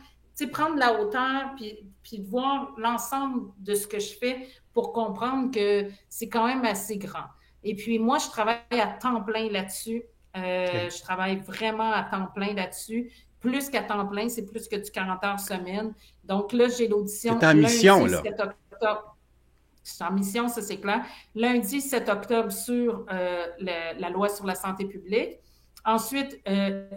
Speaker 2: prendre la hauteur, puis de voir l'ensemble de ce que je fais pour comprendre que c'est quand même assez grand. Et puis, moi, je travaille à temps plein là-dessus.
Speaker 1: OK.
Speaker 2: Je travaille vraiment à temps plein là-dessus. Plus qu'à temps plein, c'est plus que du 40 heures semaine. Donc là, j'ai
Speaker 1: C'est
Speaker 2: l'audition
Speaker 1: en mission,
Speaker 2: lundi
Speaker 1: là.
Speaker 2: 7 octobre. Je suis en mission, ça c'est clair. Lundi 7 octobre sur la loi sur la santé publique. Ensuite,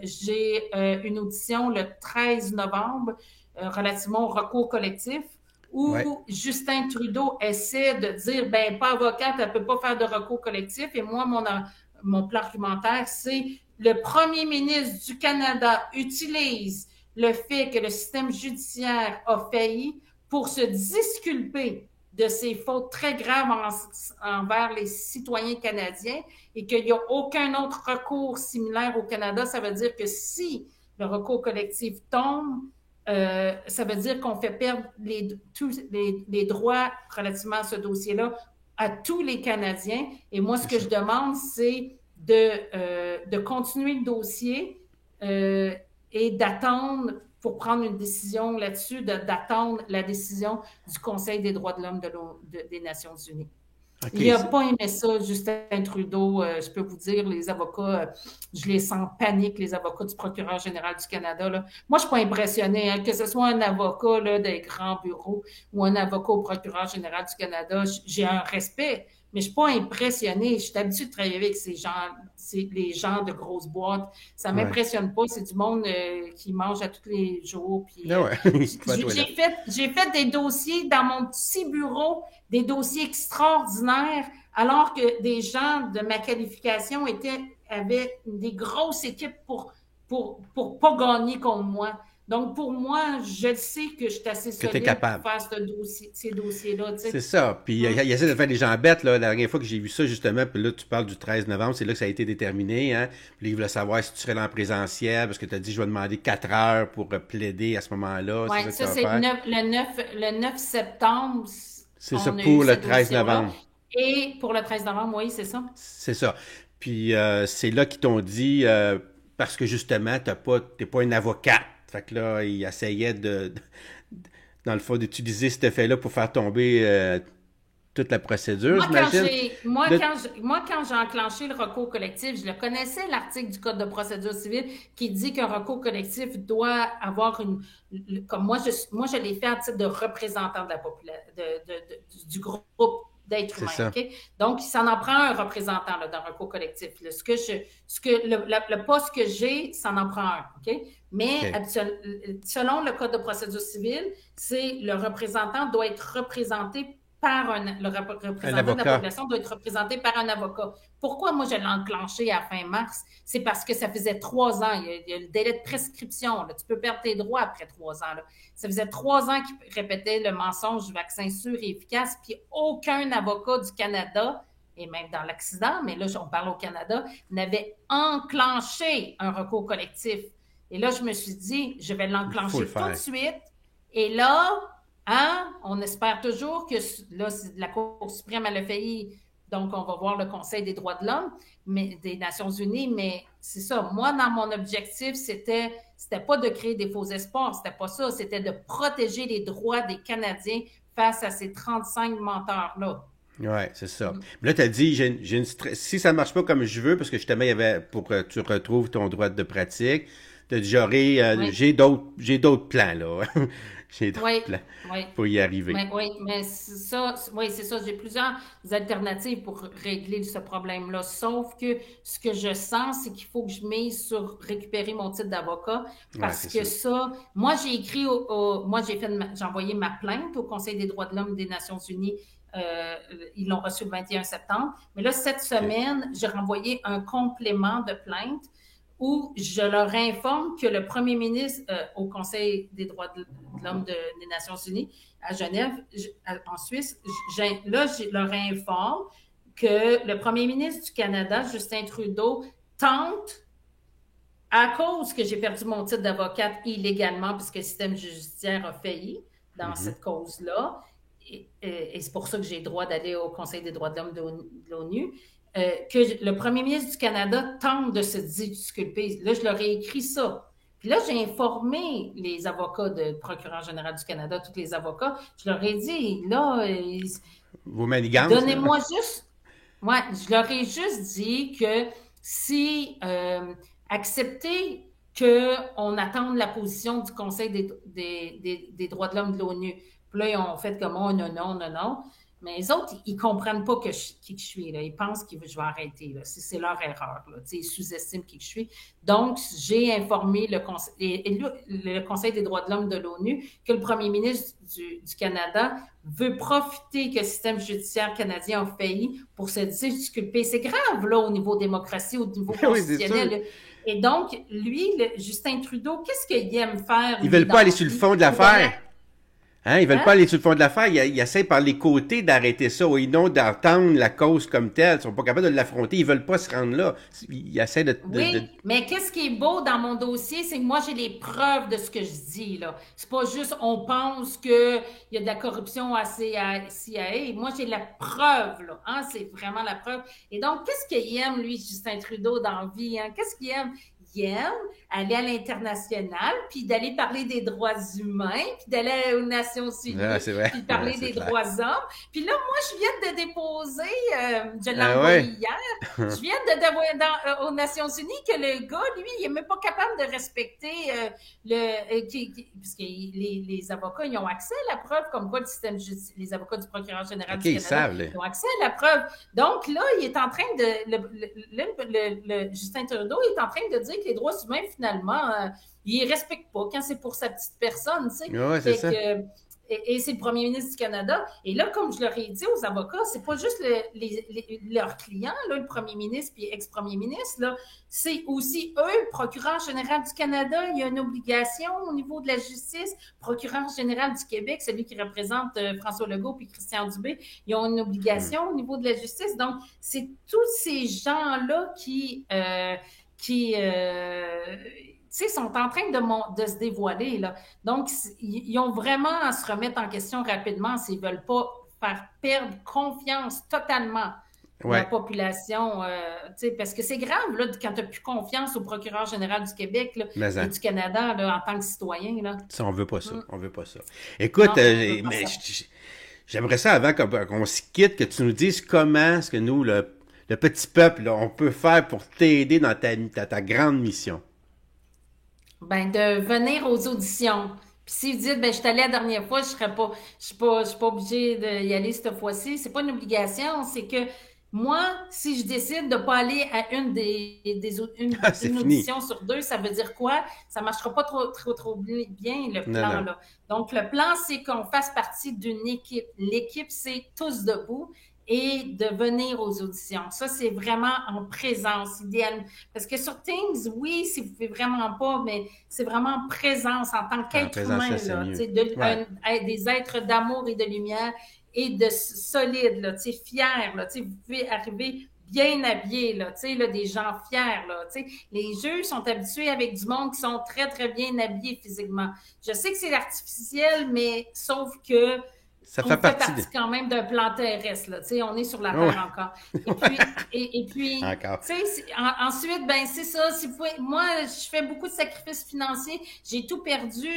Speaker 2: j'ai une audition le 13 novembre relativement au recours collectif
Speaker 1: Ouais.
Speaker 2: où Justin Trudeau essaie de dire, ben pas avocate, elle ne peut pas faire de recours collectif. Et moi, mon plan argumentaire, c'est le premier ministre du Canada utilise le fait que le système judiciaire a failli pour se disculper de ces fautes très graves envers les citoyens canadiens et qu'il n'y a aucun autre recours similaire au Canada. Ça veut dire que si le recours collectif tombe, ça veut dire qu'on fait perdre tous les droits relativement à ce dossier-là à tous les Canadiens. Et moi, ce
Speaker 1: C'est
Speaker 2: que
Speaker 1: ça.
Speaker 2: je demande, c'est de continuer le dossier et d'attendre, pour prendre une décision là-dessus, d'attendre la décision du Conseil des droits de l'homme des Nations unies.
Speaker 1: OK.
Speaker 2: Il n'a pas aimé ça, Justin Trudeau. Je peux vous dire, les avocats, je les sens panique, les avocats du procureur général du Canada. Là. Moi, je ne suis pas impressionnée, hein, que ce soit un avocat là, des grands bureaux ou un avocat au procureur général du Canada. J'ai un respect, mais je ne suis pas impressionnée. Je suis habituée de travailler avec ces gens, les gens de grosses boîtes. Ça ne
Speaker 1: Ouais.
Speaker 2: m'impressionne pas. C'est du monde qui mange à tous les jours. Puis,
Speaker 1: Ah ouais. Il va aux toilettes.
Speaker 2: j'ai fait des dossiers dans mon petit bureau, des dossiers extraordinaires, alors que des gens de ma qualification avaient des grosses équipes pour pas gagner contre moi. Donc, pour moi, je sais que je suis assez
Speaker 1: Que tu es
Speaker 2: solide pour
Speaker 1: capable.
Speaker 2: faire ces dossiers-là, tu
Speaker 1: C'est
Speaker 2: sais.
Speaker 1: ça. Puis il
Speaker 2: Hum.
Speaker 1: essaie de faire des gens bêtes. Là. La dernière fois que j'ai vu ça, justement, puis là, tu parles du 13 novembre, c'est là que ça a été déterminé. Hein? Puis là, il voulait savoir si tu serais dans le présentiel, parce que tu as dit, je vais demander 4 heures pour plaider à ce moment-là. C'est
Speaker 2: Oui,
Speaker 1: ça que tu
Speaker 2: ça,
Speaker 1: vas
Speaker 2: c'est
Speaker 1: faire.
Speaker 2: le 9 septembre,
Speaker 1: C'est ça
Speaker 2: on a eu
Speaker 1: pour
Speaker 2: ce
Speaker 1: le 13
Speaker 2: dossier-là.
Speaker 1: novembre.
Speaker 2: Et pour le 13 novembre, oui, c'est ça.
Speaker 1: C'est ça. Puis c'est là qu'ils t'ont dit, parce que justement, t'es pas un avocat. Fait que là, ils essayaient dans le fond, d'utiliser cet effet-là pour faire tomber toute la procédure, j'imagine. Là,
Speaker 2: Moi, quand j'ai enclenché le recours collectif, je le connaissais, l'article du Code de procédure civile qui dit qu'un recours collectif doit avoir comme moi, je l'ai fait à titre de représentant de la du groupe d'êtres
Speaker 1: c'est
Speaker 2: humains,
Speaker 1: ça.
Speaker 2: OK? Donc, ça en prend un représentant là, dans un recours collectif. Là. Le poste que j'ai, ça en prend un, OK? Mais
Speaker 1: OK.
Speaker 2: selon le Code de procédure civile, c'est le représentant doit être représenté le
Speaker 1: Un
Speaker 2: représentant de la
Speaker 1: avocat.
Speaker 2: population doit être représenté par un avocat. Pourquoi moi je l'ai enclenché à fin mars? C'est parce que ça faisait 3 ans. Il y a le délai de prescription. Là. Tu peux perdre tes droits après 3 ans. Là. Ça faisait 3 ans qu'ils répétaient le mensonge du vaccin sûr et efficace, puis aucun avocat du Canada, et même dans l'accident, mais là, on parle au Canada, n'avait enclenché un recours collectif. Et là, je me suis dit, je vais
Speaker 1: Il faut le
Speaker 2: l'enclencher tout de
Speaker 1: faire.
Speaker 2: suite. Et là, hein, on espère toujours que là, la Cour suprême, elle a failli. Donc, on va voir le Conseil des droits de l'homme des Nations unies. Mais c'est ça. Moi, dans mon objectif, c'était pas de créer des faux espoirs. C'était pas ça. C'était de protéger les droits des Canadiens face à ces 35 menteurs-là.
Speaker 1: Ouais, c'est ça. Mais là, tu as dit, si ça ne marche pas comme je veux, parce que justement, il y avait pour que tu retrouves ton droit de pratique, tu as dit,
Speaker 2: Oui,
Speaker 1: j'ai d'autres plans, là. J'ai d'autres
Speaker 2: oui,
Speaker 1: plans
Speaker 2: oui.
Speaker 1: pour y arriver.
Speaker 2: Mais oui, c'est ça. J'ai plusieurs alternatives pour régler ce problème-là. Sauf que ce que je sens, c'est qu'il faut que je mise sur récupérer mon titre d'avocat
Speaker 1: Ouais,
Speaker 2: parce
Speaker 1: c'est
Speaker 2: que
Speaker 1: ça.
Speaker 2: ça, moi, moi, j'ai envoyé ma plainte au Conseil des droits de l'homme des Nations unies. Ils l'ont reçu le 21 septembre. Mais là, cette
Speaker 1: OK.
Speaker 2: semaine, j'ai renvoyé un complément de plainte où je leur informe que le premier ministre au Conseil des droits de l'homme des Nations unies à Genève, en Suisse, je leur informe que le premier ministre du Canada, Justin Trudeau, tente, à cause que j'ai perdu mon titre d'avocate illégalement, puisque le système judiciaire a failli dans
Speaker 1: Mhm.
Speaker 2: cette cause-là, et c'est pour ça que j'ai le droit d'aller au Conseil des droits de l'homme de l'ONU, que le premier ministre du Canada tente de se disculper. Là, je leur ai écrit ça. Puis là, j'ai informé les avocats du procureur général du Canada, tous les avocats. Je leur ai dit, là,
Speaker 1: Vos manigances, là.
Speaker 2: donnez-moi juste. Ouais, je leur ai juste dit que si accepter qu'on attende la position du Conseil des droits de l'homme de l'ONU. Puis là, ils ont fait comme oh, non, non, non, non. Mais les autres, ils comprennent pas qui je suis. Là. Ils pensent que je vais arrêter. Là. C'est leur erreur. Là. Ils sous-estiment qui je suis. Donc, j'ai informé le Conseil des droits de l'homme de l'ONU que le premier ministre du Canada veut profiter que le système judiciaire canadien a failli pour se disculper. C'est grave, là, au niveau démocratie, au niveau
Speaker 1: Oui, c'est sûr.
Speaker 2: constitutionnel. Et donc, lui, Justin Trudeau, qu'est-ce qu'il aime faire,
Speaker 1: Ils
Speaker 2: lui,
Speaker 1: veulent
Speaker 2: dans
Speaker 1: pas aller
Speaker 2: la
Speaker 1: sur le
Speaker 2: vie?
Speaker 1: fond de
Speaker 2: C'est d'aller
Speaker 1: l'affaire. Hein, ils veulent pas
Speaker 2: Hein?
Speaker 1: aller sur le fond de l'affaire. Ils essaient par les côtés d'arrêter ça, ou non d'entendre la cause comme telle. Ils sont pas capables de l'affronter. Ils veulent pas se rendre là. Ils essaient de...
Speaker 2: Oui, mais qu'est-ce qui est beau dans mon dossier, c'est que moi, j'ai les preuves de ce que je dis, là. C'est pas juste on pense qu'il y a de la corruption à CIA. Moi, j'ai la preuve, là. Hein? C'est vraiment la preuve. Et donc, qu'est-ce qu'il aime, lui, Justin Trudeau, dans la vie? Hein? Qu'est-ce qu'il aime? Il aime aller à l'international, puis d'aller parler des droits humains, puis d'aller aux Nations
Speaker 1: Ah,
Speaker 2: Unies,
Speaker 1: c'est vrai.
Speaker 2: puis de
Speaker 1: Ouais,
Speaker 2: parler
Speaker 1: c'est
Speaker 2: des
Speaker 1: clair.
Speaker 2: droits hommes. Puis là, moi, je viens de déposer, je l'ai
Speaker 1: Ah
Speaker 2: envoyé
Speaker 1: ouais.
Speaker 2: hier, je viens de devoir aux Nations Unies que le gars, lui, il est même pas capable de respecter parce que les avocats, ils ont accès à la preuve comme quoi le système justice, les avocats du procureur général
Speaker 1: OK,
Speaker 2: du
Speaker 1: ils
Speaker 2: Canada,
Speaker 1: savent, là.
Speaker 2: ils ont accès à la preuve. Donc là, il est en train de, Justin Trudeau est en train de dire que les droits humains, finalement, il les respecte pas quand c'est pour sa petite personne, tu sais.
Speaker 1: Ouais, c'est
Speaker 2: Fait
Speaker 1: ça.
Speaker 2: que, et c'est le premier ministre du Canada. Et là, comme je leur ai dit aux avocats, c'est pas juste leurs clients, là, le premier ministre puis ex-premier ministre, là, c'est aussi eux, le procureur général du Canada. Il y a une obligation au niveau de la justice. Procureur général du Québec, celui qui représente François Legault puis Christian Dubé, ils ont une
Speaker 1: Hmm.
Speaker 2: obligation au niveau de la justice. Donc, c'est tous ces gens-là qui sont en train de se dévoiler. Là. Donc, ils ont vraiment à se remettre en question rapidement s'ils ne veulent pas faire perdre confiance totalement la
Speaker 1: Ouais.
Speaker 2: population, parce que c'est grave là, quand tu n'as plus confiance au procureur général du Québec là,
Speaker 1: Mais
Speaker 2: et
Speaker 1: hein,
Speaker 2: du Canada là, en tant que citoyen. Là.
Speaker 1: ça, on veut pas ça.
Speaker 2: Mm.
Speaker 1: On veut pas ça. Écoute,
Speaker 2: Non, on ne veut pas
Speaker 1: mais
Speaker 2: ça.
Speaker 1: j'aimerais ça avant qu'on se quitte, que tu nous dises comment est-ce que nous, le petit peuple, là, on peut faire pour t'aider dans ta grande mission.
Speaker 2: Ben, de venir aux auditions. Puis si vous dites, ben, je suis allée la dernière fois, je suis pas obligée d'y aller cette fois-ci. C'est pas une obligation, c'est que moi, si je décide de pas aller à
Speaker 1: Ah, c'est
Speaker 2: une
Speaker 1: fini.
Speaker 2: audition sur deux, ça veut dire quoi? Ça marchera pas trop bien, le
Speaker 1: Non,
Speaker 2: plan,
Speaker 1: non.
Speaker 2: là. Donc, le plan, c'est qu'on fasse partie d'une équipe. L'équipe, c'est tous debout et de venir aux auditions. Ça, c'est vraiment en présence, idéalement. Parce que sur Teams, oui, si vous pouvez vraiment pas, mais c'est vraiment en présence en tant
Speaker 1: En
Speaker 2: qu'être humain,
Speaker 1: présentiel, c'est
Speaker 2: là,
Speaker 1: mieux. Ouais.
Speaker 2: des êtres d'amour et de lumière et de solide, là, fiers, là, vous pouvez arriver bien habillés, là, là, des gens fiers, là, les jeux sont habitués avec du monde qui sont très, très bien habillés physiquement. Je sais que c'est artificiel, mais sauf que
Speaker 1: Ça fait
Speaker 2: on fait
Speaker 1: partie de...
Speaker 2: partie quand même d'un plan terrestre, là, on est sur la
Speaker 1: Ouais.
Speaker 2: Terre encore. Et puis,
Speaker 1: Encore.
Speaker 2: ensuite, ben c'est ça. Si vous pouvez, moi, je fais beaucoup de sacrifices financiers. J'ai tout perdu.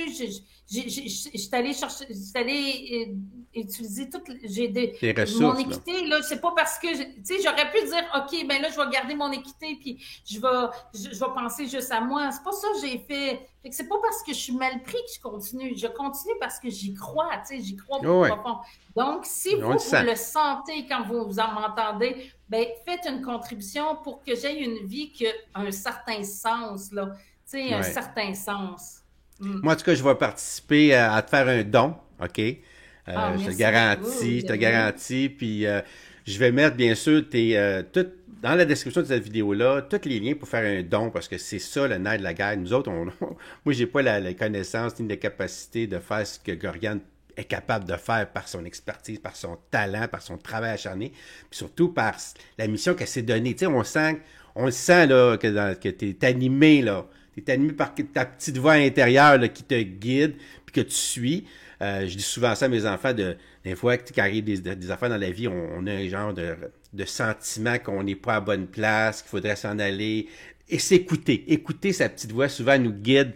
Speaker 2: J'étais allée chercher, j'étais allée utiliser toute,
Speaker 1: Les
Speaker 2: mon
Speaker 1: ressources, là.
Speaker 2: équité là. C'est pas parce que, j'aurais pu dire, ok, ben là, je vais garder mon équité puis je vais penser juste à moi. C'est pas ça que j'ai fait. Fait que c'est pas parce que je suis mal pris que je continue. Je continue parce que j'y crois, j'y crois
Speaker 1: Oh, ouais.
Speaker 2: profond. Donc, si
Speaker 1: On le
Speaker 2: vous
Speaker 1: sent.
Speaker 2: le sentez quand vous en m'entendez, ben, faites une contribution pour que j'aie une vie qui a un certain sens, là. Un
Speaker 1: Ouais.
Speaker 2: certain sens. Mm.
Speaker 1: Moi, en tout cas, je vais participer à te faire un don, OK?
Speaker 2: Ah,
Speaker 1: Je te le
Speaker 2: merci beaucoup,
Speaker 1: garantis, je te le
Speaker 2: David.
Speaker 1: garantis. Puis, je vais mettre, bien sûr, dans la description de cette vidéo-là, tous les liens pour faire un don, parce que c'est ça le nerf de la guerre. Nous autres, moi, j'ai pas la connaissance ni la capacité de faire ce que Goriane est capable de faire par son expertise, par son talent, par son travail acharné, puis surtout par la mission qu'elle s'est donnée. Tu sais, on le sent là, que tu es animé, là. Tu es animé par ta petite voix intérieure là, qui te guide, puis que tu suis. Je dis souvent ça à mes enfants, des fois, quand arrive des affaires dans la vie, on a un genre de sentiment qu'on n'est pas à bonne place, qu'il faudrait s'en aller. Et s'écouter. Écouter sa petite voix, souvent, elle nous guide,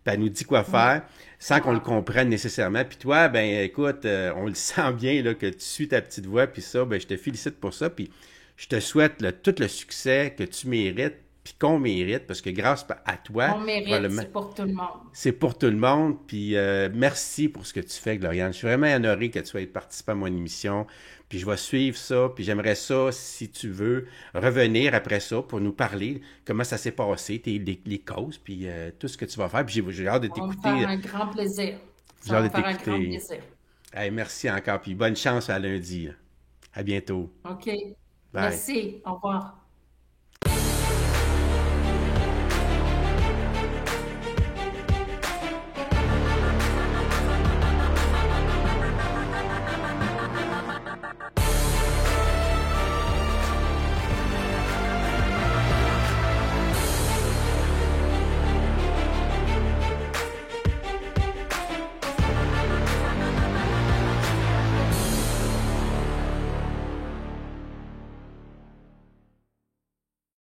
Speaker 1: puis elle nous dit quoi
Speaker 2: Oui.
Speaker 1: faire, sans qu'on le comprenne nécessairement. Puis toi, ben écoute, on le sent bien là, que tu suis ta petite voix, puis ça, ben je te félicite pour ça, puis je te souhaite tout le succès que tu mérites, puis qu'on mérite, parce que grâce à toi,
Speaker 2: On mérite,
Speaker 1: probablement,
Speaker 2: c'est pour tout le monde.
Speaker 1: c'est pour tout le monde. Puis merci pour ce que tu fais, Gloriane. Je suis vraiment honoré que tu sois participé à mon émission. Puis je vais suivre ça. Puis j'aimerais ça, si tu veux, revenir après ça pour nous parler comment ça s'est passé, les causes, puis tout ce que tu vas faire. Puis j'ai hâte de
Speaker 2: Ça va me faire
Speaker 1: t'écouter.
Speaker 2: un grand plaisir.
Speaker 1: J'ai
Speaker 2: Ça va
Speaker 1: hâte
Speaker 2: me
Speaker 1: de
Speaker 2: faire un grand
Speaker 1: t'écouter.
Speaker 2: plaisir.
Speaker 1: Hey, merci encore. Puis bonne chance à lundi. À bientôt.
Speaker 2: OK.
Speaker 1: Bye.
Speaker 2: Merci. Au revoir.